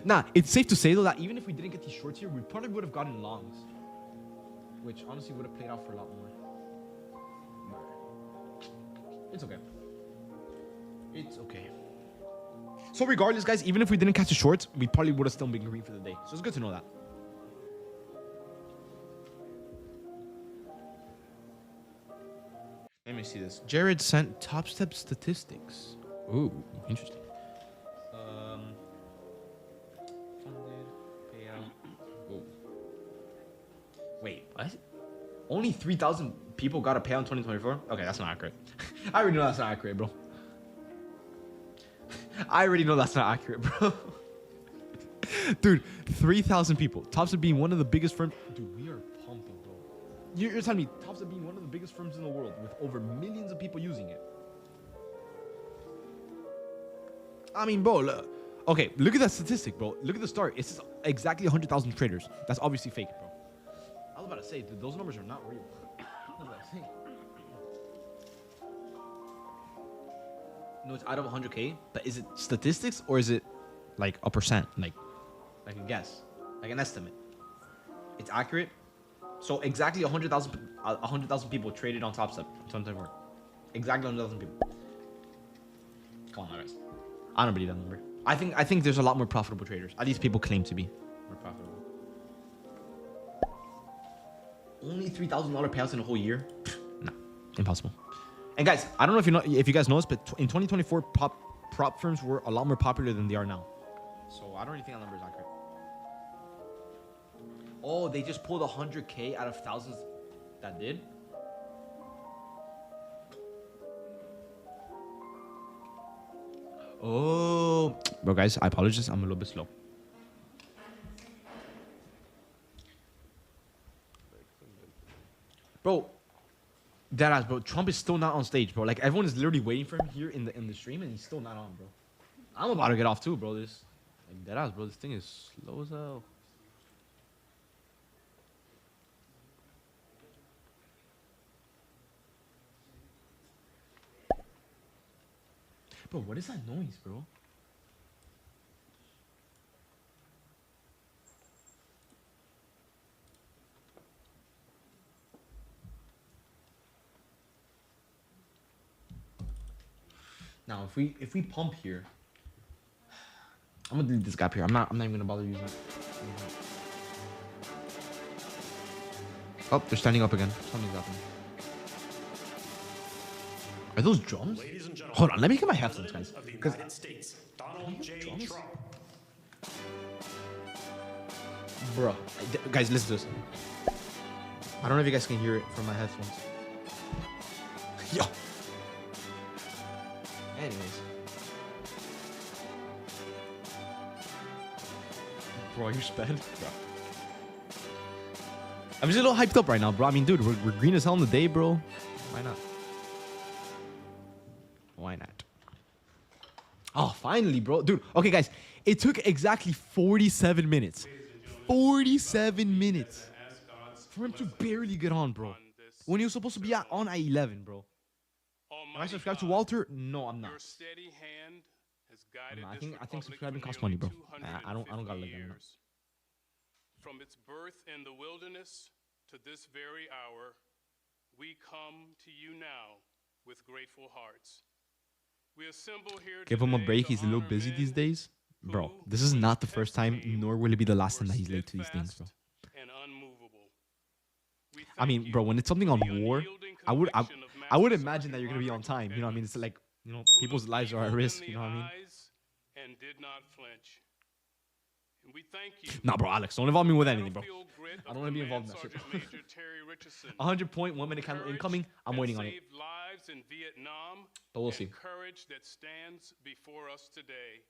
Nah, it's safe to say, though, that even if we didn't get these shorts here, we probably would have gotten longs. Which, honestly, would have played out for a lot more. It's okay. It's okay. So regardless, guys, even if we didn't catch the shorts, we probably would have still been green for the day. So it's good to know that. Let me see this. Jared sent top step statistics. Ooh, interesting. Funded payout. Ooh. Wait, what? Only 3,000 people got a payout in 2024? Okay, that's not accurate. I already know that's not accurate, bro. I already know that's not accurate, bro. Dude, 3,000 people. Topstep being one of the biggest firms. Dude, we are pumping, bro. You're telling me Topstep being one of the biggest firms in the world with over millions of people using it. I mean, bro, look. Okay, look at that statistic, bro. Look at the start. It says exactly 100,000 traders. That's obviously fake, bro. I was about to say, dude, those numbers are not real. I was about to say. No, it's out of 100K, but is it statistics or is it like a percent? Like a guess, like an estimate. It's accurate. So exactly 100,000 people traded on Top Step 2024. Exactly 100,000 people. Come on, guys. I don't believe that number. I think there's a lot more profitable traders. At least people claim to be more profitable. Only $3,000 payouts in a whole year? Nah, impossible. And guys, I don't know if you guys know this, but in 2024, prop firms were a lot more popular than they are now. So I don't really think that number is accurate. Oh, they just pulled 100K out of thousands that did? Oh. Bro, guys, I apologize. I'm a little bit slow. Bro, deadass, bro. Trump is still not on stage, bro. Like, everyone is literally waiting for him here in the stream, and he's still not on, bro. I'm about to get off too, bro. This, like, deadass, bro. This thing is slow as hell. Bro, what is that noise, bro? Now, if we pump here, I'm gonna delete this gap here. I'm not even gonna bother using it. Oh, they're standing up again. Something's happening. Are those drums? Hold on, let me get my headphones, guys. Because Donald J. Trump. Bro, guys, listen to this. I don't know if you guys can hear it from my headphones. Yo. Anyways. Bro, are you sped? Bro. I'm just a little hyped up right now, bro. I mean, dude, we're green as hell in the day, bro. Why not? Why not? Oh, finally, bro. Dude, okay, guys. It took exactly 47 minutes. 47 minutes for him to barely get on, bro. When he was supposed to be on at 11, bro. Am I subscribed to Walter? No, I'm not. I think subscribing costs money, bro. I don't gotta like that. From its birth in the wilderness to this very hour, we come to you now with grateful hearts. We assemble here. Give him a break. He's a little busy these days. Bro, this is not the first time, nor will it be the last time that he's late to these things, bro. I mean, bro, when it's something on war, I would imagine that you're gonna be on time. You know what I mean? It's like, you know, people's lives are at risk. You know what I mean? And did not flinch. And we thank you. Nah, bro, Alex, don't involve me with anything, bro. I don't want to be involved in that shit. 100.1 minute candle incoming. I'm waiting on it. But we'll see. Courage that stands before us today.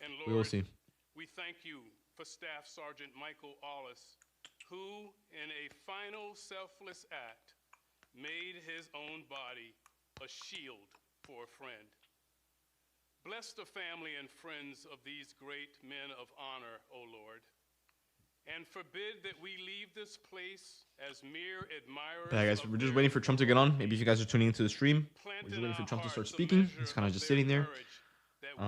And Lord, we will see. We thank you for Staff Sergeant Michael Aulis, who, in a final selfless act, made his own body a shield for a friend. Bless the family and friends of these great men of honor, O Lord, and forbid that we leave this place as mere admirers. Yeah, guys, of we're just their waiting for Trump to get on. Maybe if you guys are tuning into the stream, plant we're just in waiting for our Trump to start hearts a speaking. measure He's kind of of just their sitting there. courage that we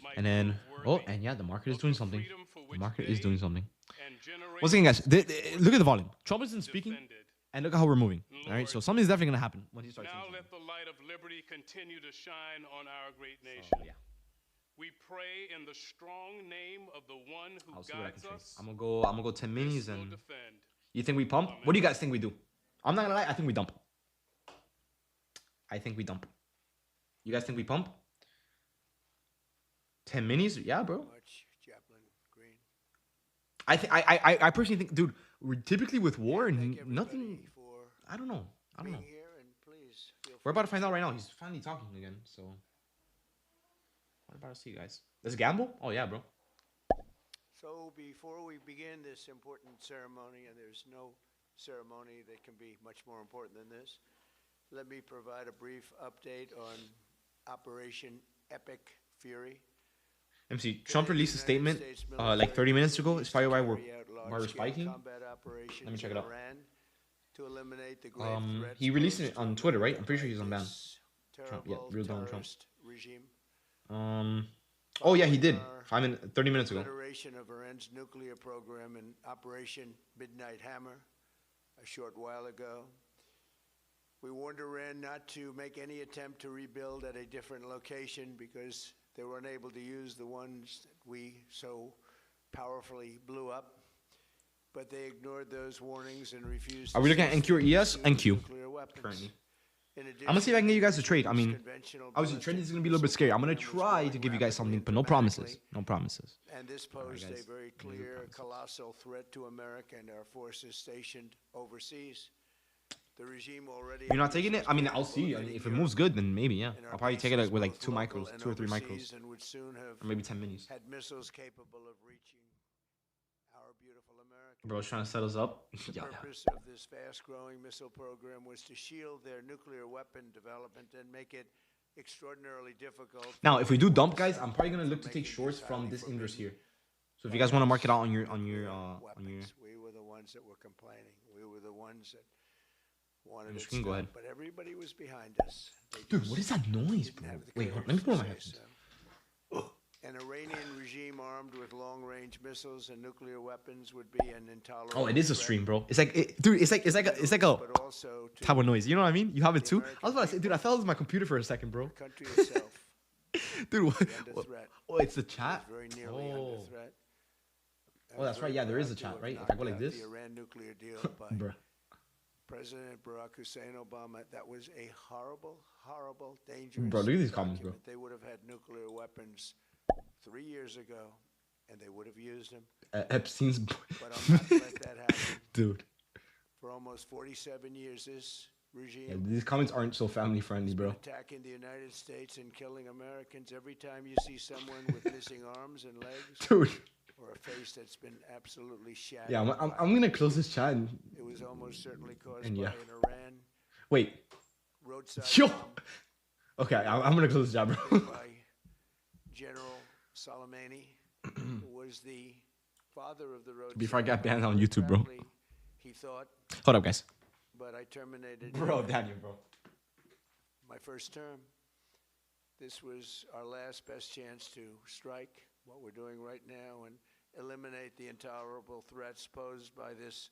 might And then, prove oh, worthy and yeah, the market is of doing the something. freedom for The which market is they doing something. and Once again, guys, generations look at the volume. Trump isn't speaking, defended. and look at how we're moving. All right, Lord, so something's definitely gonna happen when he starts. Now saying let the light of liberty continue to shine on our great nation. something. So, yeah, We pray in the strong name of the one who I'll see what I guides can trade. us. I'm gonna go 10 This minis, will and defend. you think we pump? What do you guys think we do? I'm not gonna lie, I think we dump. I think we dump. You guys think we pump? 10 minis? Yeah, bro. Much Chaplain Green. I personally think, dude, we're typically with war and Thank nothing. everybody for I don't know. being here, and please feel We're free about to find out right now. He's finally talking again, so we're about to see, guys. Let's gamble. Oh yeah, bro. So before we begin this important ceremony, and there's no ceremony that can be much more important than this, let me provide a brief update on Operation Epic Fury. MC, Trump released a statement like 30 minutes ago. It's probably why we're spiking. Let me check it out. He released it on Twitter, right? I'm pretty sure he's on ban. Trump, yeah, real Donald Trump. Regime. Oh yeah, he did. 30 minutes ago. Obliteration of Iran's nuclear program in Operation Midnight Hammer a short while ago. We warned Iran not to make any attempt to rebuild at a different location because they were unable to use the ones that we so powerfully blew up. But they ignored those warnings and refused. Are we looking at NQ or ES? NQ nuclear weapons. currently. In I'm gonna see if I can get you guys to trade. I mean, conventional obviously, trading is ballistic gonna be a little bit missile scary. I'm gonna program was try to growing give you guys rapidly something, and but no promises. dramatically. No promises. And this posed guys. a very No clear, promises. colossal threat to America and our forces stationed overseas. The regime already. You're not taking it? I mean, I'll see. I mean, if it moves good, then maybe, yeah. I'll probably take it with like 2 micros, 2 or 3 micros, And would soon have or maybe 10 minis. had missiles capable of reaching our beautiful America. Bro's trying to set us up. The Yeah. purpose of this fast-growing missile program was to shield their nuclear weapon development and make it extraordinarily difficult. Now, if we do dump, guys, I'm probably gonna look to take shorts from this inverse here. So if you guys want to mark it out on your weapons. We were the ones that were complaining. We were the ones that wanted You it can go ahead. stopped, but everybody was behind us. They Dude, just what is that noise, didn't bro? have the Wait, hold on, courage let me put on to my say headphones. so. An Iranian regime armed with long-range missiles and nuclear weapons would be an intolerable. Oh, it is a threat, stream, bro. It's like, dude, it's like a but also to type of noise. You know what I mean? You have it the too. American I was about to say, dude, I felt it was my computer for a second, bro. the country itself. Dude, what? Under threat. Oh, it's the Is chat. very nearly Oh. under threat. Oh, that's right. Yeah, there is a chat, right? If I go like this, The Iran nuclear deal by bruh. President Barack Hussein Obama, that was a horrible, horrible, dangerous. Bro, look at these comments, bro. document. They would have had nuclear weapons 3 years ago, and they would have used them. Epstein's, But I'll not let that happen. dude. For almost 47 years, this Yeah, regime these comments aren't so family friendly, bro. attacking the United States and killing Americans. Every time you see someone with missing arms and legs Dude. or a face that's been absolutely shattered, Yeah, I'm by- gonna close this chat and it was almost certainly caused And by yeah. an Iran wait. roadside Yo. bomb Okay, I'm gonna close this chat, bro. by General Soleimani, who was the father of the roadside Before I got bomb. banned on YouTube, bro. Apparently, he thought, Hold up, guys. but I terminated Bro, Daniel, bro. my first term. This was our last best chance to strike what we're doing right now and eliminate the intolerable threats posed by this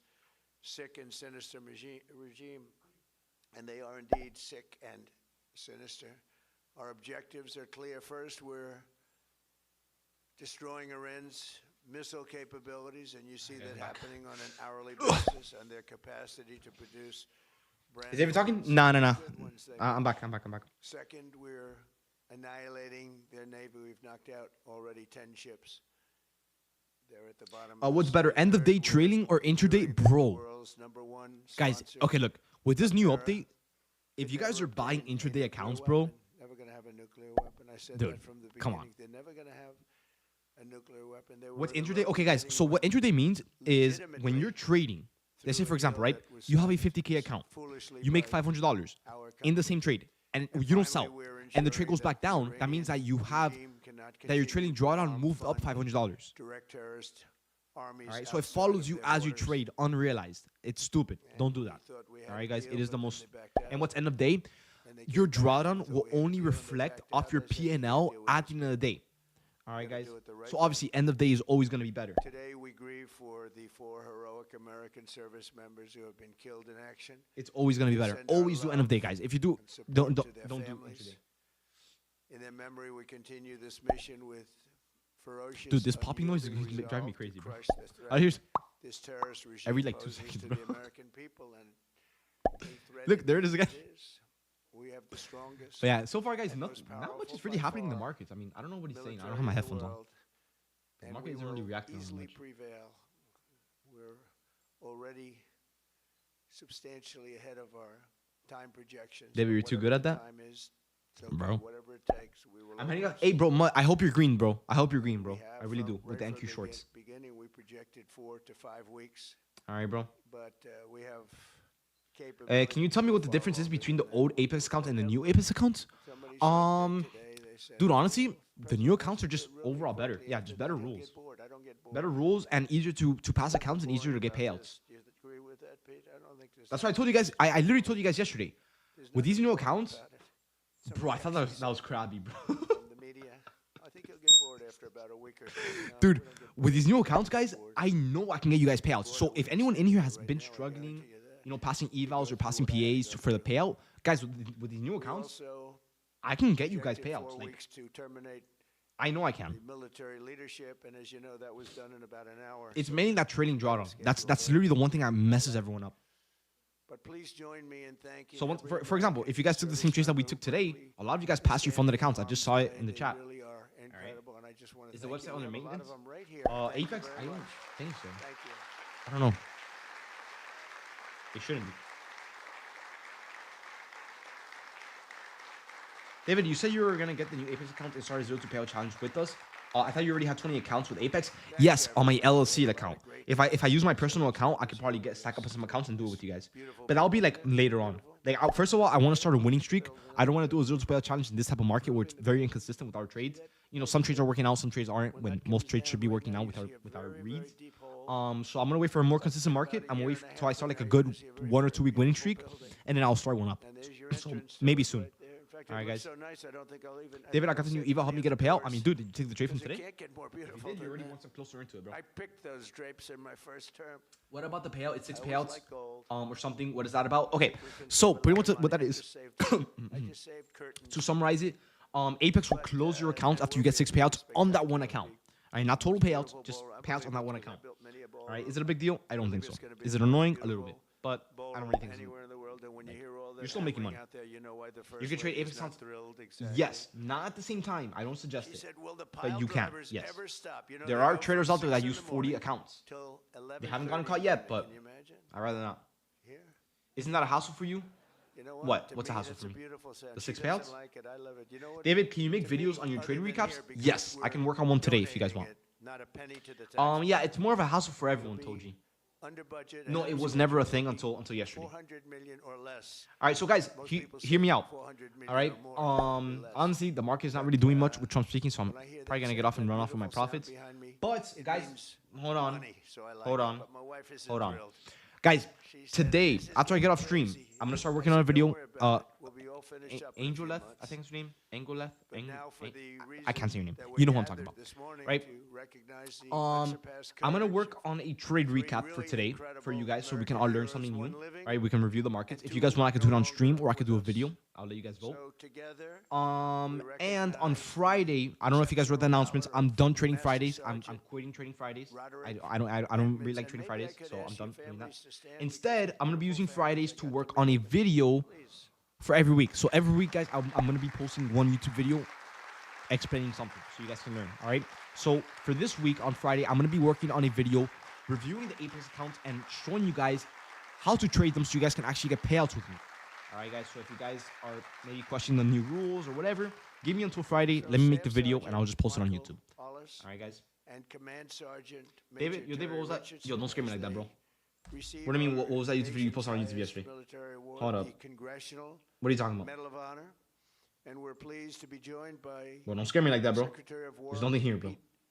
sick and sinister regime. And they are indeed sick and sinister. Our objectives are clear. First, we're destroying Iran's missile capabilities, and you see that happening on an hourly basis, and their capacity to produce brand Is David talking? ones, No. good ones they I'm back. Second, we're annihilating their navy. We've knocked out already 10 ships. They're at the bottom. of What's the better, sea. end of day Third, trading or we're intraday? preparing for the Bro. world's #1 Guys, sponsor okay, look. With this new of update, if you guys are buying developing a intraday nuclear accounts, weapon. bro, Never gonna have a nuclear weapon. I said Dude, that from the beginning. come on. They're never gonna have a nuclear weapon. They what's were the intraday? Okay, guys, so what intraday means is when you're trading, let's say, for example, right, you have a 50K account, foolishly you make by $500 our in the company. same trade, and And you don't finally, sell, we're and the trade ensuring goes back the down, that means that Iranian you have, regime cannot that your continue trading to drawdown bomb, moved up fund, $500. direct terrorist armies All right, so it outside follows of you their as you borders. trade, unrealized. It's stupid. And Don't do we that. thought we had All a right, guys. deal, It is the but then most. they backed out. And what's end of day? And they Your came back. drawdown We will thought we had a only deal, and they reflect backed off out. your I said, "You can't P&L deal with at this, the end of the day. All right, Gotta guys. do it the right So way." obviously, end of day is always going to be better. Today we grieve for the 4 heroic American service members who have been killed in action. It's always going to be better. Send our Always do end of love day, guys. If you do, and support don't to don't their don't do families. intraday. In their memory, we continue this mission with ferocious, Dude, this popping noise is unyielding driving me resolve to crazy, bro. crush the threat I hear this terrorist regime every, like, 2 poses seconds, to bro. the American people, and they threaten Look, there it is again. is. We have the strongest. But yeah, so far, guys, and not most much is powerful really by happening in the far markets. I mean, I don't know what he's saying. I military don't have my in the headphones on. world, The and market we isn't really will reacting as easily much. prevail. We're already substantially ahead of our time projections. David, but you're too good whatever at the that? time is, it's Bro. okay, whatever it takes, we will I'm heading always out. Hey, bro, I hope you're green, bro. I hope you're green, We bro. have I really from do. With the right NQ from shorts. beginning, we projected 4 to 5 weeks, All right, bro. but we have capability. Can you tell me what the far difference is longer between than the that. old Apex account and the new Apex account? Somebody showed me Um, today, they said, Dude, honestly, "Well, the new President accounts are Bush just did really overall better. quickly." Yeah, I just said, better "I don't rules. get bored. I don't get bored." Better rules and easier to pass accounts and easier to get Boring about payouts. this. Do you agree with that, Pete? I don't think there's That's what I told you guys. I literally told you guys yesterday. there's With these nothing new boring accounts, about it. bro, I thought Somebody that was crabby, bro. from the media. I think you'll get bored after about a week or two. No, Dude, we don't get with these new bored. accounts, guys, Bored. I know I can get you guys payouts. Bored So of if what anyone you in say here has right been now, I struggling, guarantee you that. you know, passing You evals go or passing through what I PAs go for the through. payout, guys, with these new We accounts, also I can get you guys projected payouts. 4 Like, weeks to terminate I know I the can. military leadership, and as you know, that was done in about an hour. It's So mainly that trading drawdown. That's schedule literally the one thing that messes everyone up. But please join me in thanking. So once, every for example, American if you guys took the same service trades that we member took who today, bravely a lot of you guys passed your funded stand accounts. I in just harm's saw it way. in the They chat. really are incredible, and I just want to Is the thank website you. under We have a lot maintenance? of them right here. Thank you Apex? very I don't much. think so. Thank you. I don't know. It shouldn't be. David, you said you were gonna get the new Apex account and start a 0 to payout challenge with us. I thought you already had 20 accounts with Apex. Yes, on my LLC account. If I use my personal account, I could probably stack up some accounts and do it with you guys. But that'll be like later on. Like first of all, I want to start a winning streak. I don't want to do a 0 to payout challenge in this type of market where it's very inconsistent with our trades. You know, some trades are working out, some trades aren't. When most trades should be working out with our reads. So I'm gonna wait for a more consistent market. I'm gonna wait till I start like a good 1 or 2 week winning streak, and then I'll start one up. And there's your So entrance maybe right soon. there. In fact, it All right, looks guys. so nice, I don't think I'll even. David, I got the new Eva. Help me get a payout. I mean, dude, did you take the trade from It today? can't get more beautiful. You did. You than already that. want some closer into it, bro. I picked those drapes in my first term. What about the payout? It's 6 I always payouts, like gold. or something. What is that about? Okay, We can so put pretty a much lot of what that money. is. I just saved curtains. To summarize it, Apex will close your account after you get 6 payouts on that one account. All right, not total payouts, just payouts on that one account. All right, is it a big deal? I don't think so. Is it annoying? A little bit, but I don't really think so. Anywhere in the world, and when you hear all that You're still making hammering money. out there, you know why the first You can trade lady's Apex not accounts. thrilled, exactly. Yes, not at the same time. I don't suggest She it. said, "Will the But pile you can, drivers yes. ever stop?" You know, There they are go from traders out there that 6 in use the 40 morning accounts. till 11. They haven't gotten caught yet, but Can you imagine? I'd rather not. Here. Isn't that a hassle for you? You know What? To What's a me, hassle it's for a me? beautiful sound. The She 6 doesn't payouts? like it. I love it. You know what? David, can you make To me, videos on your other trade than recaps? here, because Yes, I we're can work on one today if you guys donating want. it, not a penny to the tax. Yeah, it's more of a hassle for everyone, Toji. Under budget. No, and it as was you never a mentioned, thing it'll until be yesterday. 400 million or less. All right, so guys, Most people hear me say out. 400 million All right. or more, or less. Honestly, the market is not really doing much with Trump speaking, so I'm When I hear probably that gonna get sound, off and that run off with my beautiful sound profits. behind me, But it guys, means hold on, money, so I like hold it, on, but my wife isn't hold on. thrilled. Guys, She said, today "This is after I get off crazy." stream, I'm gonna I start said, working on a "Don't video. worry about it. We'll be all finished up in a few Angeleth, I months." think is her name. Angeleth. But now for the I can't say your name. reason that You know we're who I'm talking gathered about, this morning right? to recognize the I'm unsurpassed gonna courage work on a trade three recap for really today for you incredible guys, so we can American all learn heroes, something new. one living Right? We can review the markets. and If you guys two want, I could do it on no stream longer or I could do a with us. video. I'll let you guys vote. So together, And on recognize Friday, I don't know if you guys read the announcements. I'm done trading Fridays. I'm quitting trading Fridays. I don't really like trading Fridays, so I'm done doing that. Instead, I'm gonna be using Fridays to work on a video for every week. So every week, guys, I'm gonna be posting one YouTube video explaining something so you guys can learn. All right. So for this week on Friday, I'm gonna be working on a video reviewing the Apex accounts and showing you guys how to trade them so you guys can actually get payouts with me. All right, guys. So if you guys are maybe questioning the new rules or whatever, give me until Friday. Let me make the video and I'll just post it on YouTube. All right, guys. And Command Sergeant David, David, what was that? Yo, don't scare me like that, bro. What What do you mean, what was that YouTube video you posted on YouTube yesterday? Hold up. Congressional What are you talking about? Medal of Honor, and we're pleased to be joined by Bro, don't scare me like that, bro. Secretary of War There's nothing here, bro. Pete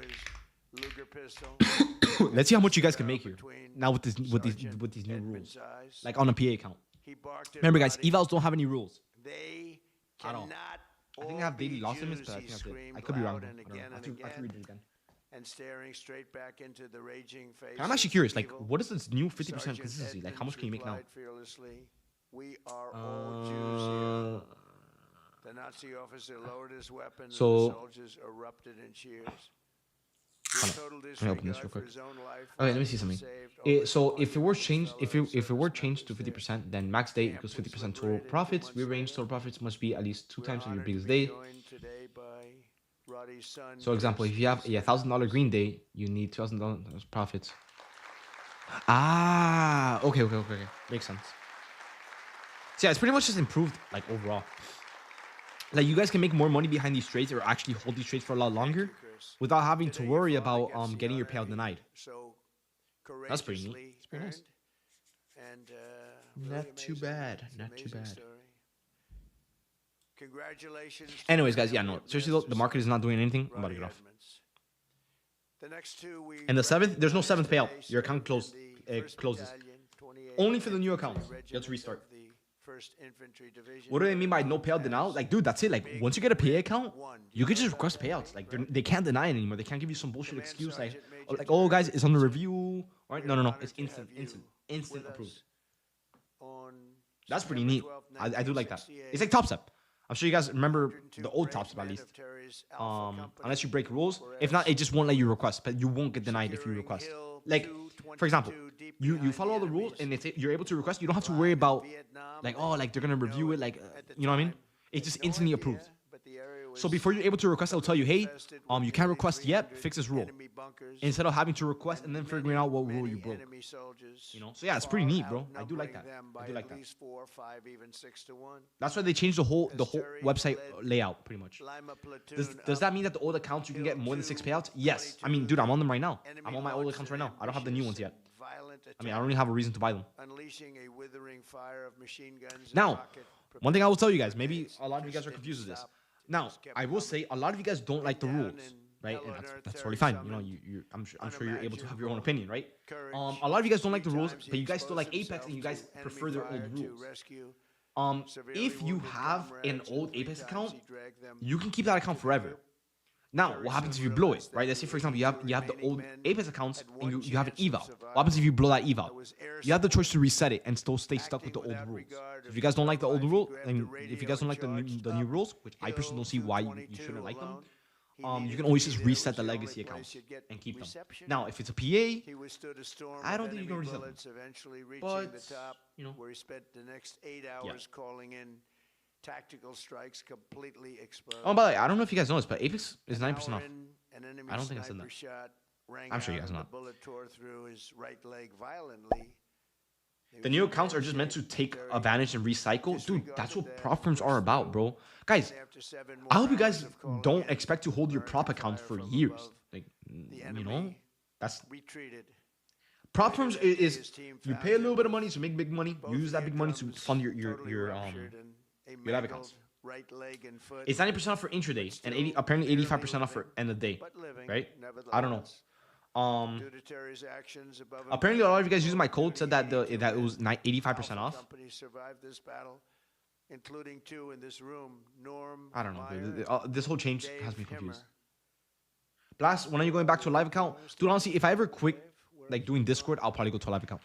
his Luger Let's see how much you guys can make here. Now with these new rules. Like on a PA account. Remember guys, evals don't have any rules. They At all. cannot I think I have daily loss limits, but I be think I did. screamed I could be wrong loud though. and I don't know. again I have and to read it again. and staring straight back into the raging face. I'm actually of curious, like, evil. what is this new 50% Sergeant consistency? Like, how much can you make now? Edmonds replied fearlessly, "We are all Jews here." The Nazi officer lowered his weapon and So- the soldiers erupted in cheers. With total Let me open this disregard real for quick. his own life, Okay, let me see something. saved So over if it were changed, 100 if it were fellow changed to service members 50%, then max day equals 50% total profits. Rearranged total profits must be at least 2 times of your biggest day. So example, if you have a $1,000 green day, you need $2,000 profits. Ah, okay. Makes sense. So yeah, it's pretty much just improved like overall. Like you guys can make more money behind these trades or actually hold these trades for a lot longer without having to worry about getting your payout denied. That's pretty neat. It's pretty nice. Not too bad. Not too bad. Congratulations. Anyways, guys, yeah, no, seriously though, the market is not doing anything. I'm about to get off. And the 7th, there's no 7th payout. Your account closes. Only for the new accounts. You have to restart. What do they mean by no payout denial? Like, dude, that's it. Like, once you get a PA account, you can just request payouts. Like, they can't deny it anymore. They can't give you some bullshit excuse like, oh, guys, it's under review. All right, no, it's instant approved. That's pretty neat. I do like that. It's like TopStep. I'm sure you guys remember the old TopStep at least. Unless you break rules. If not, it just won't let you request. But you won't get denied if you request. Like, for example, you follow all the rules and you're able to request. You don't have to worry about like, oh, like they're gonna review it. Like, you know what I mean? It's just instantly approved. So before you're able to request, it'll tell you, hey, you can't request yet. Fix this rule. Instead of having to request and then figuring out what rule you broke. You know? So yeah, it's pretty neat, bro. I do like that. I do like that. That's why they changed the whole website layout, pretty much. Does that mean that the old accounts you can get more than 6 payouts? Yes. I mean, dude, I'm on them right now. I'm on my old accounts right now. I don't have the new ones yet. I mean, I don't even have a reason to buy them. Now, one thing I will tell you guys, maybe a lot of you guys are confused with this. Now, I will say a lot of you guys don't like the rules, right? And that's totally fine. You know, I'm sure you're able to have your own opinion, right? A lot of you guys don't like the rules, but you guys still like Apex and you guys prefer their old rules. If you have an old Apex account, you can keep that account forever. Now, what happens if you blow it, right? Let's say, for example, you have the old Apex accounts and you have an eval. What happens if you blow that eval? You have the choice to reset it and still stay stuck with the old rules. If you guys don't like the old rule, and if you guys don't like the new rules, which I personally don't see why you shouldn't like them, you can always just reset the legacy accounts and keep them. Now, if it's a PA, I don't think you can reset them. But, you know, where he spent the next 8 hours calling in tactical strikes completely exposed. Oh, by the way, I don't know if you guys know this, but Apex is 9% off. I don't think I said that. I'm sure you guys know. The bullet tore through his right leg violently. The new accounts are just meant to take advantage and recycle. Dude, that's what prop firms are about, bro. Guys, I hope you guys don't expect to hold your prop accounts for years. Like, you know, that's... Prop firms is you pay a little bit of money to make big money. You use that big money to fund your live accounts. It's 90% off for intraday and apparently 85% off for end of day, right? I don't know. Apparently a lot of you guys using my code said that that it was 85% off. I don't know. This whole change has me confused. Blast, when are you going back to a live account? Dude, honestly, if I ever quit like doing Discord, I'll probably go to a live account.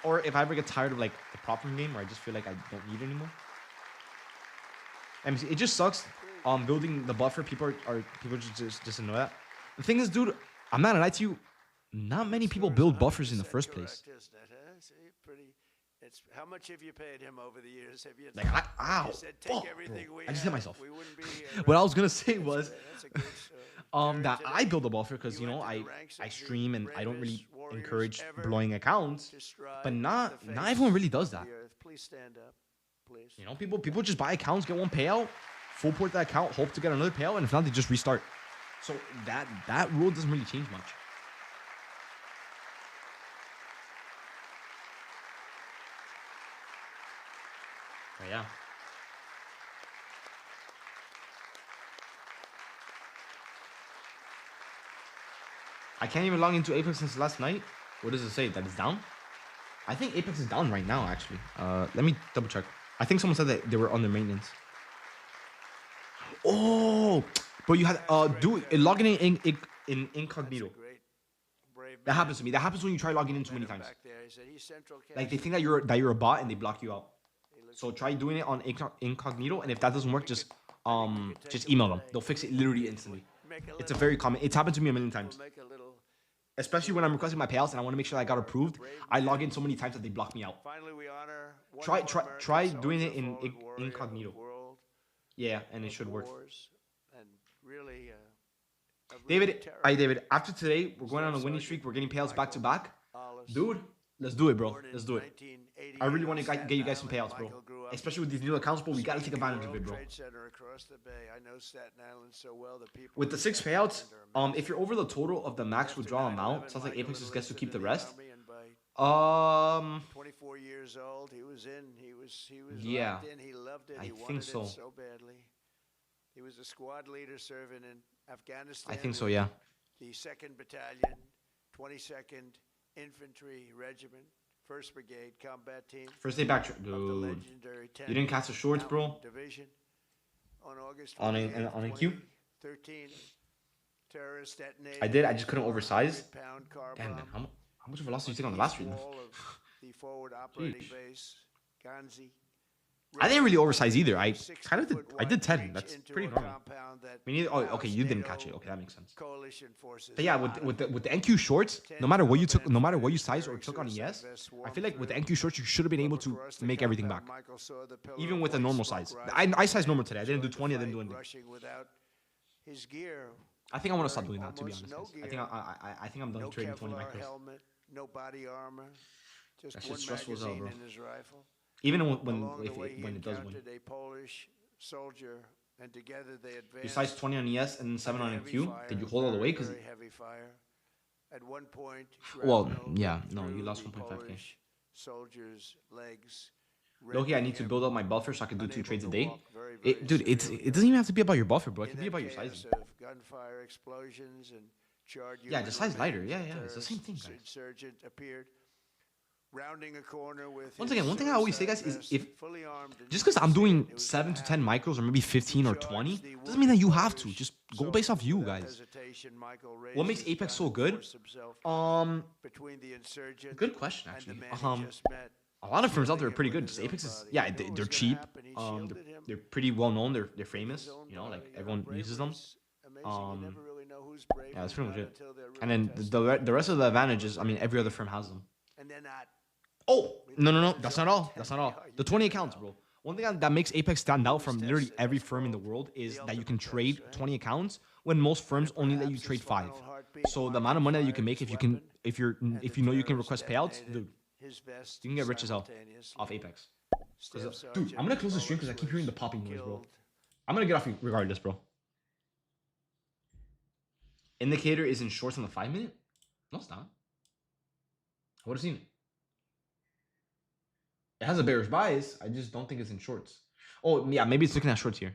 Or if I ever get tired of like the prop firm game where I just feel like I don't need it anymore. And it just sucks building the buffer. People just know that. The thing is, dude, I'm not gonna lie to you, not many people build buffers in the first place. How much have you paid him over the years? Have you like, ow, bro, I just hit myself. What I was gonna say was that I build a buffer because, you know, I stream and I don't really encourage blowing accounts, but not everyone really does that. Please stand up, please. You know, people just buy accounts, get one payout, full port that account, hope to get another payout, and if not, they just restart. So that rule doesn't really change much. But yeah. I can't even log into Apex since last night. What does it say? That it's down? I think Apex is down right now, actually. Let me double check. I think someone said that they were under maintenance. Oh, but you had logging in incognito. That happens to me. That happens when you try logging in too many times. Like they think that you're a bot and they block you out. So try doing it on incognito, and if that doesn't work, just email them. They'll fix it literally instantly. It's a very common. It's happened to me a million times. Especially when I'm requesting my payouts and I want to make sure I got approved. I log in so many times that they block me out. Try doing it in incognito. Yeah, and it should work. David, after today, we're going on a winning streak. We're getting payouts back to back. Dude, let's do it, bro. Let's do it. I really want to get you guys some payouts, bro. Especially with these new accounts, bro. We got to take advantage of it, bro. With the 6 payouts, if you're over the total of the max withdrawal amount, sounds like Apex just gets to keep the rest. 24 years old. He was in. He was yeah, locked in. He loved it. I He think wanted so. it so badly. He was a squad leader serving in Afghanistan. I think so, with yeah. The 2nd Battalion, 22nd Infantry Regiment, 1st Brigade Combat Team. First day back, of the dude. legendary You didn't catch the shorts, bro? Division. On August On 28th, a queue? 2013, terrorists detonated. I did. I just couldn't a oversize. 100-pound car Damn, man. bomb How much velocity you take on the last read? wall of the forward operating Sheesh. base, Ganzi. I didn't really oversize either. I 6 kind of did. foot I did wide 10. breach That's into pretty a normal. compound that We need. Oh, okay. You didn't housed catch it. NATO Okay, that makes sense. coalition forces. But yeah, with the NQ shorts, no matter what you took, no matter what you sized or took on ES, I feel like with the NQ shorts, you should have been able to make everything back, even with a normal size. I sized normal today. I didn't do 20. I didn't do anything. Rushing without his gear. I think I want to stop doing that, to be Almost honest. no Guys. gear, I think I'm done no trading 20 Kevlar micros. helmet, no body armor, just That one shit's stressful as hell, magazine bro. in his rifle. Even Along when the way, he it does win. encountered a Polish soldier, and together they advanced. You sized 20 on ES and then 7 on heavy NQ. fire, Did you hold all the way? Because very heavy fire. At one point, well, shrapnel yeah, went no, you through lost the 1.5K. Polish soldier's legs. Loki, I need to rendering build him up my buffer so I can do 2 unable trades a to day. walk very, very Dude, severely. it doesn't even have to be about your buffer, bro. It In can be that about your chaos sizing. of gunfire, explosions, and charred Yeah, just human size lighter. remains, Yeah, a yeah, it's the same thing, terrorist guys. insurgent appeared, rounding a corner with Once his again, one thing I always say, suicide guys, is vest if fully armed and just because I'm doing it was 7 to 10 happen. micros or maybe 15 or 20 doesn't mean that you have to. Just go based off you, guys. What makes Apex so good? Between the insurgent Good question, and the actually. man he just met. A lot of firms out there are pretty good. Just Apex is, yeah, they're cheap. They're pretty well known. They're famous. You know, like everyone uses them. Yeah, that's pretty much it. And then the rest of the advantages, I mean, every other firm has them. And they're not. Oh, no. That's not all. That's not all. The 20 accounts, bro. One thing that makes Apex stand out from literally every firm in the world is that you can trade 20 accounts when most firms only let you trade 5. So the amount of money that you can make if you know you can request payouts, dude, you can get rich as hell off Apex. Dude, I'm gonna close the stream because I keep hearing the popping noise, bro. I'm gonna get off regardless, bro. Indicator is in shorts on the 5-minute? No, it's not. I would have seen it. It has a bearish bias. I just don't think it's in shorts. Oh, yeah, maybe it's looking at shorts here.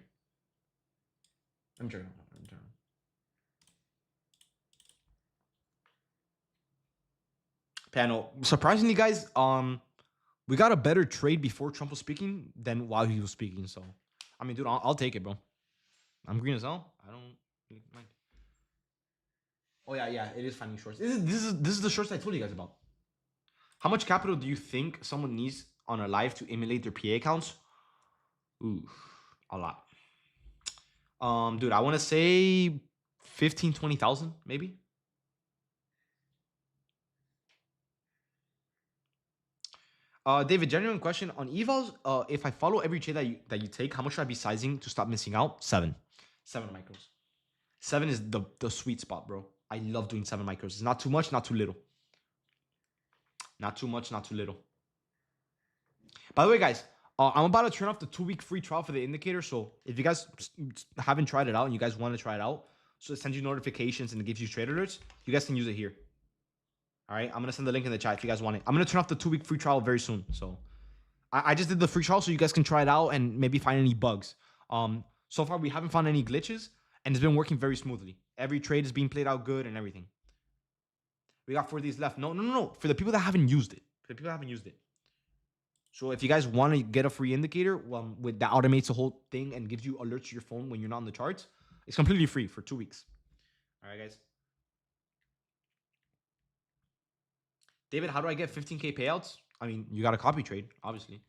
Let me check it out. Panel. Surprisingly, guys, we got a better trade before Trump was speaking than while he was speaking. So, I mean, dude, I'll take it, bro. I'm green as hell. I don't mind. Oh yeah, it is finding shorts. This is the shorts I told you guys about. How much capital do you think someone needs on a live to emulate their PA accounts? Ooh, a lot. Dude, I want to say 15, 20,000 maybe. David, genuine question on evals. If I follow every trade that you take, how much should I be sizing to stop missing out? 7 micros. 7 is the sweet spot, bro. I love doing 7 micros. It's not too much, not too little. Not too much, not too little. By the way, guys, I'm about to turn off the 2-week free trial for the indicator. So if you guys haven't tried it out and you guys want to try it out, so it sends you notifications and it gives you trade alerts, you guys can use it here. All right, I'm going to send the link in the chat if you guys want it. I'm going to turn off the 2-week free trial very soon. So I just did the free trial so you guys can try it out and maybe find any bugs. So far, we haven't found any glitches and it's been working very smoothly. Every trade is being played out good and everything. We got 4 days left. No. For the people that haven't used it. So if you guys want to get a free indicator with that automates the whole thing and gives you alerts to your phone when you're not on the charts, it's completely free for 2 weeks. All right, guys. David, how do I get 15K payouts? I mean, you got to copy trade, obviously.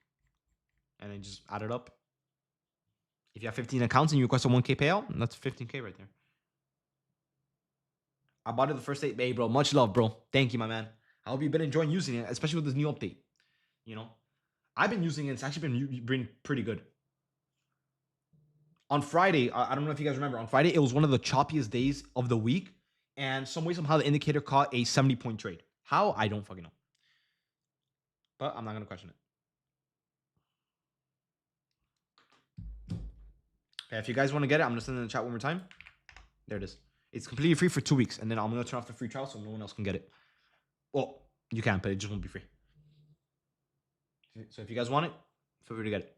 And then just add it up. If you have 15 accounts and you request a 1K payout, that's 15K right there. I bought it the first day. Hey, bro, much love, bro. Thank you, my man. I hope you've been enjoying using it, especially with this new update. You know, I've been using it. It's actually been pretty good. On Friday, I don't know if you guys remember, on Friday, it was one of the choppiest days of the week. And some way, somehow, the indicator caught a 70-point trade. How? I don't fucking know. But I'm not going to question it. Okay, if you guys want to get it, I'm going to send it in the chat one more time. There it is. It's completely free for 2 weeks. And then I'm going to turn off the free trial so no one else can get it. Well, you can, but it just won't be free. So if you guys want it, feel free to get it.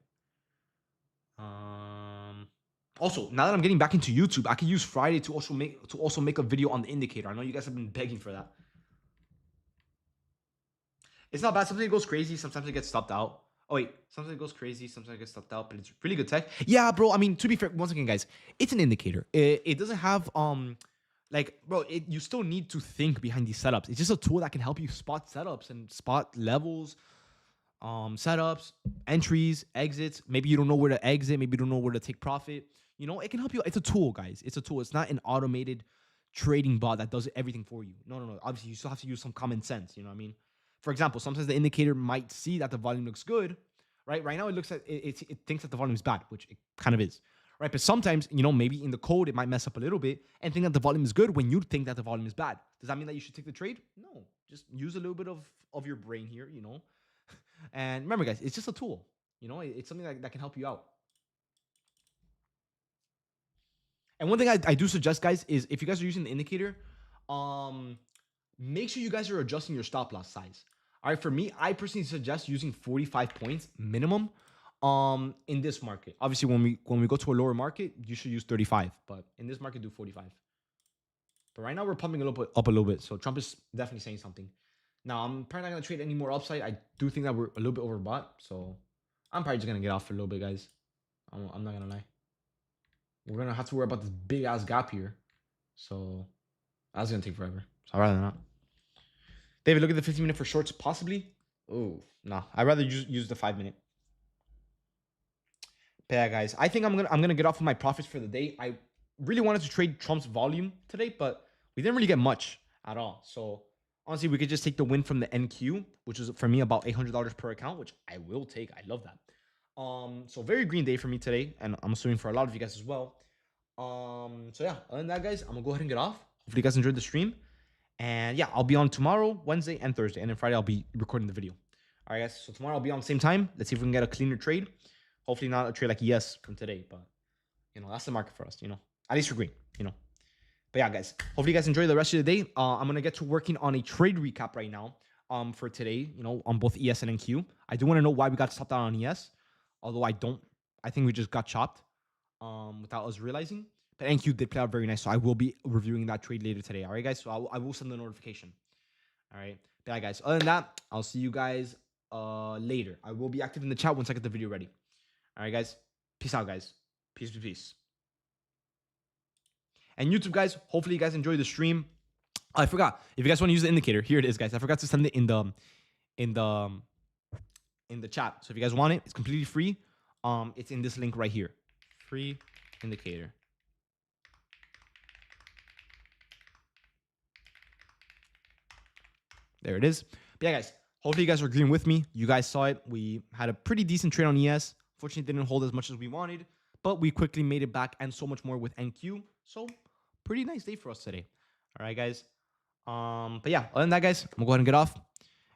Also, now that I'm getting back into YouTube, I can use Friday to also make a video on the indicator. I know you guys have been begging for that. It's not bad. Sometimes it goes crazy. Sometimes it gets stopped out. Oh, wait. Sometimes it goes crazy. Sometimes it gets stopped out. But it's really good tech. Yeah, bro. I mean, to be fair, once again, guys, it's an indicator. It doesn't have, you still need to think behind these setups. It's just a tool that can help you spot setups and spot levels, setups, entries, exits. Maybe you don't know where to exit. Maybe you don't know where to take profit. You know, it can help you. It's a tool, guys. It's a tool. It's not an automated trading bot that does everything for you. No. Obviously, you still have to use some common sense. You know what I mean? For example, sometimes the indicator might see that the volume looks good, right? Right now, it looks at it thinks that the volume is bad, which it kind of is, right? But sometimes, you know, maybe in the code, it might mess up a little bit and think that the volume is good when you think that the volume is bad. Does that mean that you should take the trade? No. Just use a little bit of your brain here, you know? And remember, guys, it's just a tool. You know, it's something that can help you out. And one thing I do suggest, guys, is if you guys are using the indicator, make sure you guys are adjusting your stop loss size. All right, for me, I personally suggest using 45 points minimum in this market. Obviously, when we go to a lower market, you should use 35. But in this market, do 45. But right now, we're pumping a little bit. So Trump is definitely saying something. Now, I'm probably not going to trade any more upside. I do think that we're a little bit overbought. So I'm probably just going to get off for a little bit, guys. I'm not going to lie. We're going to have to worry about this big-ass gap here. So that's going to take forever. So I'd rather not. David, look at the 15-minute for shorts, possibly. Oh, no. I'd rather use the 5-minute. But yeah, guys, I think I'm gonna get off of my profits for the day. I really wanted to trade Trump's volume today, but we didn't really get much at all. So honestly, we could just take the win from the NQ, which is for me about $800 per account, which I will take. I love that. So very green day for me today, and I'm assuming for a lot of you guys as well. So yeah, other than that, guys, I'm gonna go ahead and get off. Hopefully you guys enjoyed the stream. And yeah, I'll be on tomorrow, Wednesday, and Thursday. And then Friday, I'll be recording the video. All right, guys. So tomorrow, I'll be on the same time. Let's see if we can get a cleaner trade. Hopefully not a trade like ES from today. But, you know, that's the market for us, you know. At least for green, you know. But yeah, guys. Hopefully you guys enjoy the rest of the day. I'm going to get to working on a trade recap right now for today, you know, on both ES and NQ. I do want to know why we got stopped out on ES. Although I think we just got chopped without us realizing. But NQ did play out very nice, so I will be reviewing that trade later today. All right, guys? So I will send the notification. All right? But yeah, guys. Other than that, I'll see you guys later. I will be active in the chat once I get the video ready. All right, guys? Peace out, guys. Peace. And YouTube, guys, hopefully you guys enjoyed the stream. I forgot. If you guys want to use the indicator, here it is, guys. I forgot to send it in the chat. So if you guys want it, it's completely free. It's in this link right here. Free indicator. There it is. But yeah, guys, hopefully you guys are agreeing with me. You guys saw it. We had a pretty decent trade on ES. Fortunately, didn't hold as much as we wanted, but we quickly made it back and so much more with NQ. So pretty nice day for us today. All right, guys. But yeah, other than that, guys, I'm gonna go ahead and get off.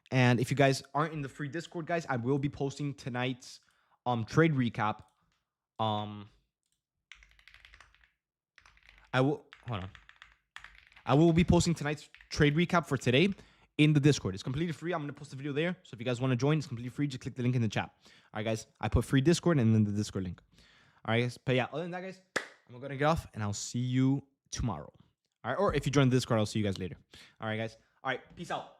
And if you guys aren't in the free Discord, guys, I will be posting tonight's trade recap. I will be posting tonight's trade recap for today in the Discord. It's completely free. I'm going to post the video there. So if you guys want to join, it's completely free. Just click the link in the chat. All right, guys. I put free Discord and then the Discord link. All right, guys. But yeah, other than that, guys, I'm going to get off and I'll see you tomorrow. All right. Or if you join the Discord, I'll see you guys later. All right, guys. All right, peace out.